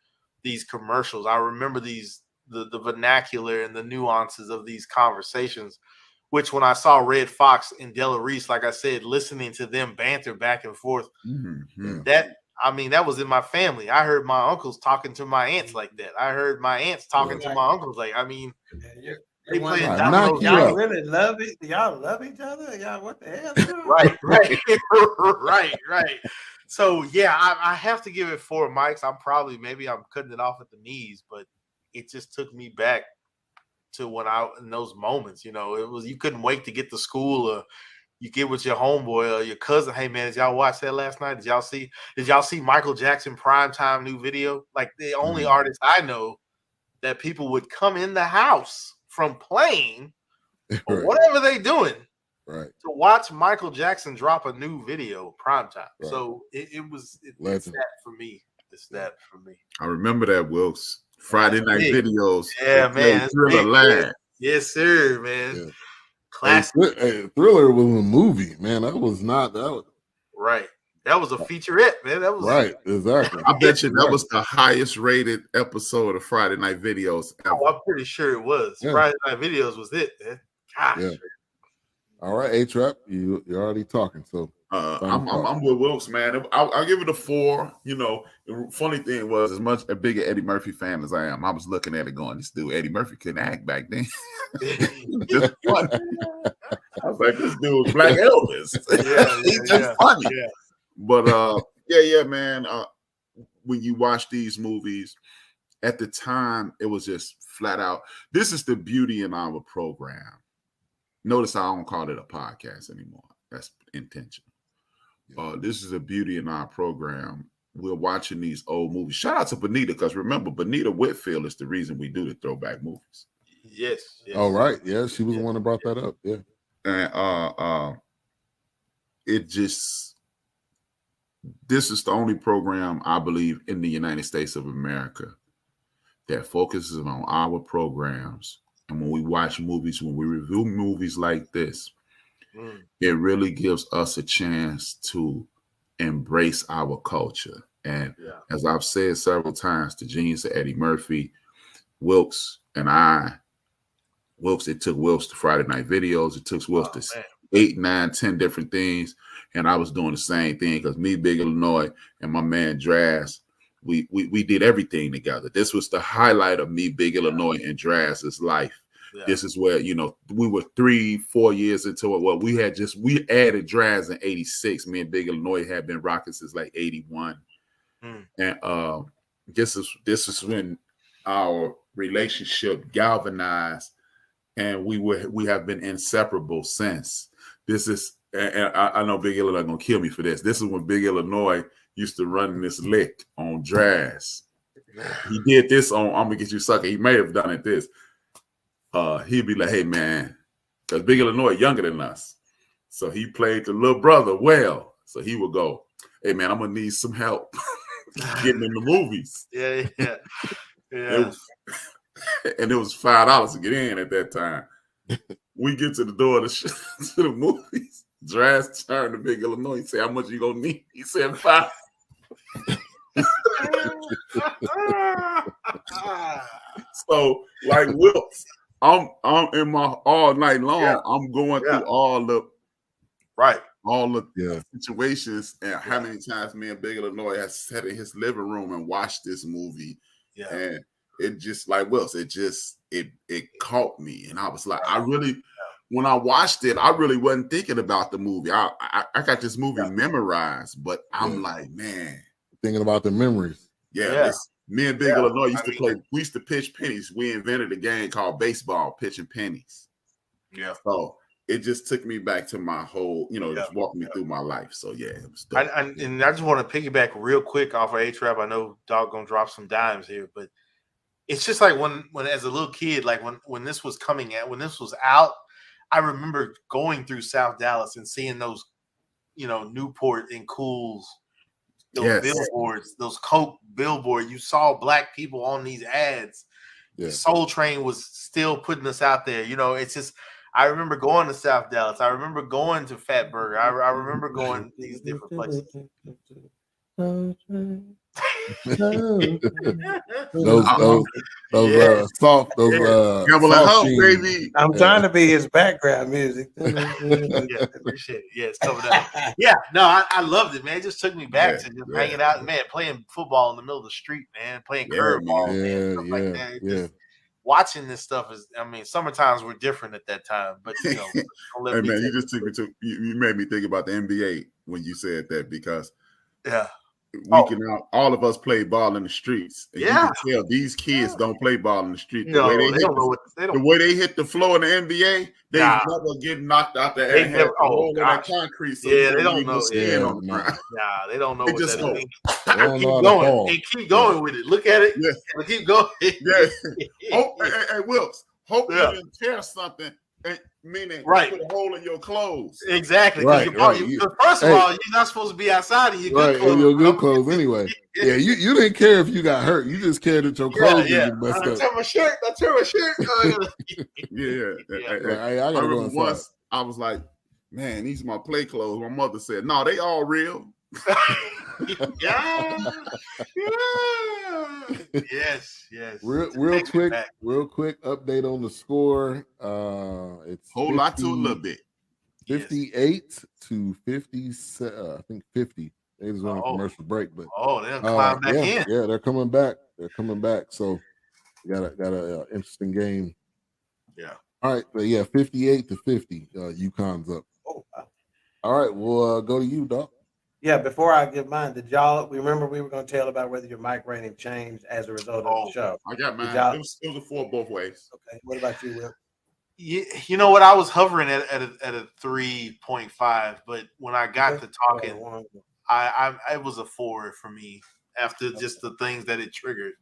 Speaker 5: these commercials. I remember the vernacular and the nuances of these conversations, which when I saw Red Foxx and Della Reese, like I said, listening to them banter back and forth, that was in my family. I heard my uncles talking to my aunts like that. I heard my aunts talking to my uncles like, they playing dominoes.
Speaker 3: Y'all really love it? Y'all love each other? Y'all, what the hell?
Speaker 5: Right. So yeah, I have to give it 4 mics. I'm cutting it off at the knees, but it just took me back to in those moments. You know, it was, you couldn't wait to get to school, or you get with your homeboy or your cousin. Hey man, did y'all watch that last night? Did y'all see Michael Jackson primetime new video? Like, the only artist I know that people would come in the house from playing or whatever they doing to watch Michael Jackson drop a new video primetime. Right. So it's that for me. It's that for me.
Speaker 1: I remember that, Wilkes. Friday night videos.
Speaker 5: Yeah, man.
Speaker 1: Yes, sir, man.
Speaker 5: Yeah. Classic.
Speaker 2: Thriller was a movie, man. That was not that. Was,
Speaker 5: Right. That was a featurette, man. That was
Speaker 2: right. Exactly.
Speaker 1: I bet you that was the highest rated episode of Friday Night Videos ever.
Speaker 5: Oh, I'm pretty sure it was.
Speaker 2: Yeah.
Speaker 5: Friday Night Videos was it, man. Gosh.
Speaker 2: Yeah. All right, A-Trap, you're already talking. So
Speaker 1: I'm with Wilkes, man. I'll give it a 4. You know, the funny thing was, as much a big Eddie Murphy fan as I am, I was looking at it going, this dude, Eddie Murphy couldn't act back then. Just funny. I was like, this dude was Black Elvis. He's just funny.
Speaker 5: Yeah.
Speaker 1: But yeah, man. When you watch these movies, at the time, it was just flat out. This is the beauty in our program. Notice I don't call it a podcast anymore. That's intentional. This is a beauty in our program. We're watching these old movies. Shout out to Benita, because remember, Benita Whitfield is the reason we do the throwback movies.
Speaker 5: Yes.
Speaker 2: All right. Yeah, she was the one that brought that up. Yeah.
Speaker 1: And this is the only program, I believe, in the United States of America that focuses on our programs. And when we watch movies, when we review movies like this, it really gives us a chance to embrace our culture. And as I've said several times, the genius of Eddie Murphy, Wilkes, and I, it took Wilkes to Friday Night Videos. It took Wilkes to 8, 9, 10 different things. And I was doing the same thing because me, Big Illinois, and my man Draz, we did everything together. This was the highlight of me, Big Illinois, and Draz's life. Yeah. This is where, you know, we were 3-4 years into it. Well, we added Draz in 86. Me and Big Illinois had been rocking since like 81. And this is when our relationship galvanized, and we have been inseparable since. This is, and I know Big Illinois gonna kill me for this. This is when Big Illinois used to run this lick on Draz. He did this on I'm Gonna Get You Sucker. He may have done it this. He'd be like, hey man, because Big Illinois younger than us. So he played the little brother well. So he would go, hey man, I'm gonna need some help getting in the movies.
Speaker 5: Yeah.
Speaker 1: And it was $5 to get in at that time. We get to the door to the movies. Draz turned to Big Illinois. He said, how much you gonna need? He said $5. So like Wilkes, I'm in my all night long. Yeah. I'm going through all the situations, and how many times me and Big Illinois has sat in his living room and watched this movie. Yeah. And it just like Wilkes, it caught me. And I was like, when I watched it, I really wasn't thinking about the movie. I got this movie memorized, but I'm like, man.
Speaker 2: Thinking about the memories.
Speaker 1: Yeah. Me and Big Illinois used to play. We used to pitch pennies. We invented a game called baseball, pitching pennies. Yeah. So it just took me back to my whole, just walking me through my life. So yeah, it was dope.
Speaker 5: And I just want to piggyback real quick off of A-Trap. I know Dog gonna drop some dimes here, but it's just like when as a little kid, like when this was coming out, when this was out, I remember going through South Dallas and seeing those, Newport and Cools. Those billboards, those Coke billboards, you saw black people on these ads. Yeah. Soul Train was still putting us out there. It's just, I remember going to South Dallas. I remember going to Fat Burger. I remember going to these different places.
Speaker 1: baby.
Speaker 3: I'm trying to be his background music.
Speaker 5: Appreciate it. Yeah, it's coming up. Yeah, no, I loved it, man. It just took me back to just hanging out, man, playing football in the middle of the street, man, playing curveball, man, stuff like that. Just watching this stuff is, summer times were different at that time, but
Speaker 1: hey man, you just took me to you made me think about the NBA when you said that, because all of us play ball in the streets. And you can tell these kids don't play ball in the street. The way they hit the floor in the NBA, they never get knocked out there and have a hole in that concrete. So
Speaker 5: they don't know. They don't know. They just go. Keep going. And keep going with it. Look at it. Yeah. Keep going.
Speaker 1: Hey, Wilkes, hope you didn't tear something Meaning,
Speaker 5: Right.
Speaker 1: put a hole in your clothes.
Speaker 5: Exactly.
Speaker 2: Right, right.
Speaker 5: First of
Speaker 2: Hey.
Speaker 5: all, you're not supposed to be outside in your good
Speaker 2: Right,
Speaker 5: clothes.
Speaker 2: in your good
Speaker 5: bro.
Speaker 2: clothes anyway. Yeah, you didn't care if you got hurt. You just cared that your clothes didn't get messed
Speaker 5: I
Speaker 2: up.
Speaker 5: tear my shirt.
Speaker 1: Yeah.
Speaker 2: Like, hey, I
Speaker 1: I
Speaker 2: gotta go
Speaker 1: remember
Speaker 2: inside.
Speaker 1: once I was like, man, these are my play clothes. My mother said, no, they all real.
Speaker 5: yeah. Yes.
Speaker 2: Real
Speaker 5: Takes me
Speaker 2: quick
Speaker 5: back.
Speaker 2: update on the score. It's
Speaker 1: Whole lot to a little bit.
Speaker 2: 58 to 57. I think 50. They was on a
Speaker 5: Oh.
Speaker 2: commercial break, but
Speaker 5: They'll climb back in.
Speaker 2: Yeah, they're coming back. So we got a interesting game.
Speaker 5: Yeah.
Speaker 2: All right, but yeah, 58 to 50. UConn's up.
Speaker 3: Oh, wow.
Speaker 2: All right, we'll go to you, Doc.
Speaker 3: Yeah, before I give mine, did y'all remember we were going to tell about whether your mic rating changed as a result of the show?
Speaker 1: I got mine. It was a 4 both ways.
Speaker 3: Okay. What about you, Will?
Speaker 5: You know what? I was hovering at a 3.5, but when I got to talking, it was a 4 for me after just the things that it triggered.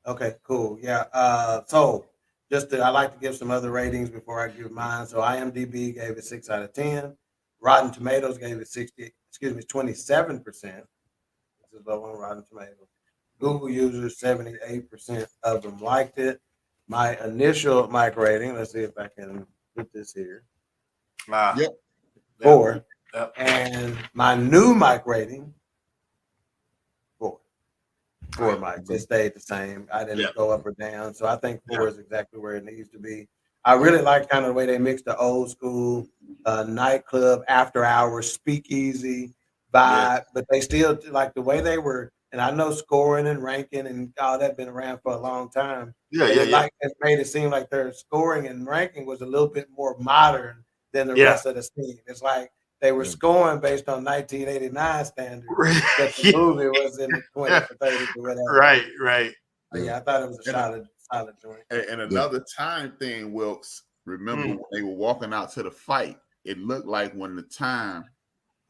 Speaker 3: Okay, cool. Yeah. So I like to give some other ratings before I give mine. So IMDb gave it 6 out of 10. Rotten Tomatoes gave it 27%. This is low on Rotten Tomatoes. Google users, 78% of them liked it. My initial mic rating, let's see if I can put this here. 4.
Speaker 5: Yep.
Speaker 3: And my new mic rating, 4. 4 mics. It stayed the same. I didn't go up or down. So I think 4 is exactly where it needs to be. I really like kind of the way they mix the old school nightclub, after hours, speakeasy vibe, but they still like the way they were. And I know scoring and ranking and all that been around for a long time. Like it made it seem like their scoring and ranking was a little bit more modern than the rest of the scene. It's like they were scoring based on 1989 standards, but the movie was in the 20s or 30s or whatever.
Speaker 5: Right.
Speaker 3: Yeah, I thought it was a solid joint.
Speaker 1: And another time thing, Wilkes, remember when they were walking out to the fight, it looked like when the time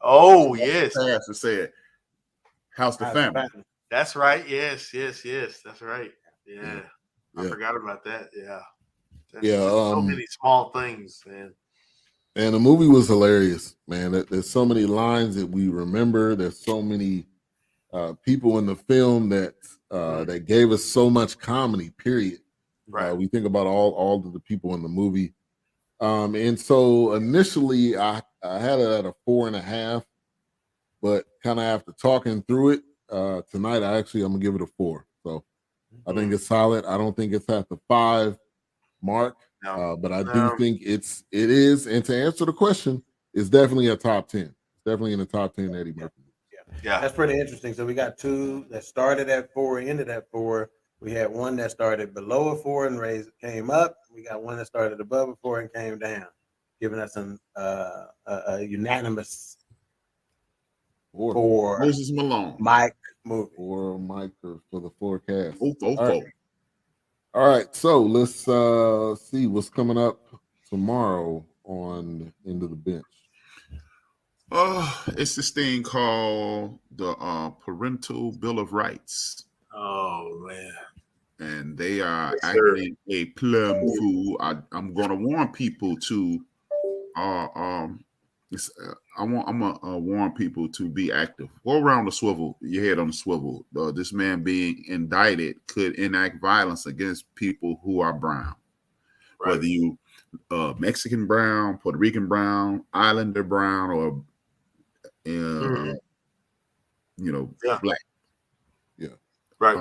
Speaker 1: passed and said, how's the family?
Speaker 5: That's right. Yes. That's right. Yeah. I forgot about that. Yeah. So many small things, man.
Speaker 2: And the movie was hilarious, man. There's so many lines that we remember. There's so many people in the film that that gave us so much comedy, period.
Speaker 5: Right.
Speaker 2: We think about all of the people in the movie. And so initially I had it at a 4.5, but kind of after talking through it tonight, I'm gonna give it a 4. So I think it's solid. I don't think it's at the 5 mark, but I do think it is. And to answer the question, it's definitely a top 10. It's definitely in the top 10 Eddie Murphy.
Speaker 3: Yeah, that's pretty interesting. So we got 2 that started at 4, ended at 4. We had one that started below a 4 and came up. We got one that started above a 4 and came down, giving us a unanimous 4
Speaker 1: Moses Malone.
Speaker 3: Mike movie.
Speaker 2: 4 Mike for the Fourcast.
Speaker 1: All
Speaker 2: right, so let's see what's coming up tomorrow on End of the Bench.
Speaker 1: It's this thing called the Parental Bill of Rights.
Speaker 5: Oh man!
Speaker 1: And they are actually a plum fool. I'm going to warn people to. I'm gonna warn people to be active. Go around the swivel, your head on the swivel. This man being indicted could enact violence against people who are brown, whether you Mexican brown, Puerto Rican brown, Islander brown, or black.
Speaker 5: Yeah. Right.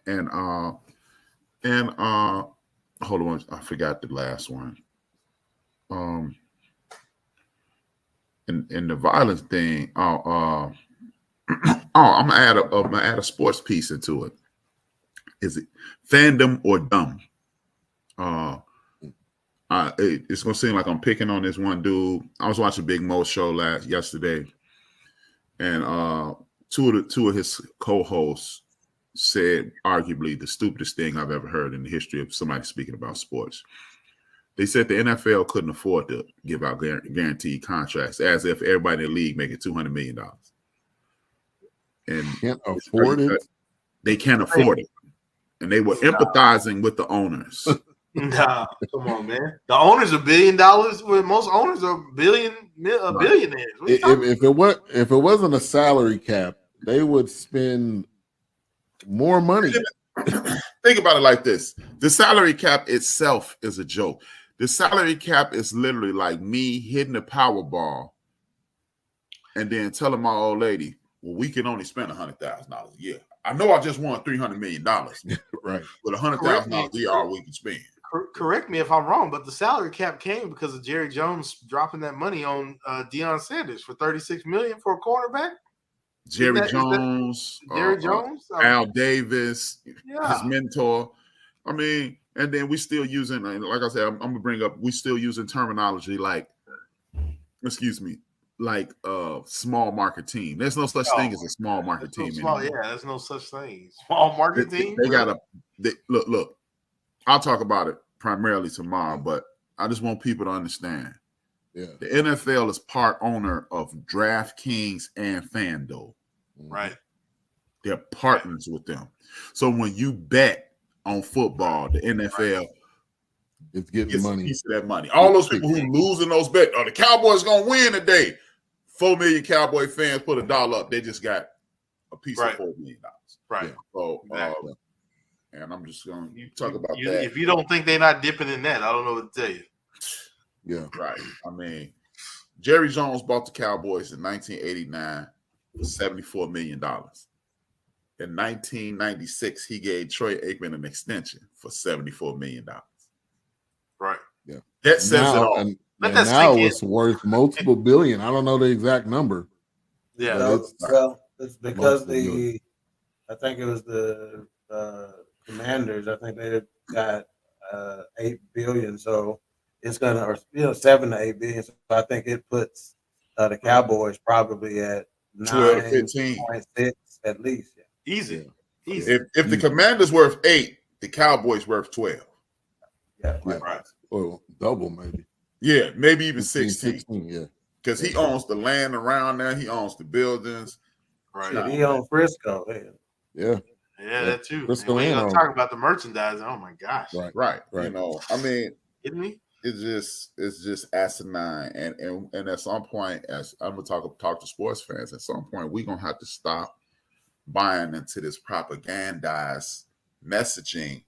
Speaker 1: And hold on, I forgot the last one. And the violence thing. I'm gonna add a sports piece into it. Is it fandom or dumb? It's gonna seem like I'm picking on this one dude. I was watching Big Mo's show yesterday, and two of his co-hosts said arguably the stupidest thing I've ever heard in the history of somebody speaking about sports. They said the NFL couldn't afford to give out guaranteed contracts, as if everybody in the league making $200 million. And
Speaker 2: can't afford it.
Speaker 1: They can't afford it, and they were empathizing with the owners.
Speaker 5: Nah, come on, man. The owners are $1 billion. Well, most owners are billionaires. What are you talking
Speaker 2: If it wasn't a salary cap, they would spend more money.
Speaker 1: Think about it like this: the salary cap itself is a joke. The salary cap is literally like me hitting the Powerball and then telling my old lady, "Well, we can only spend $100,000 a year. I know I just won $300 million,
Speaker 2: Right?
Speaker 1: but $100,000 a year all we can spend."
Speaker 5: Correct me if I'm wrong, but the salary cap came because of Jerry Jones dropping that money on Deion Sanders for $36 million for a cornerback.
Speaker 1: Jerry Jones, Al Davis, his mentor. I mean, and then we still using, like I said, I'm gonna bring up, we still using terminology like, like small market team. There's no such thing as a small market team anymore.
Speaker 5: There's no such thing. Small market team.
Speaker 1: They gotta look. I'll talk about it primarily tomorrow, but I just want people to understand.
Speaker 2: Yeah.
Speaker 1: The NFL is part owner of DraftKings and FanDuel.
Speaker 5: Right.
Speaker 1: They're partners with them. So when you bet on football, the NFL
Speaker 2: it's getting money.
Speaker 1: A piece of that money. All those people who losing those bets, the Cowboys gonna win today. 4 million Cowboy fans put $1 up. They just got a piece of $4 million.
Speaker 5: Right.
Speaker 1: Yeah. So and I'm just gonna talk about that.
Speaker 5: If you don't think they're not dipping in that, I don't know what to tell you.
Speaker 2: Yeah.
Speaker 1: Right. I mean, Jerry Jones bought the Cowboys in 1989 for $74 million. In 1996, he gave Troy Aikman an extension for $74 million.
Speaker 5: Right.
Speaker 2: Yeah.
Speaker 1: That says it all.
Speaker 2: And now it's worth multiple billion. I don't know the exact number.
Speaker 5: Yeah.
Speaker 3: It's because I think it was the Commanders. I think they got $8 billion. So it's gonna, or $7 to $8 billion. So I think it puts the Cowboys probably at
Speaker 1: 12 to 15
Speaker 3: at least.
Speaker 5: Yeah. Easy.
Speaker 1: If the Commanders worth 8, the Cowboys worth 12.
Speaker 3: Yeah.
Speaker 5: Right.
Speaker 2: Or double maybe.
Speaker 1: Yeah, maybe even 16.
Speaker 2: Yeah.
Speaker 1: Because he owns the land around there. He owns the buildings.
Speaker 5: Right.
Speaker 3: Yeah, he owns Frisco.
Speaker 2: Yeah.
Speaker 5: Yeah, that too.
Speaker 2: Frisco
Speaker 5: we ain't
Speaker 2: and
Speaker 5: gonna talk about the merchandising. Oh my gosh.
Speaker 1: Right. You know, I mean,
Speaker 5: kidding me?
Speaker 1: it's just asinine. And at some point, as I'm gonna talk to sports fans, at some point we're gonna have to stop buying into this propagandized messaging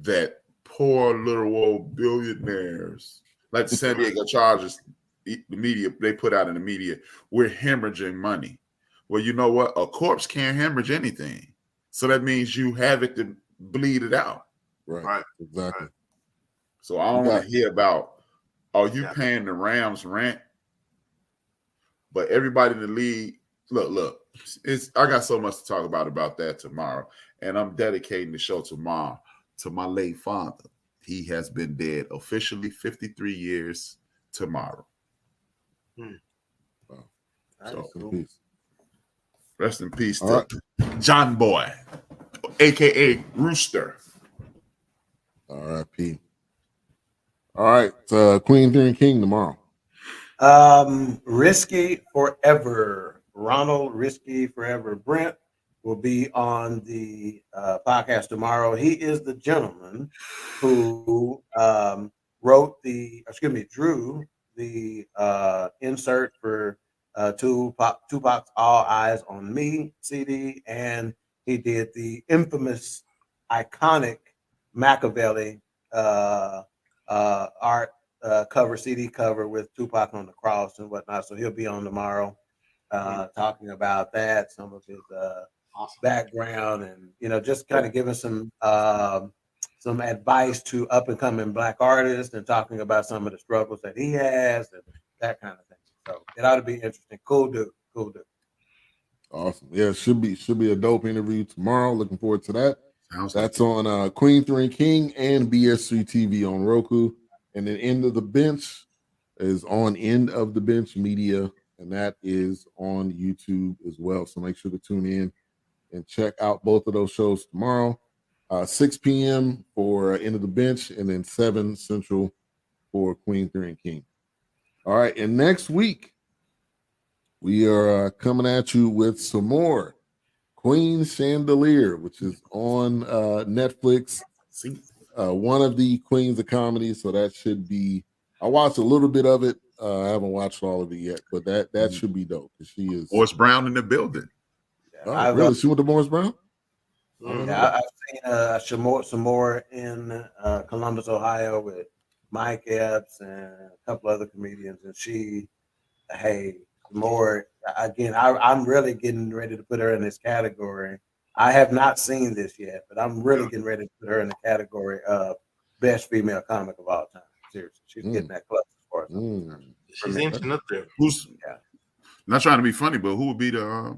Speaker 1: that poor little old billionaires, like the San Diego Chargers, the media, they put out in the media, we're hemorrhaging money. Well, you know what? A corpse can't hemorrhage anything. So that means you have it to bleed it out.
Speaker 2: Right. Exactly.
Speaker 1: So I don't want to hear about, are you paying the Rams rent? But everybody in the league, look, I got so much to talk about that tomorrow. And I'm dedicating the show tomorrow to my late father. He has been dead officially 53 years tomorrow.
Speaker 2: Wow.
Speaker 1: So, rest in peace to John Boy, a.k.a. Rooster.
Speaker 2: R.I.P. All right. Queen, Theory, King tomorrow.
Speaker 3: Risky Forever. Ronald Risky Forever Brent will be on the podcast tomorrow. He is the gentleman who drew the insert for Tupac's All Eyes on Me CD, and he did the infamous, iconic Machiavelli art cover, CD cover with Tupac on the cross and whatnot. So he'll be on tomorrow talking about that, some of his background, and just kind of giving some advice to up and coming Black artists, and talking about some of the struggles that he has and that kind of thing. So it ought to be interesting. Cool dude.
Speaker 2: Awesome. Yeah, should be a dope interview tomorrow. Looking forward to that. That's on Queen, Theory, King and BS3 TV on Roku. And then End of the Bench is on End of the Bench Media, and that is on YouTube as well. So make sure to tune in and check out both of those shows tomorrow. 6 p.m. for End of the Bench, and then 7 Central for Queen, Theory, and King. All right, and next week we are coming at you with some more Queen Chandelier, which is on Netflix. one of the queens of comedy, so that should be. I watched a little bit of it. I haven't watched all of it yet, but that should be dope. She is.
Speaker 1: Morris Brown in the building.
Speaker 2: Oh, really? She went to Morris Brown?
Speaker 3: Yeah, I've seen some more in Columbus, Ohio, with Mike Epps and a couple other comedians, and more again. I'm really getting ready to put her in this category. I have not seen this yet, but I'm really getting ready to put her in the category of best female comic of all time. Seriously, she's getting that close as far as I'm concerned.
Speaker 5: She's inching up there.
Speaker 1: Not trying to be funny, but who would be the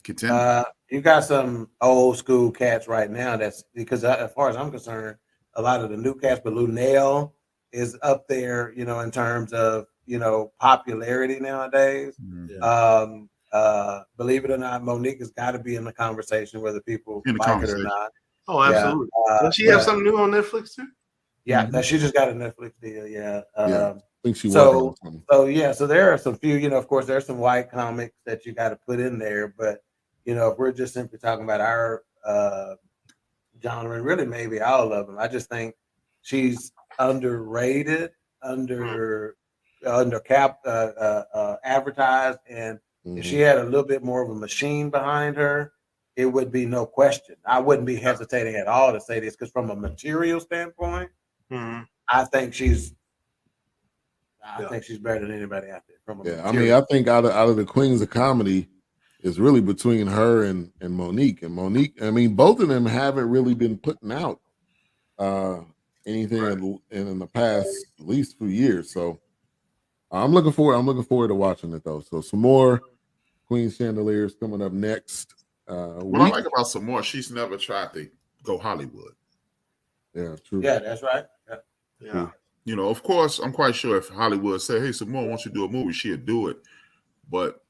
Speaker 1: contender?
Speaker 3: You got some old school cats right now. That's because as far as I'm concerned, a lot of the new cats, but Lunel is up there, in terms of popularity nowadays. Believe it or not, Monique has got to be in the conversation, whether people like it or not.
Speaker 5: Oh, absolutely. Does she have something new on Netflix too?
Speaker 3: Yeah, she just got a Netflix deal. Yeah.
Speaker 2: I think she
Speaker 3: so there are some few, of course, there's some white comics that you got to put in there, but if we're just simply talking about our genre, and really maybe all of them, I just think she's underrated, advertised, and if she had a little bit more of a machine behind her, it would be no question. I wouldn't be hesitating at all to say this, because from a material standpoint, I think she's better than anybody out there.
Speaker 2: I think out of the queens of comedy, is really between her and Monique. And Monique, both of them haven't really been putting out anything in the past at least few years. So I'm looking forward to watching it though. So some more Queen Chandeliers coming up next.
Speaker 1: What I like about some more, she's never tried to go Hollywood.
Speaker 2: Yeah, true.
Speaker 3: Yeah, that's right.
Speaker 5: Yeah.
Speaker 1: Of course, I'm quite sure if Hollywood said, "Hey, Simone, wants you to do a movie," she'll do it. But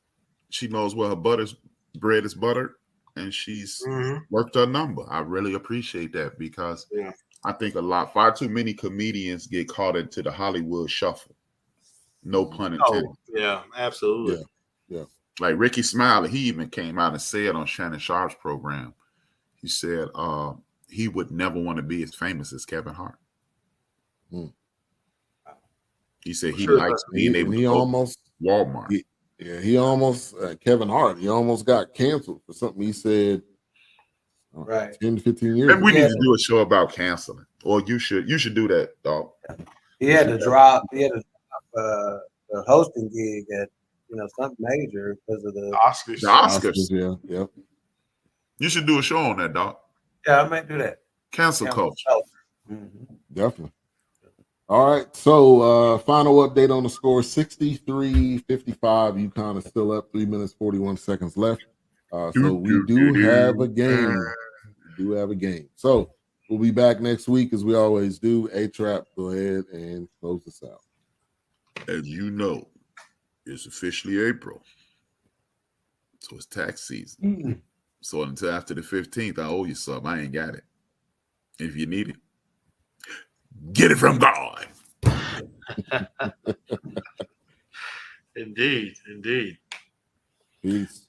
Speaker 1: she knows where her bread is buttered, and she's worked her number. I really appreciate that, because I think far too many comedians get caught into the Hollywood shuffle. No pun intended.
Speaker 5: Oh, yeah, absolutely.
Speaker 2: Yeah.
Speaker 1: Like Ricky Smiley, he even came out and said on Shannon Sharp's program, he said he would never want to be as famous as Kevin Hart. He said he likes being able to go to Walmart.
Speaker 2: He almost Kevin Hart. He almost got canceled for something he said 10 to 15 years.
Speaker 1: Maybe we need to do a show about canceling, or you should do that, dog.
Speaker 3: He had to drop the hosting gig at something major because of the
Speaker 5: Oscars.
Speaker 1: The Oscars.
Speaker 2: Yeah.
Speaker 1: You should do a show on that, dog.
Speaker 3: Yeah, I might do that.
Speaker 1: Cancel culture.
Speaker 2: Definitely. All right, so final update on the score, 63-55. UConn is still up, 3 minutes, 41 seconds left. So we do have a game. So we'll be back next week, as we always do. A-Trap, go ahead and close this out.
Speaker 1: As you know, it's officially April. So it's tax season. So until after the 15th, I owe you something. I ain't got it. If you need it, get it from God.
Speaker 5: Indeed.
Speaker 2: Peace.